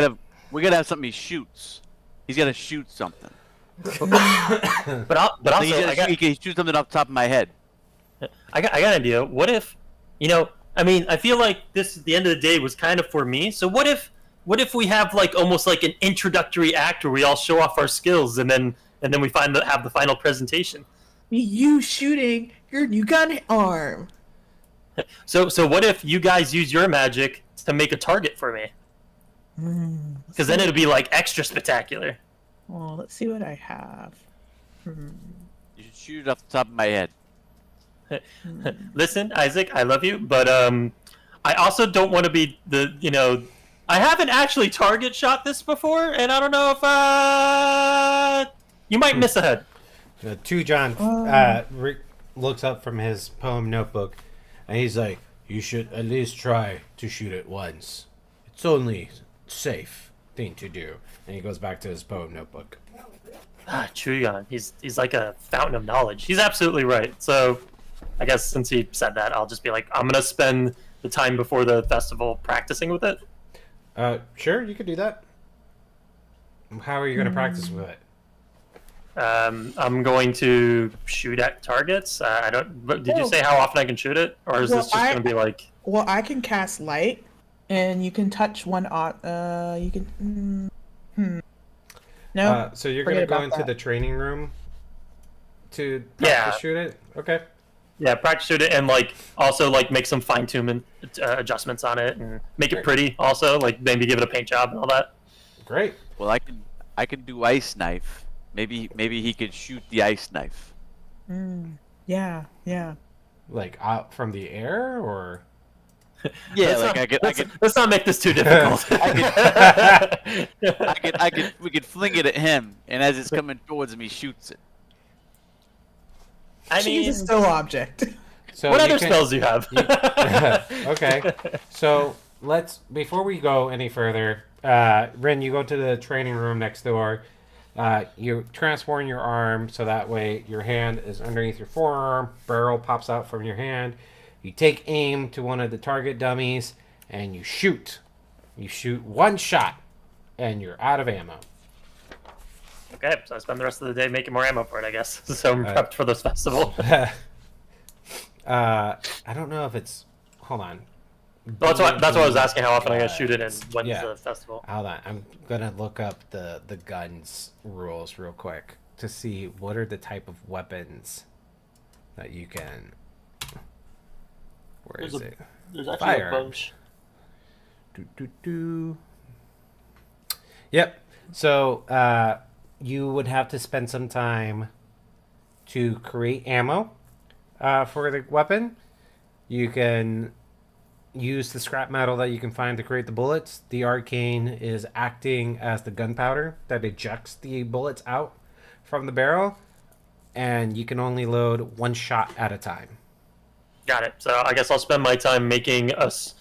E: we gotta have something he shoots. He's gotta shoot something.
C: But also,
E: He can shoot something off the top of my head.
C: I got an idea. What if, I mean, I feel like this at the end of the day was kind of for me. So what if we have like almost like an introductory act where we all show off our skills and then we have the final presentation.
D: You shooting your new gun arm.
C: So what if you guys use your magic to make a target for me? Because then it'll be like extra spectacular.
D: Well, let's see what I have.
E: You should shoot it off the top of my head.
C: Listen, Isaac, I love you, but I also don't want to be I haven't actually target shot this before, and I don't know if you might miss a head.
B: John looks up from his poem notebook, and he's like, "You should at least try to shoot it once. It's only safe thing to do." And he goes back to his poem notebook.
C: Chuyan, he's like a fountain of knowledge. He's absolutely right. So, I guess since he said that, I'll just be like, I'm gonna spend the time before the festival practicing with it.
B: Sure, you could do that. How are you going to practice with it?
C: I'm going to shoot at targets. I don't. Did you say how often I can shoot it, or is this just gonna be like?
D: Well, I can cast light, and you can touch one. You can. No.
B: So you're going to
D: forget
B: go
D: about
B: into
D: that.
B: the training room to
C: Yeah.
B: practice shoot it? Okay.
C: Yeah, practice shoot it, and like also like make some fine tuning adjustments on it, and make it pretty. Also, like maybe give it a paint job and all that.
B: Great.
E: Well, I can do ice knife. Maybe he could shoot the ice knife.
D: Yeah.
B: Like out from the air, or?
E: Yeah,
C: Let's let's not make this too difficult.
E: we could fling it at him, and as it's coming towards me, shoots it.
C: I
D: She's
C: mean,
D: a still object.
B: So
C: what
B: you
C: other
B: can-
C: spells do you have?
B: Okay. So before we go any further, Rin, you go to the training room next door. You transform your arm so that way your hand is underneath your forearm. Barrel pops out from your hand. You take aim to one of the target dummies and you shoot. You shoot one shot and you're out of ammo.
C: Okay, so I spend the rest of the day making more ammo for it, I guess. So I'm
B: Right.
C: prepped for this festival.
B: I don't know if it's. Hold on.
C: Well, that's why I was asking how often I gotta shoot it and when's
B: Yeah.
C: the festival.
B: Hold on. I'm gonna look up the guns rules real quick. to see what are the type of weapons that you can. Where is it?
C: There's actually
B: Firearms.
C: a bunch.
B: Yep. So you would have to spend some time to create ammo for the weapon. You can use the scrap metal that you can find to create the bullets. The arcane is acting as the gunpowder that ejects the bullets out from the barrel, and you can only load one shot at a time.
C: Got it. So I guess I'll spend my time making us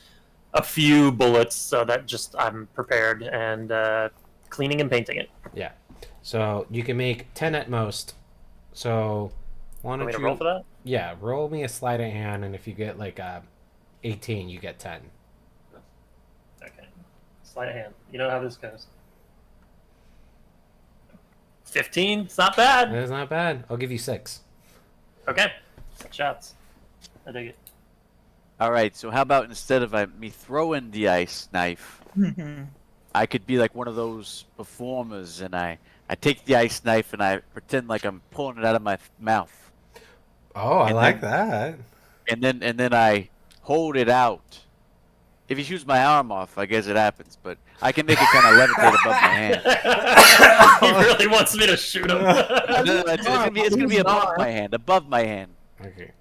C: a few bullets so that just I'm prepared, and cleaning and painting it.
B: Yeah. So you can make 10 at most. So why don't
C: Want me to
B: you
C: roll for that?
B: Yeah, roll me a sleight of hand, and if you get like 18, you get 10.
C: Okay. Sleight of hand. You know how this goes. 15? It's not bad.
B: That's not bad. I'll give you 6.
C: Okay. 6 shots. I dig it.
E: All right. So how about instead of me throwing the ice knife, I could be like one of those performers, and I take the ice knife and I pretend like I'm pulling it out of my mouth.
B: Oh, I
E: And
B: like
E: then-
B: that.
E: And then I hold it out. If he shoots my arm off, I guess it happens. But I can make it kind of levitate above my hand.
C: He really wants me to shoot him.
E: No, it's gonna be above my hand. Above my hand.
B: Okay.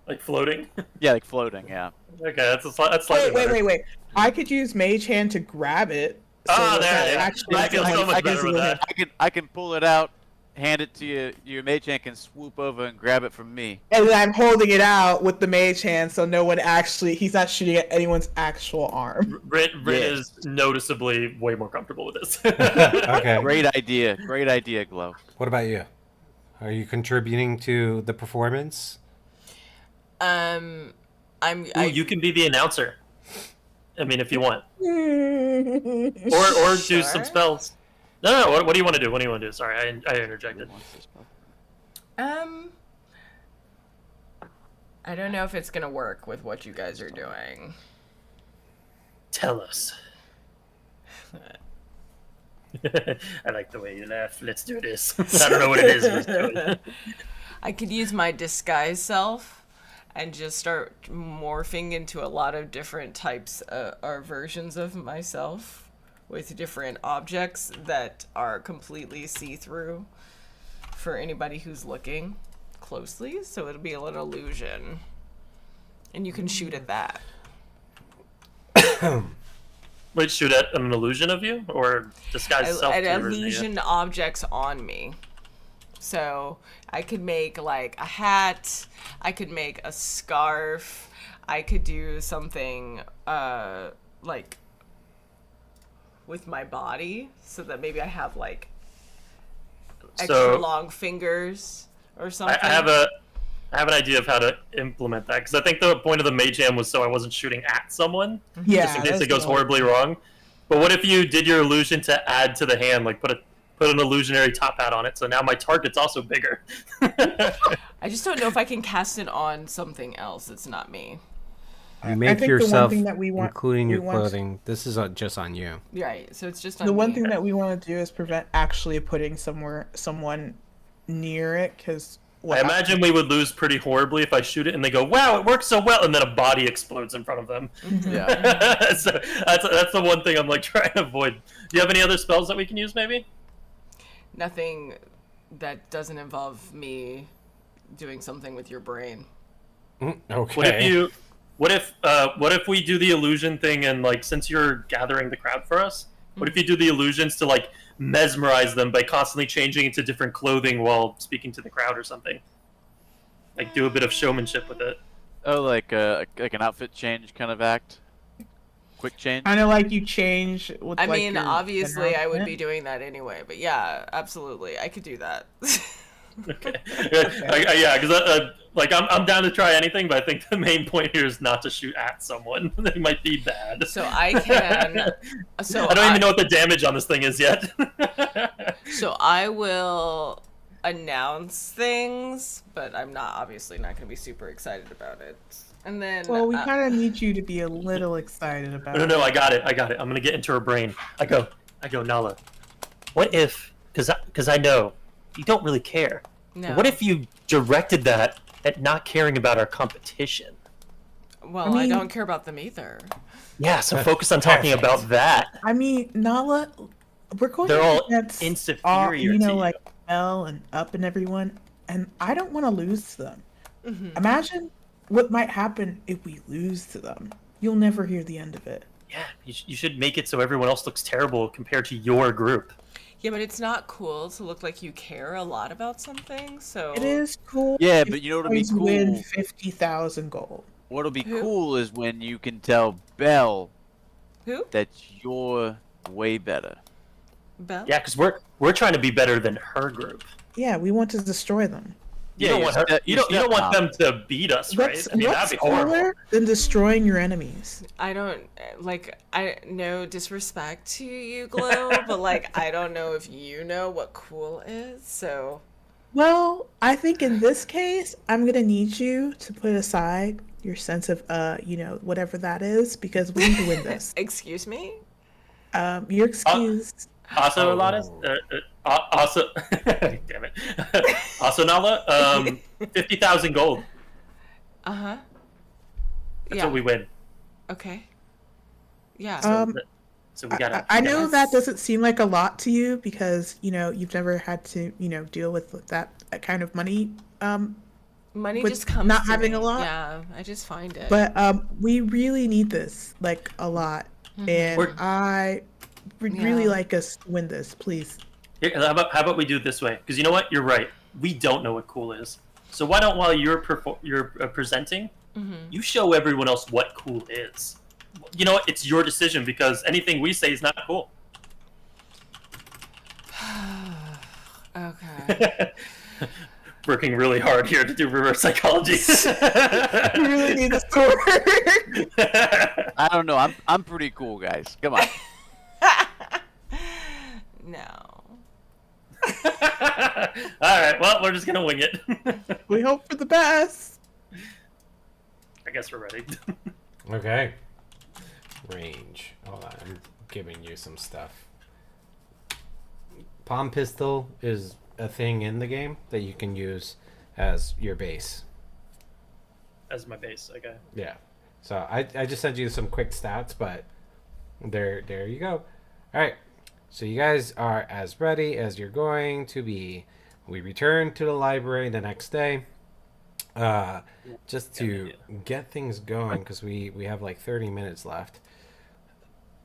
C: Like floating?
E: Yeah, like floating. Yeah.
C: Okay, that's slightly better.
D: Wait. I could use Mage Hand to grab it.
C: Ah,
D: that
C: there, yeah.
D: actually
C: I feel
D: like,
C: so much
E: I
C: better with that.
E: I can pull it out, hand it to you. Your mage hand can swoop over and grab it from me.
D: And then I'm holding it out with the Mage Hand, so no one he's not shooting at anyone's actual arm.
C: Rin
E: Yeah.
C: is noticeably way more comfortable with this.
B: Okay.
E: Great idea, Glow.
B: What about you? Are you contributing to the performance?
A: I'm.
C: Ooh, you can be the announcer. I mean, if you want. Or do some
A: Sure.
C: spells. No. What do you want to do? What do you want to do? Sorry, I interjected.
A: I don't know if it's gonna work with what you guys are doing.
C: Tell us. I like the way you laugh. Let's do this. I don't know what it is. Let's do it.
A: I could use my disguise self and just start morphing into a lot of different types or versions of myself with different objects that are completely see-through for anybody who's looking closely. So it'll be a little illusion. And you can shoot at that.
C: Wait, shoot at an illusion of you? Or disguise self?
A: An
C: to version of you?
A: illusion objects on me. So I could make like a hat, I could make a scarf, I could do something like with my body so that maybe I have like extra long fingers or something.
C: I have an idea of how to implement that, because I think the point of the mage hand was so I wasn't shooting at someone,
D: Yeah,
C: just in case
D: that's
C: it goes
D: the-
C: horribly wrong. But what if you did your illusion to add to the hand, like put an illusionary top hat on it, so now my target's also bigger.
A: I just don't know if I can cast it on something else that's not me.
B: You make
D: think the one
B: yourself,
D: thing that we want-
B: including your
D: we want-
B: clothing. This is just on you.
A: Right, so it's just on
D: The one
A: me.
D: thing that we want to do is prevent actually putting someone near it, because
C: I imagine we would lose pretty horribly if I shoot it and they go, "Wow, it works so well," and then a body explodes in front of them.
E: Yeah.
C: So that's the one thing I'm like trying to avoid. Do you have any other spells that we can use, maybe?
A: Nothing that doesn't involve me doing something with your brain.
B: Okay.
C: What if we do the illusion thing, and like, since you're gathering the crowd for us, what if you do the illusions to like mesmerize them by constantly changing into different clothing while speaking to the crowd or something? Like, do a bit of showmanship with it.
E: Oh, like an outfit change kind of act. Quick change.
D: kind of like you change. With,
A: I
D: like,
A: mean,
D: your
A: obviously, I would
D: announcement.
A: be doing that anyway, but yeah, absolutely, I could do that.
C: Okay. Yeah, because like I'm down to try anything, but I think the main point here is not to shoot at someone. They might be bad.
A: So I can. So
C: I don't even know what the damage on this thing is yet.
A: So I will announce things, but I'm obviously not going to be super excited about it. And then.
D: Well, we kind of need you to be a little excited about it.
C: No, I got it. I'm gonna get into her brain. I go, Nala. What if? Because I know you don't really care.
A: No.
C: What if you directed that at not caring about our competition?
A: Well,
D: I mean-
A: I don't care about them either.
C: Yeah, so focus on talking
B: Perfect.
C: about that.
D: I mean, Nala, we're going
C: They're all
D: against
C: inferior
D: you
C: to
D: know,
C: you.
D: like Mel and Up and everyone, and I don't want to lose to them.
A: Mm-hmm.
D: Imagine what might happen if we lose to them. You'll never hear the end of it.
C: Yeah, you should make it so everyone else looks terrible compared to your group.
A: Yeah, but it's not cool to look like you care a lot about something. So
D: It is cool.
E: Yeah,
D: if
E: but you know
D: you
E: what'll be
D: guys win
E: cool?
D: 50,000 gold.
E: What'll be
A: Who?
E: cool is when you can tell Belle
A: Who?
E: that you're way better.
A: Belle?
C: Yeah, because we're trying to be better than her group.
D: Yeah, we want to destroy them.
C: You
E: Yeah,
C: don't
E: your
C: want her.
E: step-
C: You
E: your
C: don't want them
E: stepmom.
C: to beat us, right?
D: What's,
C: I mean,
D: what's
C: that'd be horrible.
D: cooler than destroying your enemies?
A: I don't like. I no disrespect to you, Glow, but like I don't know if you know what cool is. So
D: Well, I think in this case, I'm gonna need you to put aside your sense of, whatever that is, because we need to win this.
A: excuse me.
D: You're excused.
C: Also,
B: Oh.
C: Alanis, also, damn it. Also, Nala, 50,000 gold.
A: Uh huh.
C: That's
A: Yeah.
C: what we win.
A: Okay. Yeah.
C: So we gotta.
D: I
C: we
D: know
C: gotta-
D: that doesn't seem like a lot to you because you've never had to deal with that kind of money.
A: Money
D: with
A: just comes
D: not
A: to
D: having
A: me.
D: a lot?
A: Yeah, I just find it.
D: But we really need this like a lot, and
C: We're-
D: I would really
A: Yeah.
D: like us to win this, please.
C: Here, how about we do it this way? Because you know what, you're right. We don't know what cool is. So why don't, while you're presenting, you show everyone else what cool is. You know what? It's your decision because anything we say is not cool.
A: Okay.
C: Working really hard here to do reverse psychology.
D: We really need this to work.
E: I don't know. I'm pretty cool, guys. Come on.
A: No.
C: All right. Well, we're just gonna wing it.
D: We hope for the best.
C: I guess we're ready.
B: Okay. Range. Hold on, I'm giving you some stuff. Palm pistol is a thing in the game that you can use as your base.
C: As my base. Okay.
B: Yeah. So I just sent you some quick stats, but there you go. All right. So you guys are as ready as you're going to be. We return to the library the next day. Just to get things going, because we have like 30 minutes left.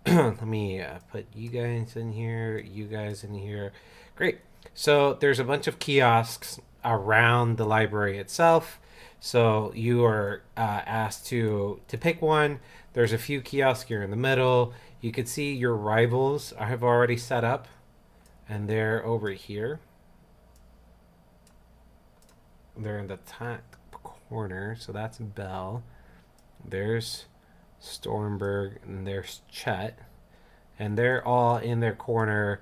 B: Let me put you guys in here, you guys in here. Great. So there's a bunch of kiosks around the library itself. So you are asked to pick one. There's a few kiosks here in the middle. You can see your rivals have already set up, and they're over here. They're in the top corner, so that's Belle. There's Stormberg, and there's Chet, and they're all in their corner,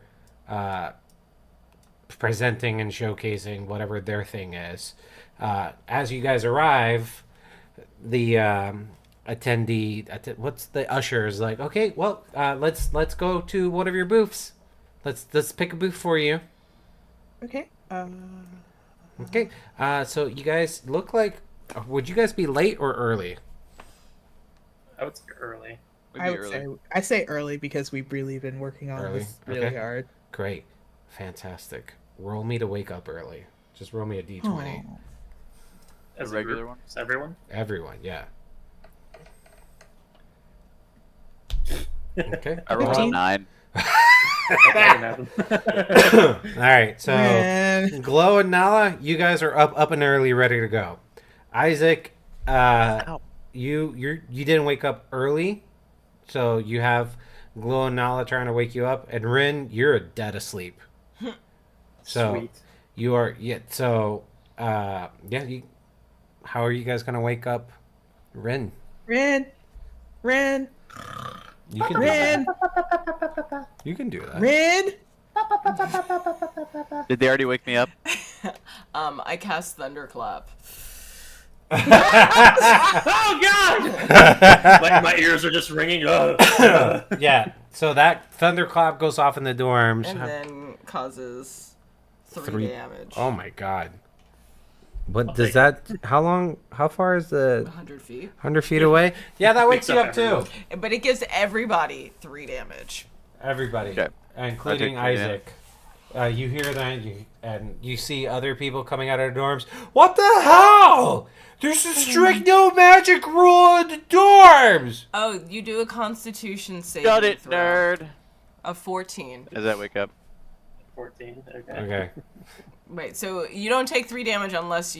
B: presenting and showcasing whatever their thing is. As you guys arrive, the what's the usher is like, okay, well, let's go to one of your booths. Let's pick a booth for you.
D: Okay.
B: Okay. So you guys look like, would you guys be late or early?
C: I would say early.
E: We'd
D: I
E: be
D: would
E: early.
D: say I say early because we've really been working on
B: Early?
D: this really
B: Okay.
D: hard.
B: Great. Fantastic. Roll me to wake up early. Just roll me a d20.
D: Aw.
C: As
E: A regular
C: group?
E: one?
C: As everyone?
B: Everyone, yeah. Okay.
E: I rolled a
D: 15.
E: 9.
C: That didn't happen.
B: All right. So
D: Man.
B: Glow and Nala, you guys are up and early, ready to go. Isaac, you didn't wake up early, so you have Glow and Nala trying to wake you up, and Rin, you're dead asleep. So
C: Sweet.
B: you are So how are you guys gonna wake up Rin?
D: Rin.
B: You can do
D: Rin.
B: that. You can do that.
D: Rin.
E: Did they already wake me up?
A: I cast Thunderclap.
C: Oh God! my ears are just ringing.
B: Yeah. So that thunderclap goes off in the dorms.
A: And then causes 3 damage.
B: Oh my god. What does that? How far is the
A: 100 feet.
B: 100 feet away? Yeah, that wakes you up too.
A: But it gives everybody 3 damage.
B: Everybody,
E: Okay.
B: including
E: I take 3
B: Isaac. You hear that, and you see other people coming out of the dorms. What the hell? There's a strict no magic rule in the dorms.
A: Oh, you do a Constitution saving
E: Got it,
A: throw.
E: nerd.
A: A 14.
E: Does that wake up?
C: 14. Okay.
B: Okay.
A: Wait, so you don't take 3 damage unless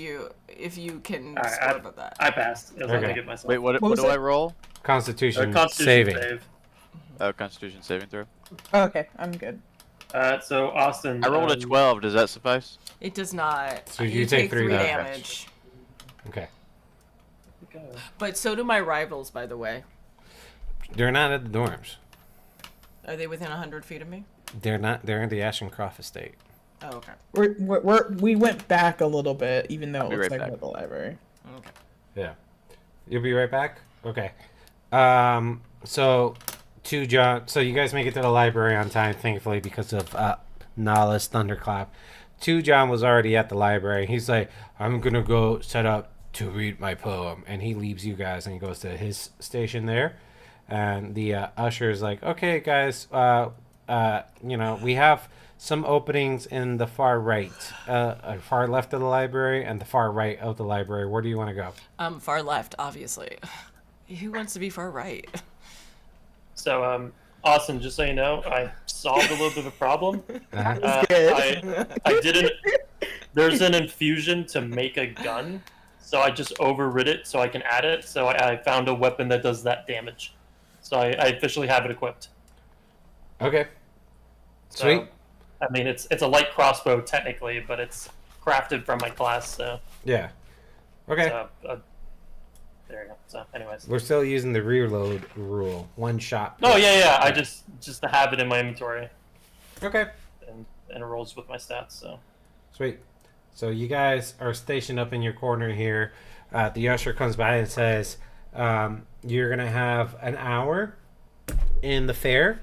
A: if you can
C: All right,
A: score above that.
C: I passed. I was
B: Okay.
C: gonna give myself.
E: Wait, what
D: was
E: do I
D: it?
E: roll?
B: Constitution,
C: Constitution
B: saving.
C: save.
E: Oh, Constitution saving throw.
D: Oh, okay, I'm good.
C: So Austin.
E: I rolled a 12. Does that suffice?
A: It does not.
B: So you take 3
A: damage.
B: Okay.
C: Okay.
A: But so do my rivals, by the way.
B: They're not at the dorms.
A: Are they within 100 feet of me?
B: They're not. They're in the Ashencroft estate.
A: Oh, okay.
D: We went back a little bit, even though
E: I'll
D: it
E: be
D: looks
E: right
D: like
E: back.
D: we're at the library.
A: Okay.
B: Yeah. You'll be right back? Okay. So to John, so you guys make it to the library on time, thankfully, because of Nala's thunderclap. John was already at the library. He's like, I'm gonna go set up to read my poem, and he leaves you guys and he goes to his station there. And the usher is like, okay, guys, we have some openings in the far right, far left of the library, and the far right of the library. Where do you want to go?
A: Far left, obviously. Who wants to be far right?
C: So, Austin, just so you know, I solved a little bit of a problem.
B: Uh-huh.
C: I didn't. There's an infusion to make a gun, so I just overrid it so I can add it. So I found a weapon that does that damage. So I officially have it equipped.
B: Okay.
C: So,
B: Sweet.
C: I mean, it's a light crossbow technically, but it's crafted from my class. So,
B: Yeah. Okay.
C: there you go. So, anyways.
B: We're still using the reload rule. One shot.
C: Oh yeah. I just to have it in my inventory,
B: Okay.
C: and it rolls with my stats. So.
B: Sweet. So you guys are stationed up in your corner here. The usher comes by and says, you're going to have an hour in the fair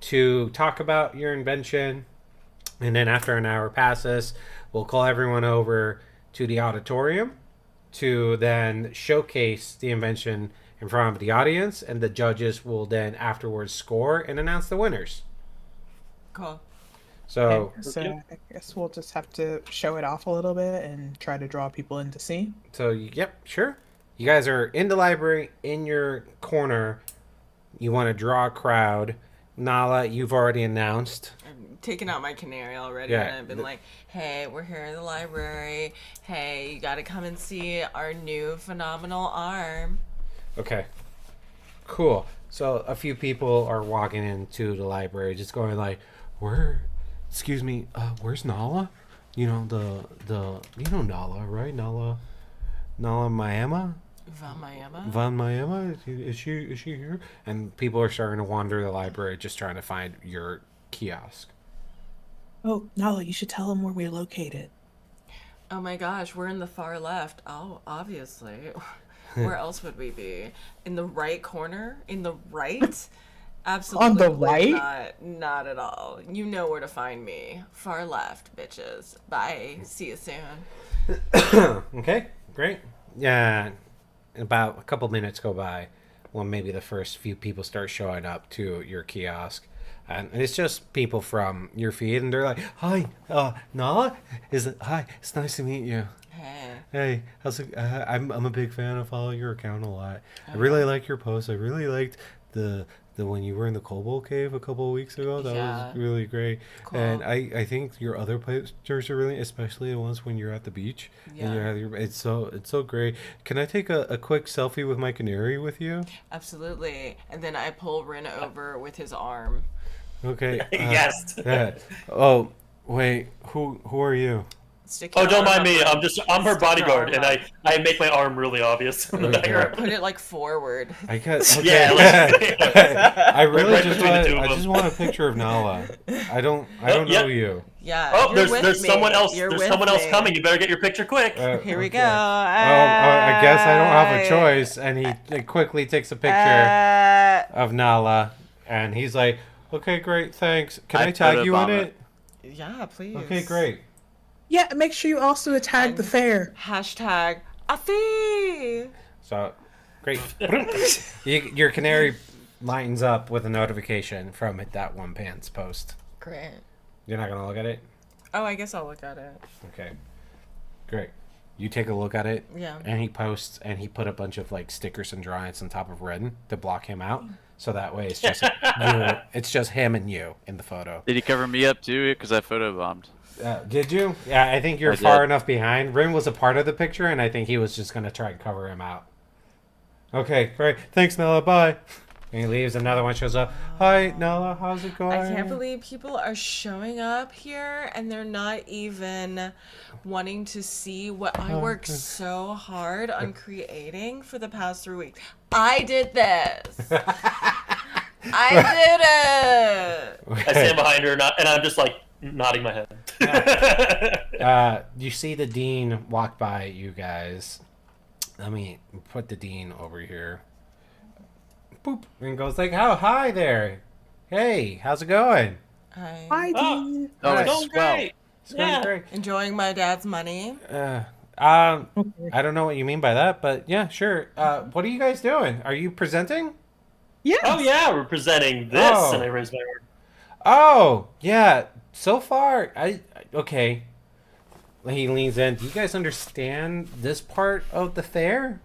B: to talk about your invention. And then after an hour passes, we'll call everyone over to the auditorium to then showcase the invention in front of the audience. And the judges will then afterwards score and announce the winners.
A: Cool.
B: So,
D: So I guess we'll just have to show it off a little bit and try to draw people in to see.
B: yep, sure. You guys are in the library, in your corner. You want to draw a crowd. Nala, you've already announced.
A: I'm taking out my canary already,
B: Yeah,
A: and I've been like, hey, we're here in the library. Hey, you gotta come and see our new phenomenal arm.
B: Okay. Cool. So a few people are walking into the library, just going like, excuse me, where's Nala? You know, Nala, right? Nala Mayama? Van Mayama? Is she here? And people are starting to wander the library just trying to find your kiosk.
D: Oh, Nala, you should tell them where we're located.
A: Oh my gosh, we're in the far left. Oh, obviously. Where else would we be? In the right corner? In the right? Absolutely.
D: On the right?
A: Not at all. You know where to find me. Far left, bitches. Bye. See you soon.
B: Okay, great. Yeah, about a couple minutes go by when maybe the first few people start showing up to your kiosk. And it's just people from your feed, and they're like, "Hi, Nala, hi, it's nice to meet you. Hey, how's it? I'm a big fan. I follow your account a lot. I really like your posts. I really liked the when you were in the Kobold Cave a couple of weeks ago. That was really great.
A: Cool.
B: And I think your other pictures are really, especially the ones when you're at the beach.
A: Yeah.
B: And it's so great. Can I take a quick selfie with my canary with you?
A: Absolutely. And then I pull Rin over with his arm.
B: Okay.
C: Yes.
B: Oh, wait. Who are you?
A: Stick
C: Oh,
A: your
C: don't
A: arm
C: mind me.
A: up.
C: I'm her
A: Stick
C: bodyguard,
A: your
C: and
A: arm
C: I make my arm really obvious in the
B: Okay.
C: background.
A: Put it like forward.
B: I got. Okay.
C: Yeah,
B: I really
C: right
B: just
C: between the
B: want.
C: two of
B: I
C: them.
B: just want a picture of Nala. I don't
C: yeah.
B: know you.
A: Yeah.
C: Oh,
A: you're with
C: there's
A: me.
C: someone else.
A: You're
C: There's
A: with
C: someone else
A: me.
C: coming. You better get your picture quick.
A: Here we
B: Okay.
A: go.
B: I guess I don't have a choice. And he quickly takes a picture of Nala, and he's like, "Okay, great, thanks. Can I
E: put
B: tag
E: a
B: you in
E: bomb
B: it?"
A: Yeah, please.
B: Okay, great.
D: Yeah, make sure you also tag the fair.
A: Hashtag Afi.
B: So, great. Your canary lightens up with a notification from that one pants post.
A: Great.
B: You're not gonna look at it?
A: Oh, I guess I'll look at it.
B: Okay. Great. You take a look at it.
A: Yeah.
B: And he posts, and he put a bunch of like stickers and drawings on top of Redden to block him out. So that way it's just it's just him and you in the photo.
E: Did he cover me up too? Because I photobombed.
B: Did you? Yeah, I think you're far enough behind. Rin was a part of the picture, and I think he was just going to try and cover him out. Okay, great. Thanks, Nella. Bye. And he leaves. Another one shows up. Hi, Nella. How's it going?
A: I can't believe people are showing up here and they're not even wanting to see what I worked so hard on creating for the past 3 weeks. I did this. I did it.
C: I stand behind her, and I'm just like nodding my head.
B: You see the dean walk by you guys. Let me put the dean over here. Boop. And goes like, "Oh, hi there. Hey, how's it going?"
D: Hi, Dean.
E: Oh,
B: Alright.
E: it's
C: Going
E: swell.
C: great.
B: It's going
C: Yeah.
B: great.
A: Enjoying my dad's money.
B: I don't know what you mean by that, but yeah, sure. What are you guys doing? Are you presenting?
D: Yeah.
C: Oh yeah, we're presenting this,
B: Oh.
C: and I raised my arm.
B: Oh, yeah. So far, okay. He leans in. Do you guys understand this part of the fair?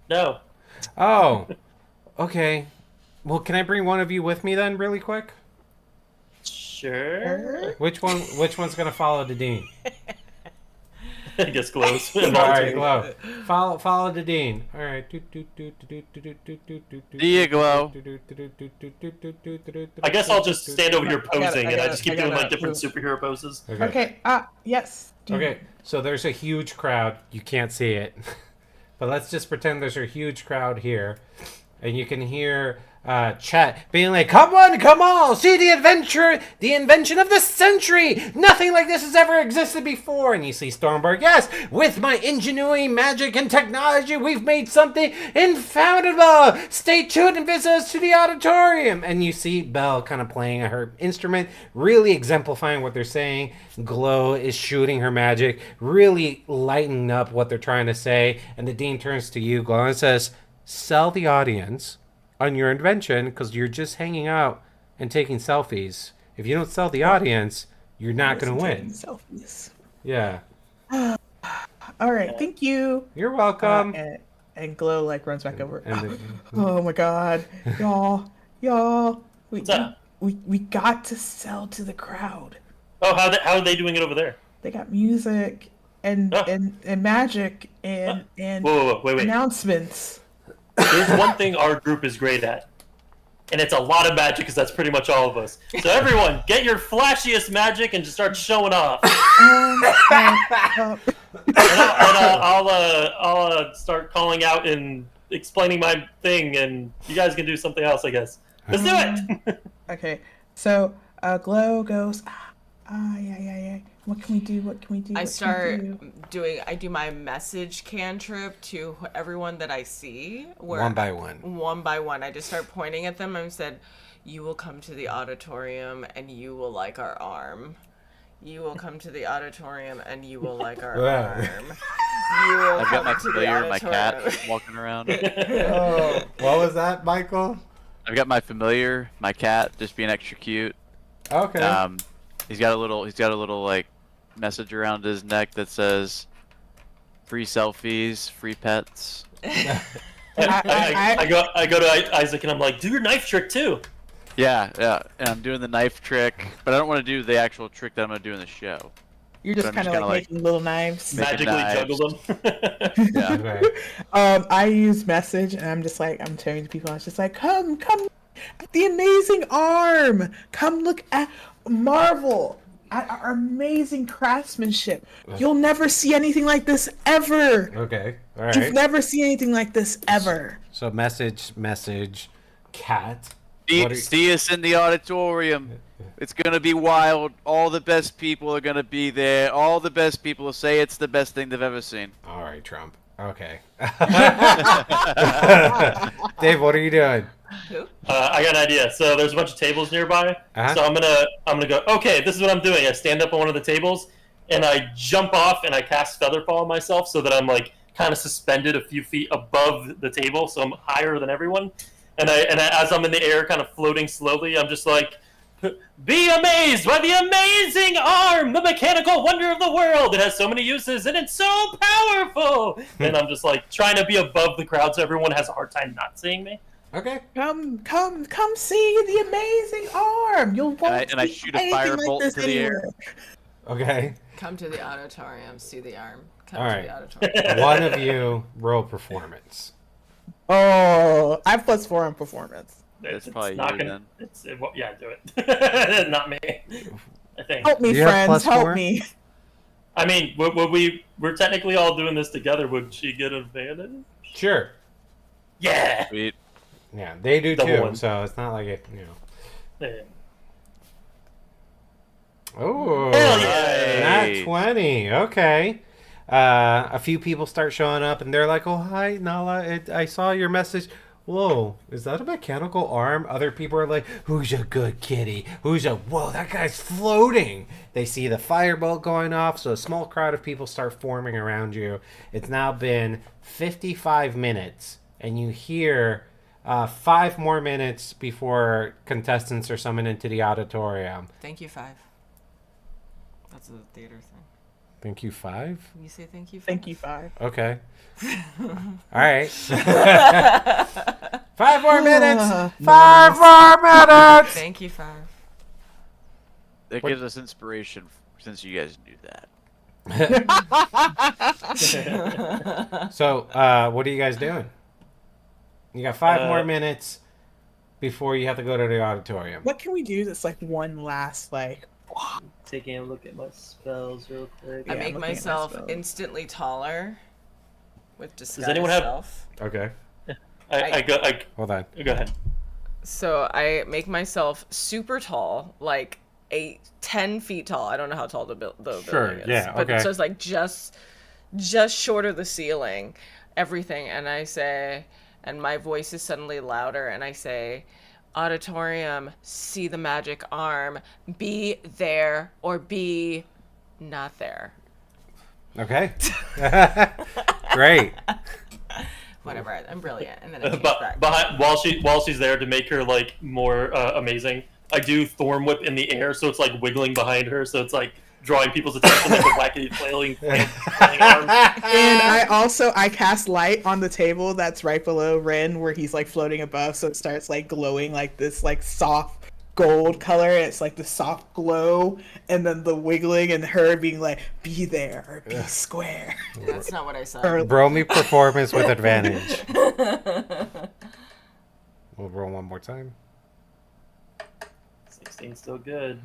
C: No.
B: Oh, okay. Well, can I bring one of you with me then, really quick?
C: Sure.
B: Which one's gonna follow the dean?
C: I guess Glow's.
B: All right, Glow. Follow the dean. All right.
E: There Glow.
C: I guess I'll just stand over here
D: I got it,
C: posing,
D: I
C: and I
D: got
C: just
D: it,
C: keep
D: I
C: doing
D: got
C: like
D: it.
C: different superhero poses.
D: Okay. Yes. Dean.
B: Okay, so there's a huge crowd. You can't see it. But let's just pretend there's a huge crowd here. And you can hear Chet being like, come on, see the invention of the century. Nothing like this has ever existed before. And you see Stormberg, yes, with my ingenuity, magic, and technology, we've made something infallible. Stay tuned and visit us to the auditorium. And you see Belle kind of playing her instrument, really exemplifying what they're saying. Glow is shooting her magic, really lightening up what they're trying to say. And the dean turns to you, Glow, and says, sell the audience on your invention because you're just hanging out and taking selfies. If you don't sell the audience, you're not going to win.
D: Selfies.
B: Yeah.
D: All right. Thank you.
B: You're welcome.
D: And Glow like runs back over.
B: And
D: Oh my God, y'all, we
C: What's up?
D: we got to sell to the crowd.
C: Oh, how are they doing it over there?
D: They got music and
C: Oh.
D: and magic and
C: Whoa, wait.
D: announcements.
C: There's one thing our group is great at, and it's a lot of magic because that's pretty much all of us. So everyone, get your flashiest magic and just start showing off. I'll start calling out and explaining my thing, and you guys can do something else, I guess. Let's do it.
D: Okay, so Glow goes. Yeah. What can we do?
A: I do my message cantrip to everyone that I see.
B: one by one.
A: One by one. I just start pointing at them and said, you will come to the auditorium and you will like our arm. You will come to the auditorium and you will like our
B: Wow.
A: arm. You will
E: I've got
A: come
E: my
A: to the
E: familiar, my cat,
A: auditorium.
E: walking around.
B: Oh, what was that, Michael?
E: I've got my familiar, my cat, just being extra cute.
B: Okay.
E: He's got a little like message around his neck that says, "Free selfies, free pets."
C: I go to Isaac and I'm like, do your knife trick too.
E: Yeah, and I'm doing the knife trick, but I don't want to do the actual trick that I'm gonna do in the show.
D: You're just
E: I'm
D: kind
E: just
D: of
E: kinda
D: like making little knives.
E: Making
C: Magically
E: knives.
C: juggle them.
E: Yeah.
B: Okay.
D: I use message and I'm just like I'm telling people I was just like come at the amazing arm. Come look at Marvel at our amazing craftsmanship. You'll never see anything like this ever.
B: Okay. All
D: You've
B: right.
D: never seen anything like this ever.
B: So message, cat. What are you-
E: See us in the auditorium. It's gonna be wild. All the best people are gonna be there. All the best people will say it's the best thing they've ever seen.
B: All right, Trump. Okay. Dave, what are you doing?
A: Who?
C: I got an idea. So there's a bunch of tables nearby.
B: Uh-huh.
C: So I'm gonna go. Okay, this is what I'm doing. I stand up on one of the tables, and I jump off and I cast Featherfall on myself so that I'm like kind of suspended a few feet above the table, so I'm higher than everyone. And as I'm in the air, kind of floating slowly, I'm just like, "Be amazed by the amazing arm, the mechanical wonder of the world. It has so many uses, and it's so powerful." And I'm just like trying to be above the crowd, so everyone has a hard time not seeing me.
B: Okay.
D: Come see the amazing arm. You'll want
E: and I shoot a firebolt into the air.
B: Okay.
A: Come to the auditorium, see the arm. Come
B: All
A: to
B: right.
A: the auditorium.
B: One of you roll performance.
D: Oh, I have +4 on performance.
E: That's
C: It's
E: probably
C: not
E: you
C: gonna.
E: then.
C: Yeah, do it. Not me. I think.
D: Help me,
B: Do you have
D: friends.
B: +4?
D: Help me.
C: I mean, we're technically all doing this together. Would she get advantage?
B: Sure.
C: Yeah.
E: Sweet.
B: Yeah, they do
C: Double
B: too.
C: one.
B: So it's not like it,
C: Yeah.
B: Oh,
C: Hell yeah.
B: not 20. Okay. A few people start showing up, and they're like, "Oh, hi, Nala. I saw your message. Whoa, is that a mechanical arm?" Other people are like, "Who's a good kitty? Whoa, that guy's floating." They see the firebolt going off, so a small crowd of people start forming around you. It's now been 55 minutes, and you hear 5 more minutes before contestants are summoned into the auditorium.
A: Thank you, 5. That's a theater thing.
B: Thank you, 5?
A: You say thank you, 5?
D: Thank you, 5.
B: Okay. All right. 5 more minutes. 5 more minutes.
A: Thank you, 5.
E: That gives us inspiration since you guys knew that.
B: So, what are you guys doing? You got 5 more minutes before you have to go to the auditorium.
D: What can we do that's like one last like?
C: Taking a look at my spells real quick.
A: I
D: Yeah,
A: make
D: I'm looking at my
A: myself
D: spells.
A: instantly taller with disguise
C: anyone have-
A: self.
B: Okay.
C: Go
B: Hold on.
C: ahead.
A: So I make myself super tall, like 10 feet tall. I don't know how tall the
B: Sure,
A: building is.
B: yeah,
A: But
B: okay.
A: so it's like just short of the ceiling, everything. And I say, and my voice is suddenly louder, and I say, "Auditorium, see the magic arm. Be there or be not there."
B: Okay. Great.
A: Whatever. I'm brilliant. And then I change
C: But
A: back.
C: while she's there to make her like more amazing, I do Thorn Whip in the air, so it's like wiggling behind her, so it's like drawing people's attention like a wacky flailing arm.
D: And I cast light on the table that's right below Ren, where he's like floating above, so it starts like glowing like this like soft gold color. And it's like the soft glow, and then the wiggling, and her being like, "Be there or be square."
A: That's not what I said.
D: Or-
B: Roll me performance with advantage. We'll roll one more time.
C: 16 still good.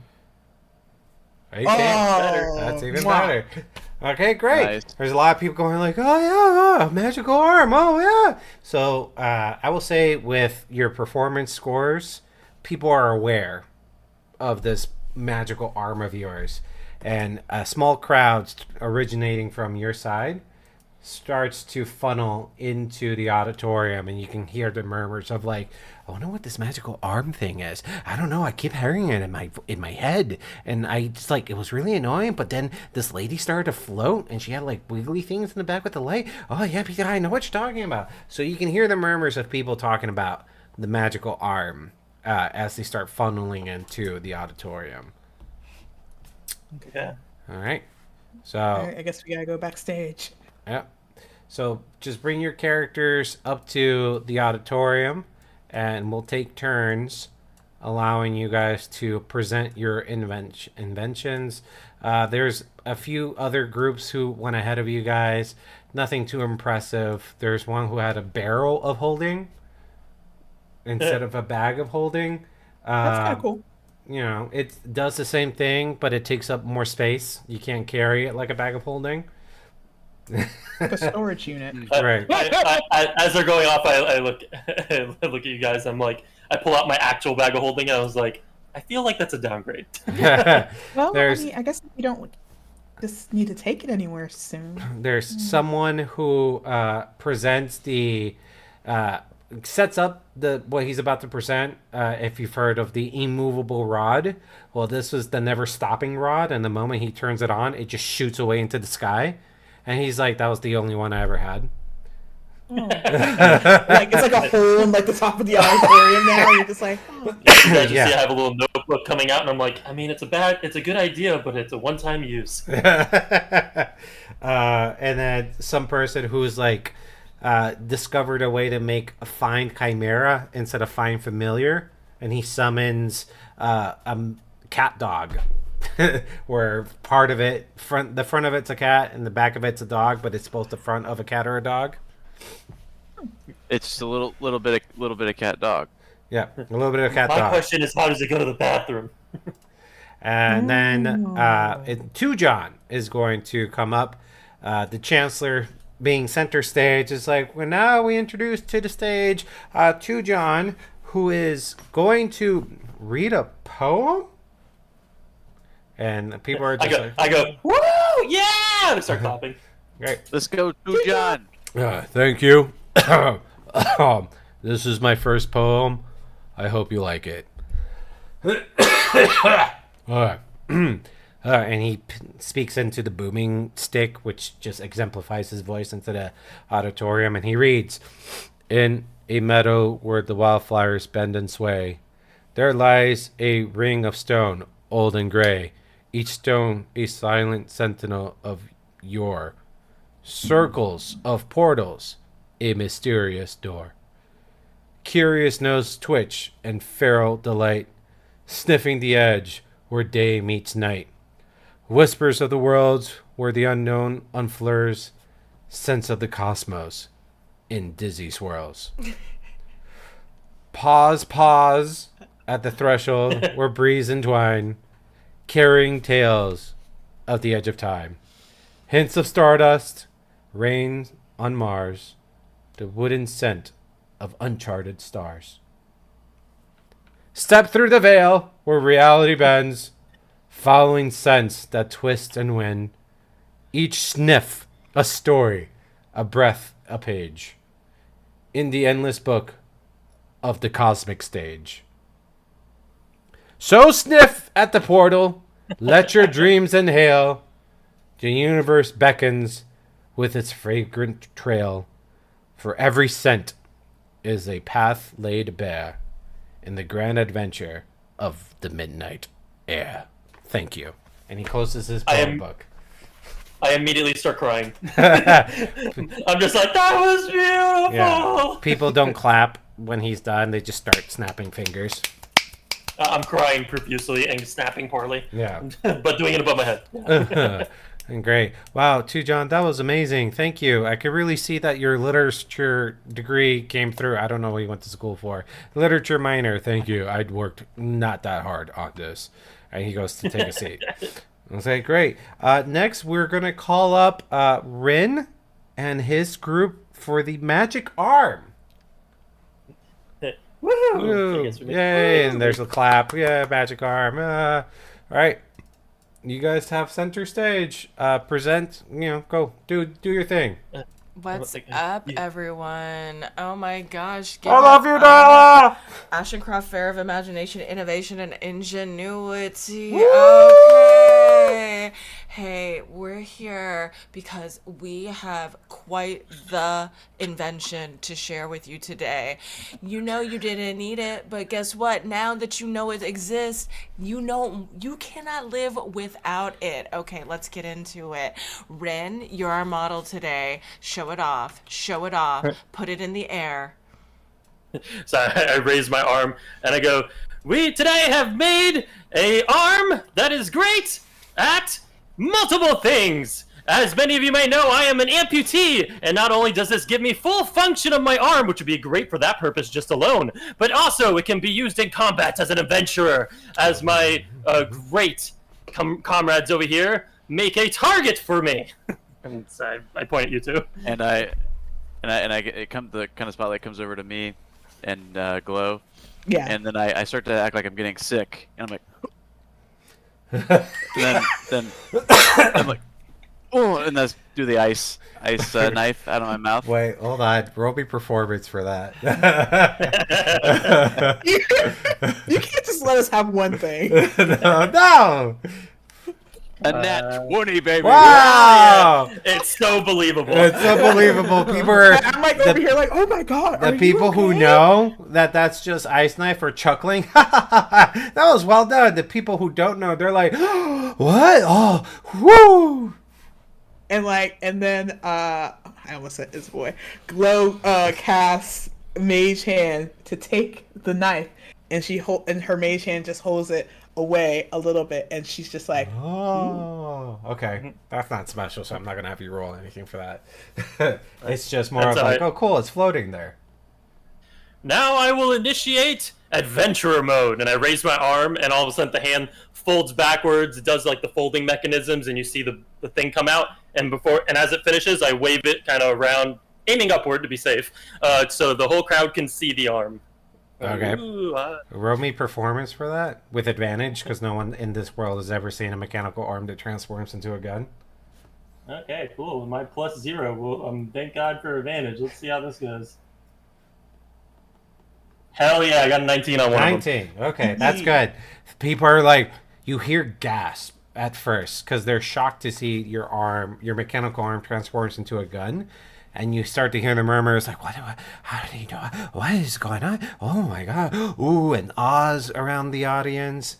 B: Okay.
D: Oh,
B: That's even
D: mwah.
B: better. Okay, great.
E: Nice.
B: There's a lot of people going like, "Oh yeah, magical arm. Oh yeah." So I will say with your performance scores, people are aware of this magical arm of yours, and a small crowd originating from your side starts to funnel into the auditorium, and you can hear the murmurs of like, "I wonder what this magical arm thing is. I don't know. I keep hearing it in my head, and I just like it was really annoying. But then this lady started to float, and she had like wiggly things in the back with the light. Oh yeah, Peter, I know what you're talking about." So you can hear the murmurs of people talking about the magical arm as they start funneling into the auditorium.
C: Yeah.
B: All right. So.
D: Alright, I guess we gotta go backstage.
B: Yeah. So just bring your characters up to the auditorium, and we'll take turns allowing you guys to present your inventions. There's a few other groups who went ahead of you guys. Nothing too impressive. There's one who had a barrel of holding instead of a bag of holding.
D: That's kind of cool.
B: You know, it does the same thing, but it takes up more space. You can't carry it like a bag of holding.
D: Like a storage unit.
B: Right.
C: As they're going off, I look I look at you guys. I'm like, I pull out my actual bag of holding, and I was like, I feel like that's a downgrade.
D: Well,
B: There's-
D: I mean, I guess we don't just need to take it anywhere soon.
B: There's someone who presents the sets up what he's about to present. If you've heard of the immovable rod, well, this was the never stopping rod, and the moment he turns it on, it just shoots away into the sky. And he's like, that was the only one I ever had.
D: Like it's like a hole in like the top of the auditorium now. You're just like, oh.
C: I see I have a little notebook coming out, and I'm like, I mean, it's a good idea, but it's a one-time use.
B: And then some person who's like discovered a way to make a find chimera instead of find familiar, and he summons a cat dog. Where part of it the front of it's a cat and the back of it's a dog, but it's both the front of a cat or a dog.
E: It's a little bit of cat dog.
B: Yeah, a little bit of cat
C: My
B: dog.
C: question is, how does it go to the bathroom?
B: And then Two John is going to come up. The Chancellor, being center stage, is like, well, now we introduce to the stage Two John, who is going to read a poem. And people are just
C: I go, woo, yeah! I start clapping.
B: Great.
E: Let's go, John.
B: Thank you. This is my first poem. I hope you like it. And he speaks into the booming stick, which just exemplifies his voice into the auditorium. And he reads, in a meadow where the wildflowers bend and sway, there lies a ring of stone, old and gray. Each stone a silent sentinel of yore. Circles of portals, a mysterious door. Curious nose twitch and feral delight, sniffing the edge where day meets night. Whispers of the worlds where the unknown unflurs, sense of the cosmos in dizzy swirls. Pause at the threshold where breeze entwine, carrying tales of the edge of time. Hints of stardust, rain on Mars, the wooden scent of uncharted stars. Step through the veil where reality bends, following scents that twist and win. Each sniff a story, a breath a page, in the endless book of the cosmic stage. So sniff at the portal, let your dreams inhale. The universe beckons with its fragrant trail. For every scent is a path laid bare in the grand adventure of the midnight air. Thank you. And he closes his poem book.
C: I immediately start crying. I'm just like, that was beautiful.
B: Yeah. People don't clap when he's done. They just start snapping fingers.
C: I'm crying profusely and snapping poorly.
B: Yeah.
C: But doing it above my head.
B: And great. Wow, John, that was amazing. Thank you. I could really see that your literature degree came through. I don't know what you went to school for. Literature minor. Thank you. I'd worked not that hard on this. And he goes to take a seat. I say, great. Next, we're going to call up Rin and his group for the magic arm.
C: Woo!
B: Yay, and there's a clap. Yeah, magic arm. All right. You guys have center stage. Present, go. Do your thing.
A: What's up, everyone? Oh my gosh.
B: I love you, Darla!
A: Ashencroft Fair of Imagination, Innovation, and Ingenuity. Okay. Hey, we're here because we have quite the invention to share with you today. You know you didn't need it, but guess what? Now that you know it exists, you know you cannot live without it. Okay, let's get into it. Rin, you're our model today. Show it off. Put it in the air.
C: So I raise my arm and I go, we today have made a arm that is great at multiple things. As many of you may know, I am an amputee, and not only does this give me full function of my arm, which would be great for that purpose just alone, but also it can be used in combat as an adventurer, as my great comrades over here make a target for me. And so I point at you two.
E: And the kind of spotlight comes over to me and Glow.
D: Yeah.
E: And then I start to act like I'm getting sick, and I'm like, then I'm like, Oh, and let's do the ice knife out of my mouth.
B: Wait, hold on. Roll me performance for that.
D: You can't just let us have one thing.
B: No.
E: A nat 20, baby.
B: Wow.
C: It's so believable.
B: It's unbelievable. People are
D: I'm like over here, like, oh my god.
B: the
D: are
B: people
D: you
B: who
D: okay?
B: know that that's just ice knife are chuckling. That was well done. The people who don't know, they're like, what? Oh, woo.
D: And then I almost said his boy. Glow casts Mage Hand to take the knife, and and her Mage Hand just holds it away a little bit, and she's just like,
B: Oh, okay. That's not special, so I'm not gonna have you roll anything for that. It's just more of
C: That's
B: like,
C: alright.
B: oh, cool, it's floating there.
C: Now I will initiate adventurer mode, and I raise my arm, and all of a sudden the hand folds backwards. It does like the folding mechanisms, and you see the thing come out. And as it finishes, I wave it kind of around, aiming upward to be safe, so the whole crowd can see the arm.
B: Okay.
C: Ooh,
B: Roll me performance for that with advantage, because no one in this world has ever seen a mechanical arm that transforms into a gun.
C: okay, cool. My +0. Well, thank God for advantage. Let's see how this goes. Hell yeah, I got a 19 on one of them.
B: 19. Okay, that's good. People are like, you hear gasp at first because they're shocked to see your mechanical arm transforms into a gun. And you start to hear the murmurs like, how did he know? What is going on? Oh my God. Ooh, and ahs around the audience.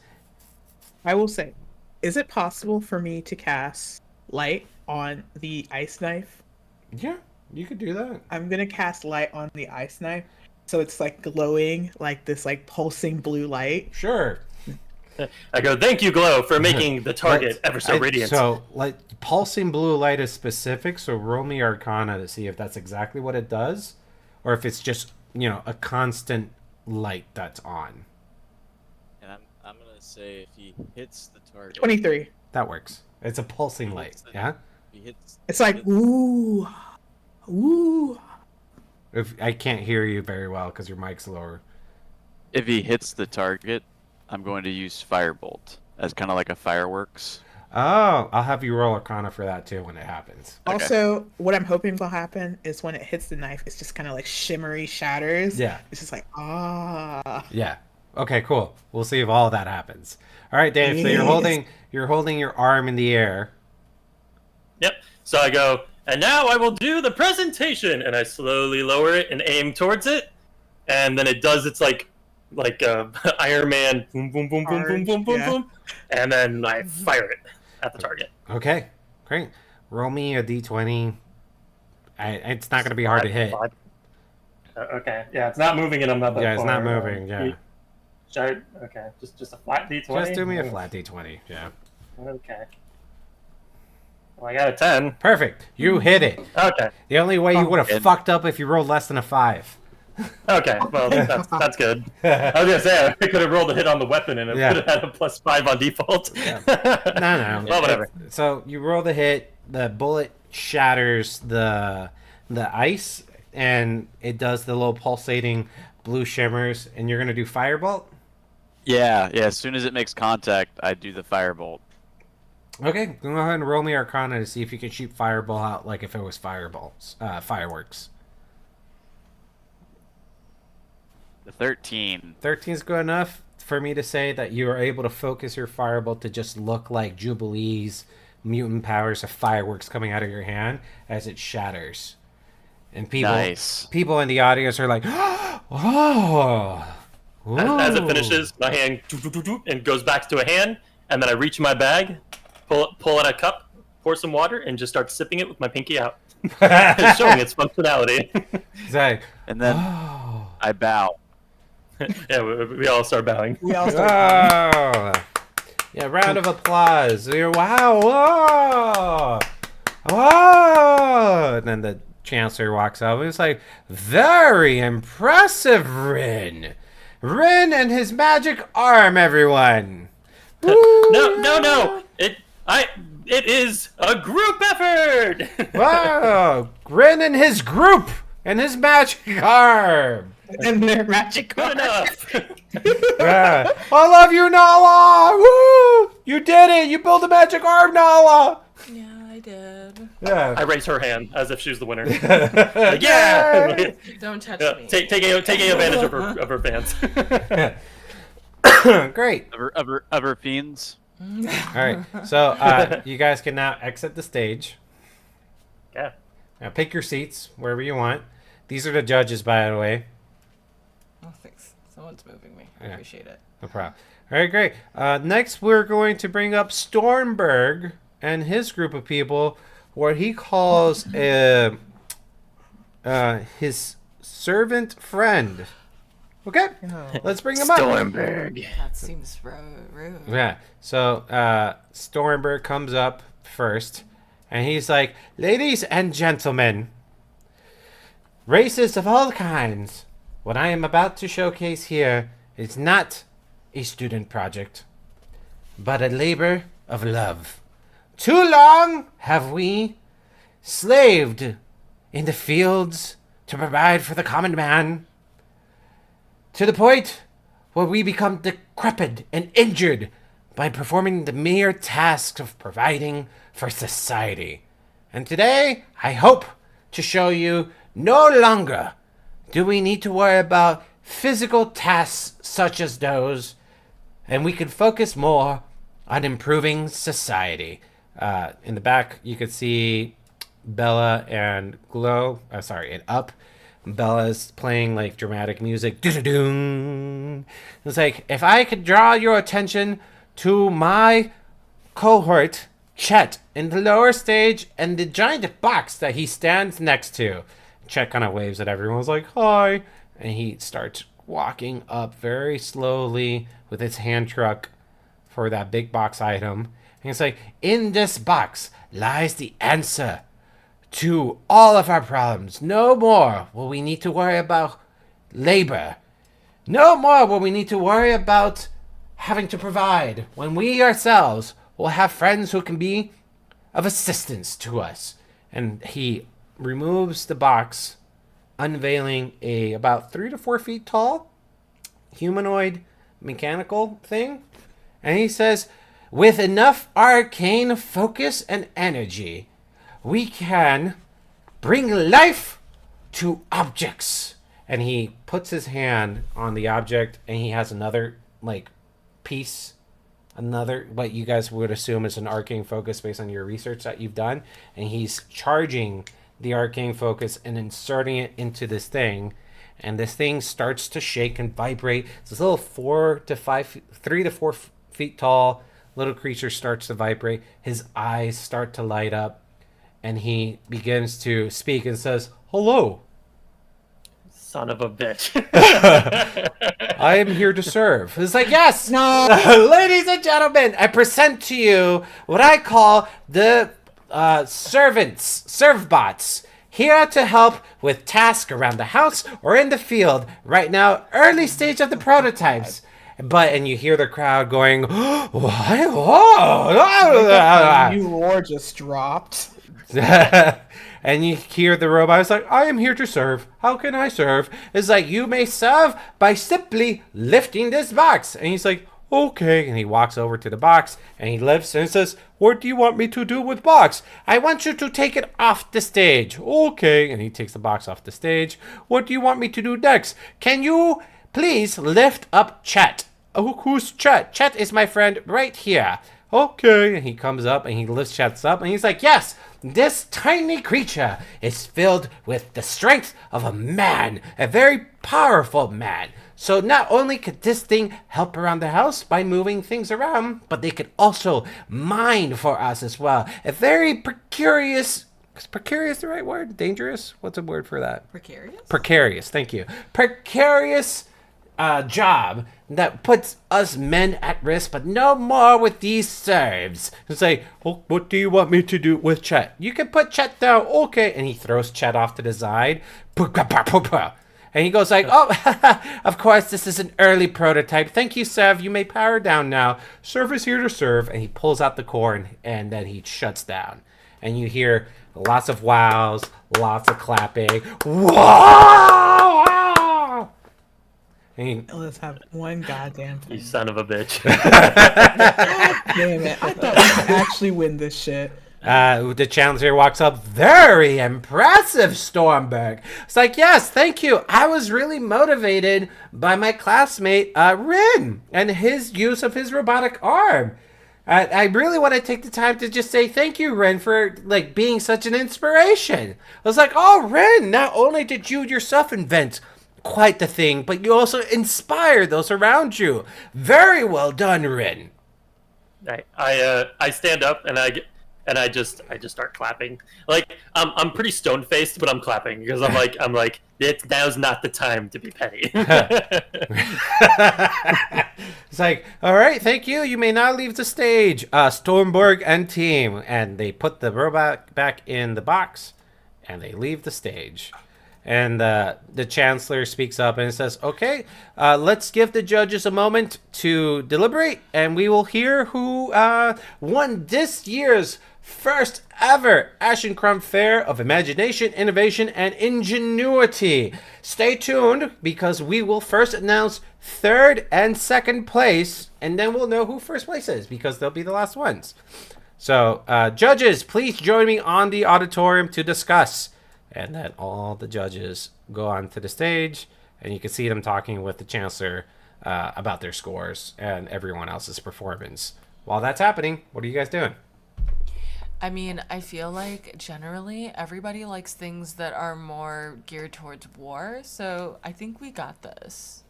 D: I will say, is it possible for me to cast light on the ice knife?
B: Yeah, you could do that.
D: I'm gonna cast light on the ice knife, so it's like glowing, like this, like pulsing blue light.
B: Sure.
C: I go, thank you, Glow, for making the target ever so radiant.
B: So, like, pulsing blue light is specific, so roll me Arcana to see if that's exactly what it does, or if it's just, a constant light that's on.
E: And I'm gonna say if he hits the target.
D: 23.
B: That works. It's a pulsing light, yeah?
E: If he hits.
D: It's like ooh, ooh.
B: If I can't hear you very well because your mic's lower.
E: If he hits the target, I'm going to use Firebolt as kind of like a fireworks.
B: Oh, I'll have you roll Arcana for that too when it happens.
E: Okay.
D: Also, what I'm hoping will happen is when it hits the knife, it's just kind of like shimmery shatters.
B: Yeah.
D: It's just like ah.
B: Yeah. Okay, cool. We'll see if all that happens. All right, Dave. So
D: Yes.
B: you're holding your arm in the air.
C: Yep. So I go, and now I will do the presentation, and I slowly lower it and aim towards it, and then it does its like Iron Man, boom, boom, boom, boom, boom, boom, boom,
D: Yeah.
C: boom, and then I fire it at the target.
B: Okay, great. Roll me a d20. It's not going to be hard to hit.
C: Okay. Yeah, it's not moving, and I'm not that
B: Yeah, it's
C: far.
B: not moving. Yeah,
C: Okay, just a flat D20.
B: just do me a flat d20. Yeah,
C: Okay. Well, I got a 10.
B: perfect. You hit it.
C: Okay.
B: The only way you would have
E: good.
B: fucked up if you rolled less than a 5.
C: Okay. Well, that's good. I was gonna say I could have rolled a hit on the weapon, and it
B: Yeah.
C: would have had a +5 on default.
B: No.
C: Well, whatever.
B: So you roll the hit. The bullet shatters the ice, and it does the little pulsating blue shimmers. And you're gonna do firebolt.
E: Yeah. As soon as it makes contact, I do the Firebolt.
B: Okay, go ahead and roll me Arcana to see if you can shoot fireball out like if it was fireballs, fireworks.
E: The 13.
B: 13 is good enough for me to say that you are able to focus your fireball to just look like Jubilee's mutant powers of fireworks coming out of your hand as it shatters. And people in the audience are like, oh.
C: As it finishes, my hand and goes back to a hand, and then I reach in my bag, pull out a cup, pour some water, and just start sipping it with my pinky out, showing its functionality.
B: It's like,
E: And then
B: oh.
E: I bow.
C: Yeah, we all start bowing.
D: We all start.
B: Oh. Yeah, round of applause. Wow. Whoa. Whoa. And then the chancellor walks up and it's like, very impressive, Rin. Rin and his magic arm, everyone.
C: No. It is a group effort.
B: Wow. Rin and his group and his magic arm.
D: And their magic
C: Good
D: card.
C: enough.
B: Yeah. I love you, Nala. Woo. You did it. You built a magic arm, Nala.
A: Yeah, I I did.
B: Yeah.
C: I raise her hand as if she was the winner. Like, yeah.
A: Don't touch
C: Yeah,
A: me.
C: taking advantage of her fans.
B: Great.
E: Of her fiends.
B: All right. So you guys can now exit the stage.
C: Yeah.
B: Now pick your seats wherever you want. These are the judges, by the way.
A: Oh, thanks. Someone's moving me. I
B: Yeah.
A: appreciate it.
B: No problem. All right, great. Next, we're going to bring up Stormberg and his group of people, what he calls his servant friend. Okay, let's bring him up.
C: Stormberg.
A: That seems rude.
B: Yeah. So Stormberg comes up first, and he's like, "Ladies and gentlemen, races of all kinds, what I am about to showcase here is not a student project, but a labor of love. Too long have we slaved in the fields to provide for the common man, to the point where we become decrepit and injured by performing the mere task of providing for society. And today, I hope to show you no longer do we need to worry about physical tasks such as those, and we can focus more on improving society." In the back, you could see Bella and and Up. Bella's playing like dramatic music. Do-do-doom. It's like, if I could draw your attention to my cohort, Chet, in the lower stage, and the giant box that he stands next to. Chet kind of waves at everyone. Was like, "Hi," and he starts walking up very slowly with his hand truck for that big box item. And it's like, "In this box lies the answer to all of our problems. No more will we need to worry about labor. No more will we need to worry about having to provide, when we ourselves will have friends who can be of assistance to us." And he removes the box, unveiling a about 3 to 4 feet tall humanoid mechanical thing. And he says, "With enough arcane focus and energy, we can bring life to objects." And he puts his hand on the object, and he has another piece, another what you guys would assume is an arcane focus based on your research that you've done, and he's charging the arcane focus and inserting it into this thing, and this thing starts to shake and vibrate. It's this little 3 to 4 feet tall little creature starts to vibrate. His eyes start to light up, and he begins to speak and says, "Hello,
C: Son of a bitch.
B: I am here to serve." It's like, "Yes,
D: No.
B: ladies and gentlemen, I present to you what I call the servbots, here to help with tasks around the house or in the field. Right now, early stage of the prototypes." And you hear the crowd going, "What? Whoa!"
D: New roar just dropped.
B: And you hear the robot. It's like, "I am here to serve. How can I serve?" It's like, "You may serve by simply lifting this box." And he's like, "Okay." And he walks over to the box and he lifts and says, "What do you want me to do with box?" "I want you to take it off the stage." "Okay." And he takes the box off the stage. "What do you want me to do next?" "Can you please lift up Chet?" "Oh, who's Chet?" "Chet is my friend right here." "Okay." And he comes up and he lifts Chet's up and he's like, "Yes, this tiny creature is filled with the strength of a man, a very powerful man. So not only could this thing help around the house by moving things around, but they could also mine for us as well. A very precarious, is precarious the right word? Dangerous? What's a word for that?
A: Precarious?
B: Precarious, thank you. Precarious job that puts us men at risk, but no more with these serfs." It's like, "Oh, what do you want me to do with Chet?" "You can put Chet down." "Okay." And he throws Chet off to the side. And he goes like, "Oh, of course, this is an early prototype. Thank you, Sev. You may power down now. Serv is here to serve." And he pulls out the core and then he shuts down. And you hear lots of wows, lots of clapping. Wow!
D: Let's have one goddamn
C: You
D: thing.
C: son of a bitch.
D: Damn it. I thought we could actually win this shit.
B: The Chancellor walks up. Very impressive, Stormberg. It's like, yes, thank you. I was really motivated by my classmate, Rin, and his use of his robotic arm. I really want to take the time to just say thank you, Rin, for like being such an inspiration. I was like, oh, Rin, not only did you yourself invent quite the thing, but you also inspired those around you. Very well done, Rin.
C: I stand up and I just start clapping. Like I'm pretty stone faced, but I'm clapping because I'm like now's not the time to be petty.
B: It's like, all right, thank you. You may now leave the stage, Stormberg and team. And they put the robot back in the box, and they leave the stage. And the Chancellor speaks up and says, okay, let's give the judges a moment to deliberate, and we will hear who won this year's first ever Ashencrum Fair of Imagination, Innovation, and Ingenuity. Stay tuned, because we will first announce third and second place, and then we'll know who first place is, because they'll be the last ones. So, judges, please join me on the auditorium to discuss. And then all the judges go onto the stage, and you can see them talking with the Chancellor about their scores and everyone else's performance. While that's happening, what are you guys doing?
A: I mean, I feel like generally everybody likes things that are more geared towards war, so I think we got this.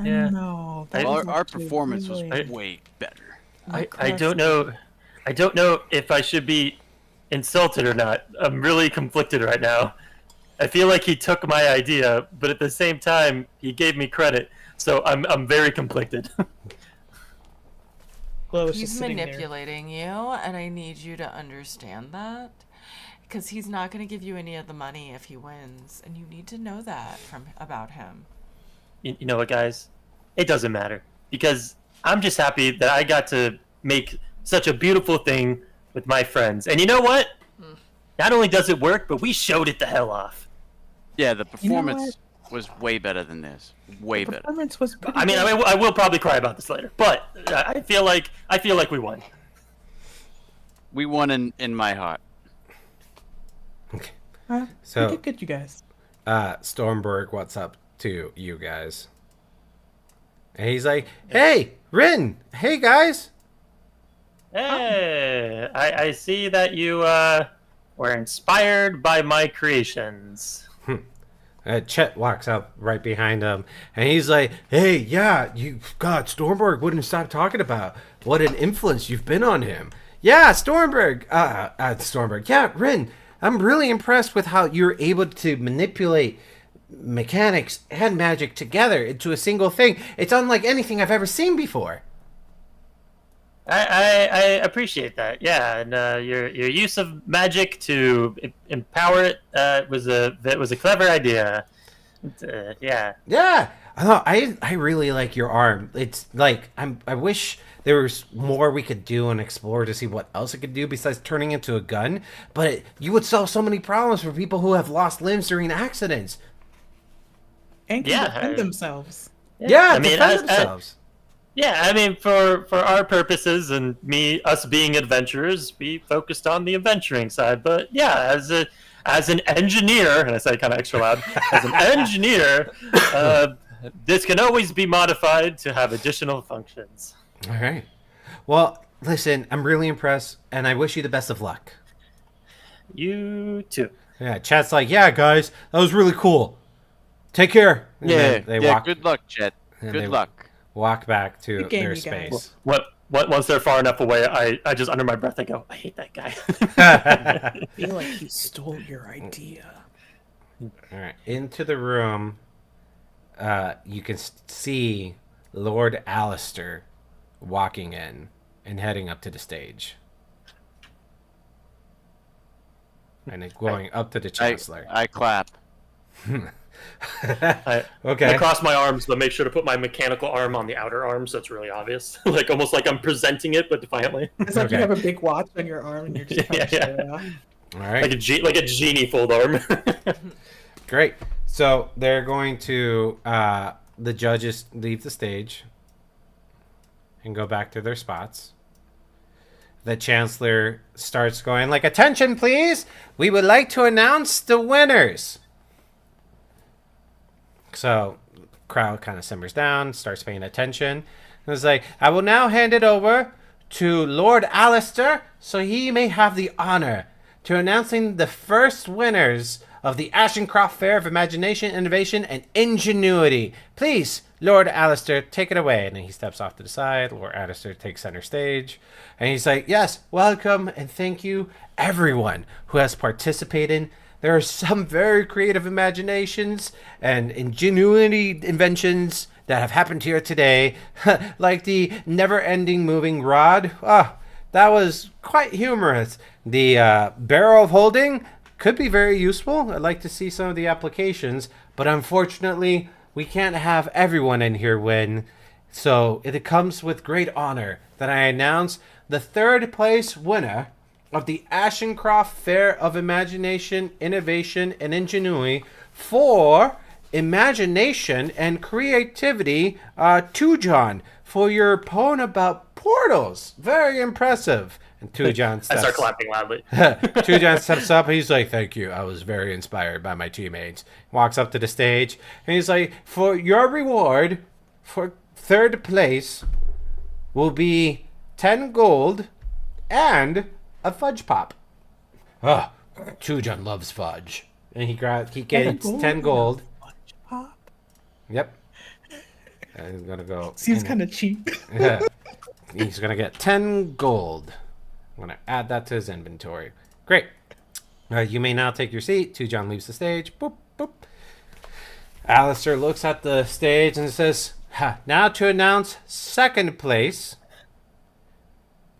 C: Yeah.
D: No,
E: Our performance was way better.
C: I don't know if I should be insulted or not. I'm really conflicted right now. I feel like he took my idea, but at the same time, he gave me credit. So I'm very conflicted.
A: He's manipulating you, and I need you to understand that. Because he's not going to give you any of the money if he wins, and you need to know that about him.
C: You know what, guys? It doesn't matter. Because I'm just happy that I got to make such a beautiful thing with my friends. And you know what? Not only does it work, but we showed it the hell off.
E: Yeah, the performance was way better than this. Way better.
D: Performance was pretty
C: I mean,
D: good.
C: I will probably cry about this later, but I feel like we won.
E: We won in my heart.
B: Okay.
D: We
B: So,
D: did good, you guys.
B: Stormberg, what's up to you guys? And he's like, hey, Rin, hey, guys.
C: Hey, I see that you were inspired by my creations.
B: Chet walks up right behind him, and he's like, hey, yeah, God, Stormberg wouldn't stop talking about what an influence you've been on him. Yeah, Stormberg, yeah, Rin, I'm really impressed with how you're able to manipulate mechanics and magic together into a single thing. It's unlike anything I've ever seen before.
C: I appreciate that. Yeah, and your use of magic to empower it was a clever idea. Yeah.
B: Yeah, I really like your arm. It's like I wish there was more we could do and explore to see what else it could do besides turning into a gun. But you would solve so many problems for people who have lost limbs during accidents.
D: And can defend themselves.
B: Yeah,
C: I mean,
B: defend themselves.
C: Yeah, I mean, for our purposes and us being adventurers, we focused on the adventuring side. But yeah, as an engineer, and I say kind of extra loud, as an engineer, this can always be modified to have additional functions.
B: All right. Well, listen, I'm really impressed, and I wish you the best of luck.
C: You too.
B: Yeah, Chat's like, yeah, guys, that was really cool. Take care. And then they walk.
E: Good luck, Chet. Good luck.
B: Walk back to
D: game,
B: their
D: you guys.
B: space.
C: Once they're far enough away, I just under my breath I go, I hate that guy.
D: I feel like he stole your idea.
B: All right, into the room. You can see Lord Alistair walking in and heading up to the stage, and then going up to the Chancellor.
E: I clap.
C: I
B: Okay.
C: cross my arms, but make sure to put my mechanical arm on the outer arm, so it's really obvious. Like almost like I'm presenting it, but defiantly.
D: It's like you have a big watch on your arm and you're just kind of showing it off.
B: All right.
C: Like a genie fold arm.
B: Great. So they're going to the judges leave the stage and go back to their spots. the chancellor starts going like, attention please, we would like to announce the winners. So crowd kind of simmers down, starts paying attention. And it's like, I will now hand it over to Lord Alistair so he may have the honor to announcing the first winners of the Ashencroft Fair of Imagination, Innovation, and Ingenuity. Please, Lord Alistair, take it away. And then he steps off to the side. Lord Alistair takes center stage. And he's like, yes, welcome and thank you everyone who has participated. There are some very creative imaginations and ingenuity inventions that have happened here today, like the never-ending moving rod. That was quite humorous. The barrel of holding could be very useful. I'd like to see some of the applications, but unfortunately, we can't have everyone in here win. So it comes with great honor that I announce the third place winner of the Ashencroft Fair of Imagination, Innovation, and Ingenuity for imagination and creativity, Tujon, for your poem about portals. Very impressive. And Tujon
C: I
B: steps...
C: start clapping loudly.
B: Tujon steps up. He's like, thank you. I was very inspired by my teammates. Walks up to the stage. And he's like, for your reward for third place will be 10 gold and a fudge pop. Tujon loves fudge. And he gets 10 gold.
D: Fudge pop.
B: Yep. And he's gonna go.
D: Seems kind of cheap.
B: Yeah. He's gonna get 10 gold. I'm gonna add that to his inventory. Great. You may now take your seat. Tujon leaves the stage. Boop, boop. Alistair looks at the stage and says, now to announce second place.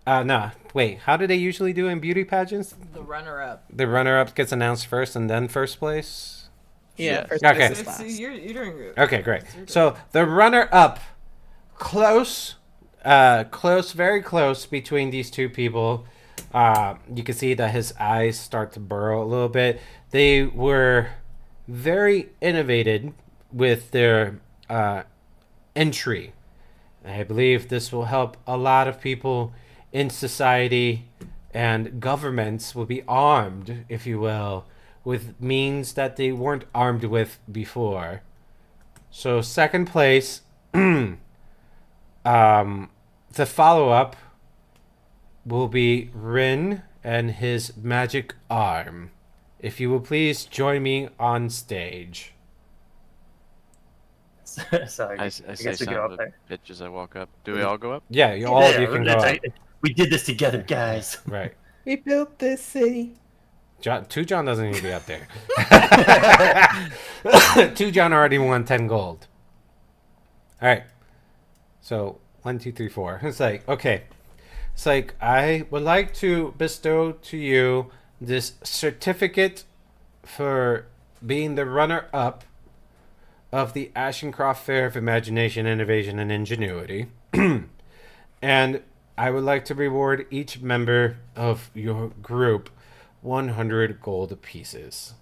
B: No, wait. How do they usually do in beauty pageants?
A: The runner-up.
B: The runner-up gets announced first and then first place?
D: Yeah. First
B: Okay.
D: place is last.
A: You're doing good.
B: Okay, great. So the runner-up, close, very close between these two people. You can see that his eyes start to burrow a little bit. They were very innovative with their entry. I believe this will help a lot of people in society, and governments will be armed, if you will, with means that they weren't armed with before. So second place, the follow-up will be Rin and his magic arm. If you will please join me on stage.
C: Sorry,
E: I
C: I
E: say
C: guess we
E: son
C: go
E: of
C: up
E: a
C: there.
E: bitch as I walk up. Do we all go up?
B: Yeah, all of you can go up.
C: We did this together, guys.
B: Right.
D: We built this city.
B: Tujon doesn't need to be up there. Tujon already won 10 gold. All right. So 1, 2, 3, 4. It's like, okay. It's like, I would like to bestow to you this certificate for being the runner-up of the Ashencroft Fair of Imagination, Innovation, and Ingenuity. And I would like to reward each member of your group 100 gold pieces.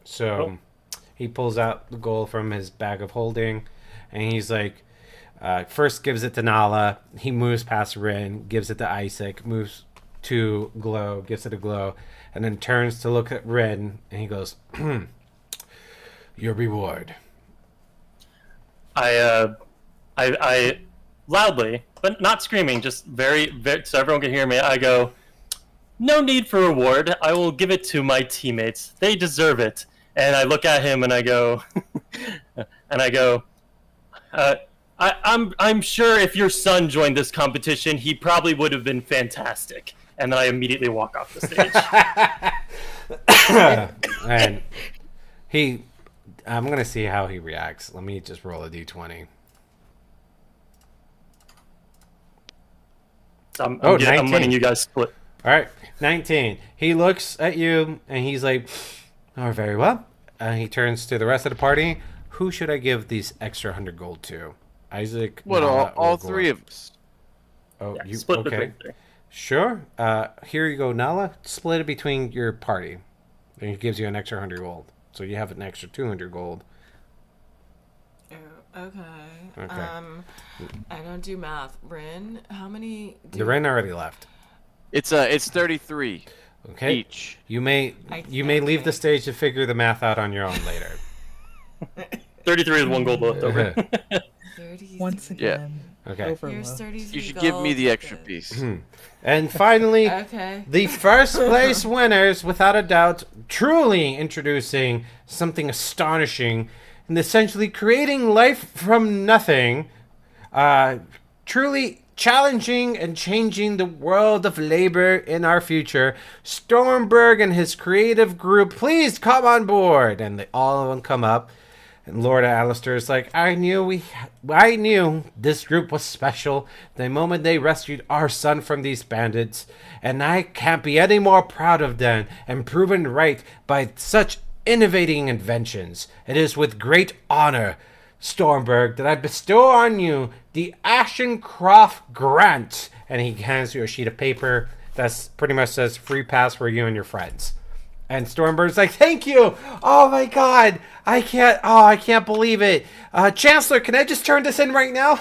B: So he pulls out the gold from his bag of holding, and he's like, first gives it to Nala. He moves past Rin, gives it to Isaac, moves to Glow, gives it to Glow, and then turns to look at Rin, and he goes, your reward.
C: I loudly, but not screaming, just very, very, so everyone can hear me. I go, no need for reward. I will give it to my teammates. They deserve it. And I look at him and I go, I'm sure if your son joined this competition, he probably would have been fantastic. And then I immediately walk off the stage.
B: And I'm gonna see how he reacts. Let me just roll a d20.
C: I'm
B: 19.
C: I'm letting you guys split.
B: All right, 19. He looks at you and he's like, "Oh, very well." He turns to the rest of the party. Who should I give these extra 100 gold to? Isaac.
E: What,
B: Nala,
E: all
B: or
E: three of us?
B: Oh,
C: Yeah,
B: you
C: split
B: okay?
C: between three.
B: Sure. Here you go, Nala. Split it between your party, and he gives you an extra 100 gold. So you have an extra 200 gold.
A: Okay.
B: Okay.
A: I don't do math. Rin, how many?
B: The Ren already left.
E: It's 33
B: Okay.
E: each.
B: You may leave the stage to figure the math out on your own later.
C: 33 is 1 gold left over.
A: 30.
D: Once again.
B: Okay.
A: Here's
D: Overload.
A: 33
E: You should give me
A: gold.
E: the extra piece.
B: And finally,
A: Okay.
B: the first place winners, without a doubt, truly introducing something astonishing and essentially creating life from nothing, truly challenging and changing the world of labor in our future. Stormberg and his creative group, please come on board. And all of them come up. And Lord Alistair is like, I knew this group was special the moment they rescued our son from these bandits, and I can't be any more proud of them and proven right by such innovating inventions. It is with great honor, Stormberg, that I bestow on you the Ashencroft Grant. And he hands you a sheet of paper that pretty much says free pass for you and your friends. And Stormberg's like, thank you. Oh my God. I can't believe it. Chancellor, can I just turn this in right now?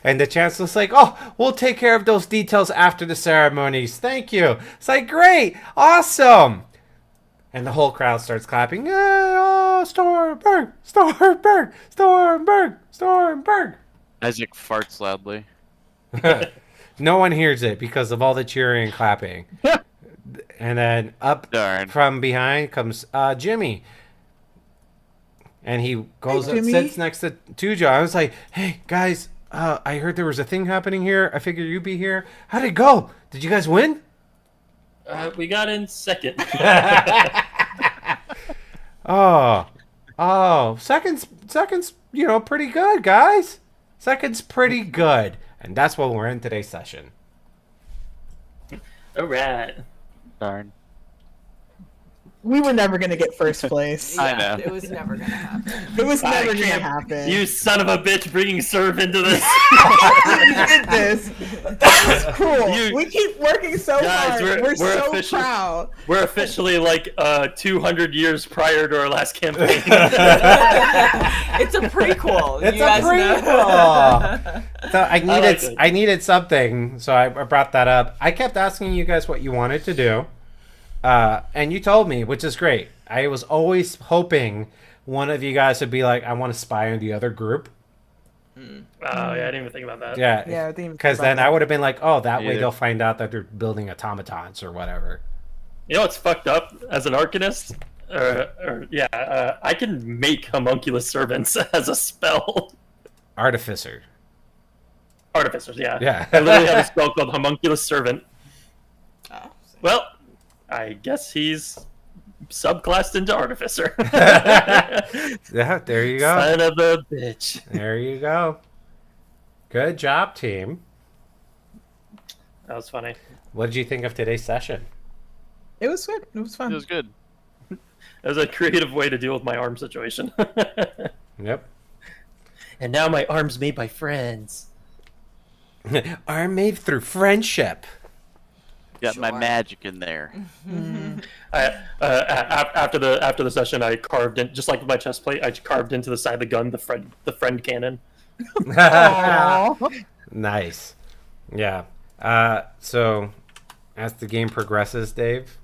B: And the Chancellor's like, oh, we'll take care of those details after the ceremonies. Thank you. It's like, great. Awesome. And the whole crowd starts clapping. Oh, Stormberg, Stormberg, Stormberg, Stormberg.
E: Isaac farts loudly.
B: No one hears it because of all the cheering and clapping. And then up from behind comes Jimmy. And he goes and sits next to Tujo. I was like, hey, guys, I heard there was a thing happening here. I figured you'd be here. How'd it go? Did you guys win?
C: We got in second.
B: Second's, pretty good, guys. Second's pretty good. And that's what we're in today's session.
C: All right.
E: Darn.
D: We were never going to get first place.
E: I know.
A: It was never gonna happen.
D: It was never going to
C: can't-
D: happen.
C: You son of a bitch bringing Serve into this.
D: You did this. That was cool. We keep working so
C: Guys,
D: hard. We're so proud.
C: We're officially like 200 years prior to our last campaign.
A: It's a prequel.
B: It's
A: you
B: a
A: guys
B: prequel. So I
C: it.
B: needed something, so I brought that up. I kept asking you guys what you wanted to do, and you told me, which is great. I was always hoping one of you guys would be like, I want to spy on the other group.
C: Oh yeah, I didn't even think about that.
B: Yeah,
D: Yeah, I didn't even think
B: because
D: about
B: then
D: that.
B: I would have been like, oh, that way
E: Either.
B: they'll find out that they're building automatons or whatever.
C: You know what's fucked up as an arcanist? I can make homunculus servants as a spell.
B: Artificer.
C: Artificers, yeah.
B: Yeah.
C: I literally have a spell called homunculus servant.
A: Oh,
C: Well, I guess he's subclassed into artificer.
B: Yeah, there you go.
C: Son of a bitch.
B: There you go. Good job, team.
C: That was funny.
B: What did you think of today's session?
D: It was good. It was fun.
E: It was good.
C: That was a creative way to deal with my arm situation.
B: Yep.
C: And now my arm's made by friends.
B: Arm made through friendship.
E: Got my
A: Sure.
E: magic in there.
C: After the session, I carved in, just like with my chest plate, I carved into the side of the gun the friend cannon.
D: Aw.
B: Nice. Yeah. So, as the game progresses, Dave,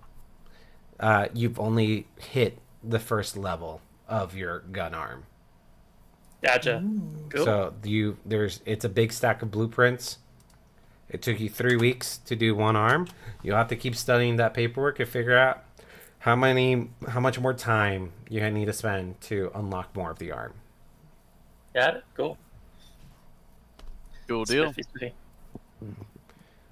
B: you've only hit the first level of your gun arm.
C: Gotcha. Cool.
B: So it's a big stack of blueprints. It took you 3 weeks to do one arm. You'll have to keep studying that paperwork and figure out how much more time you need to spend to unlock more of the arm.
C: Got it. Cool.
E: Cool deal.
C: 53.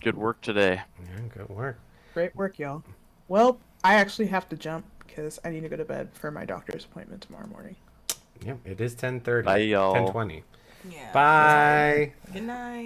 E: Good work today.
B: Yeah, good work.
D: Great work, y'all. Well, I actually have to jump because I need to go to bed for my doctor's appointment tomorrow morning.
B: Yep, it is 10:30.
E: Bye, y'all.
B: 10:20.
A: Yeah.
B: Bye.
A: Good night.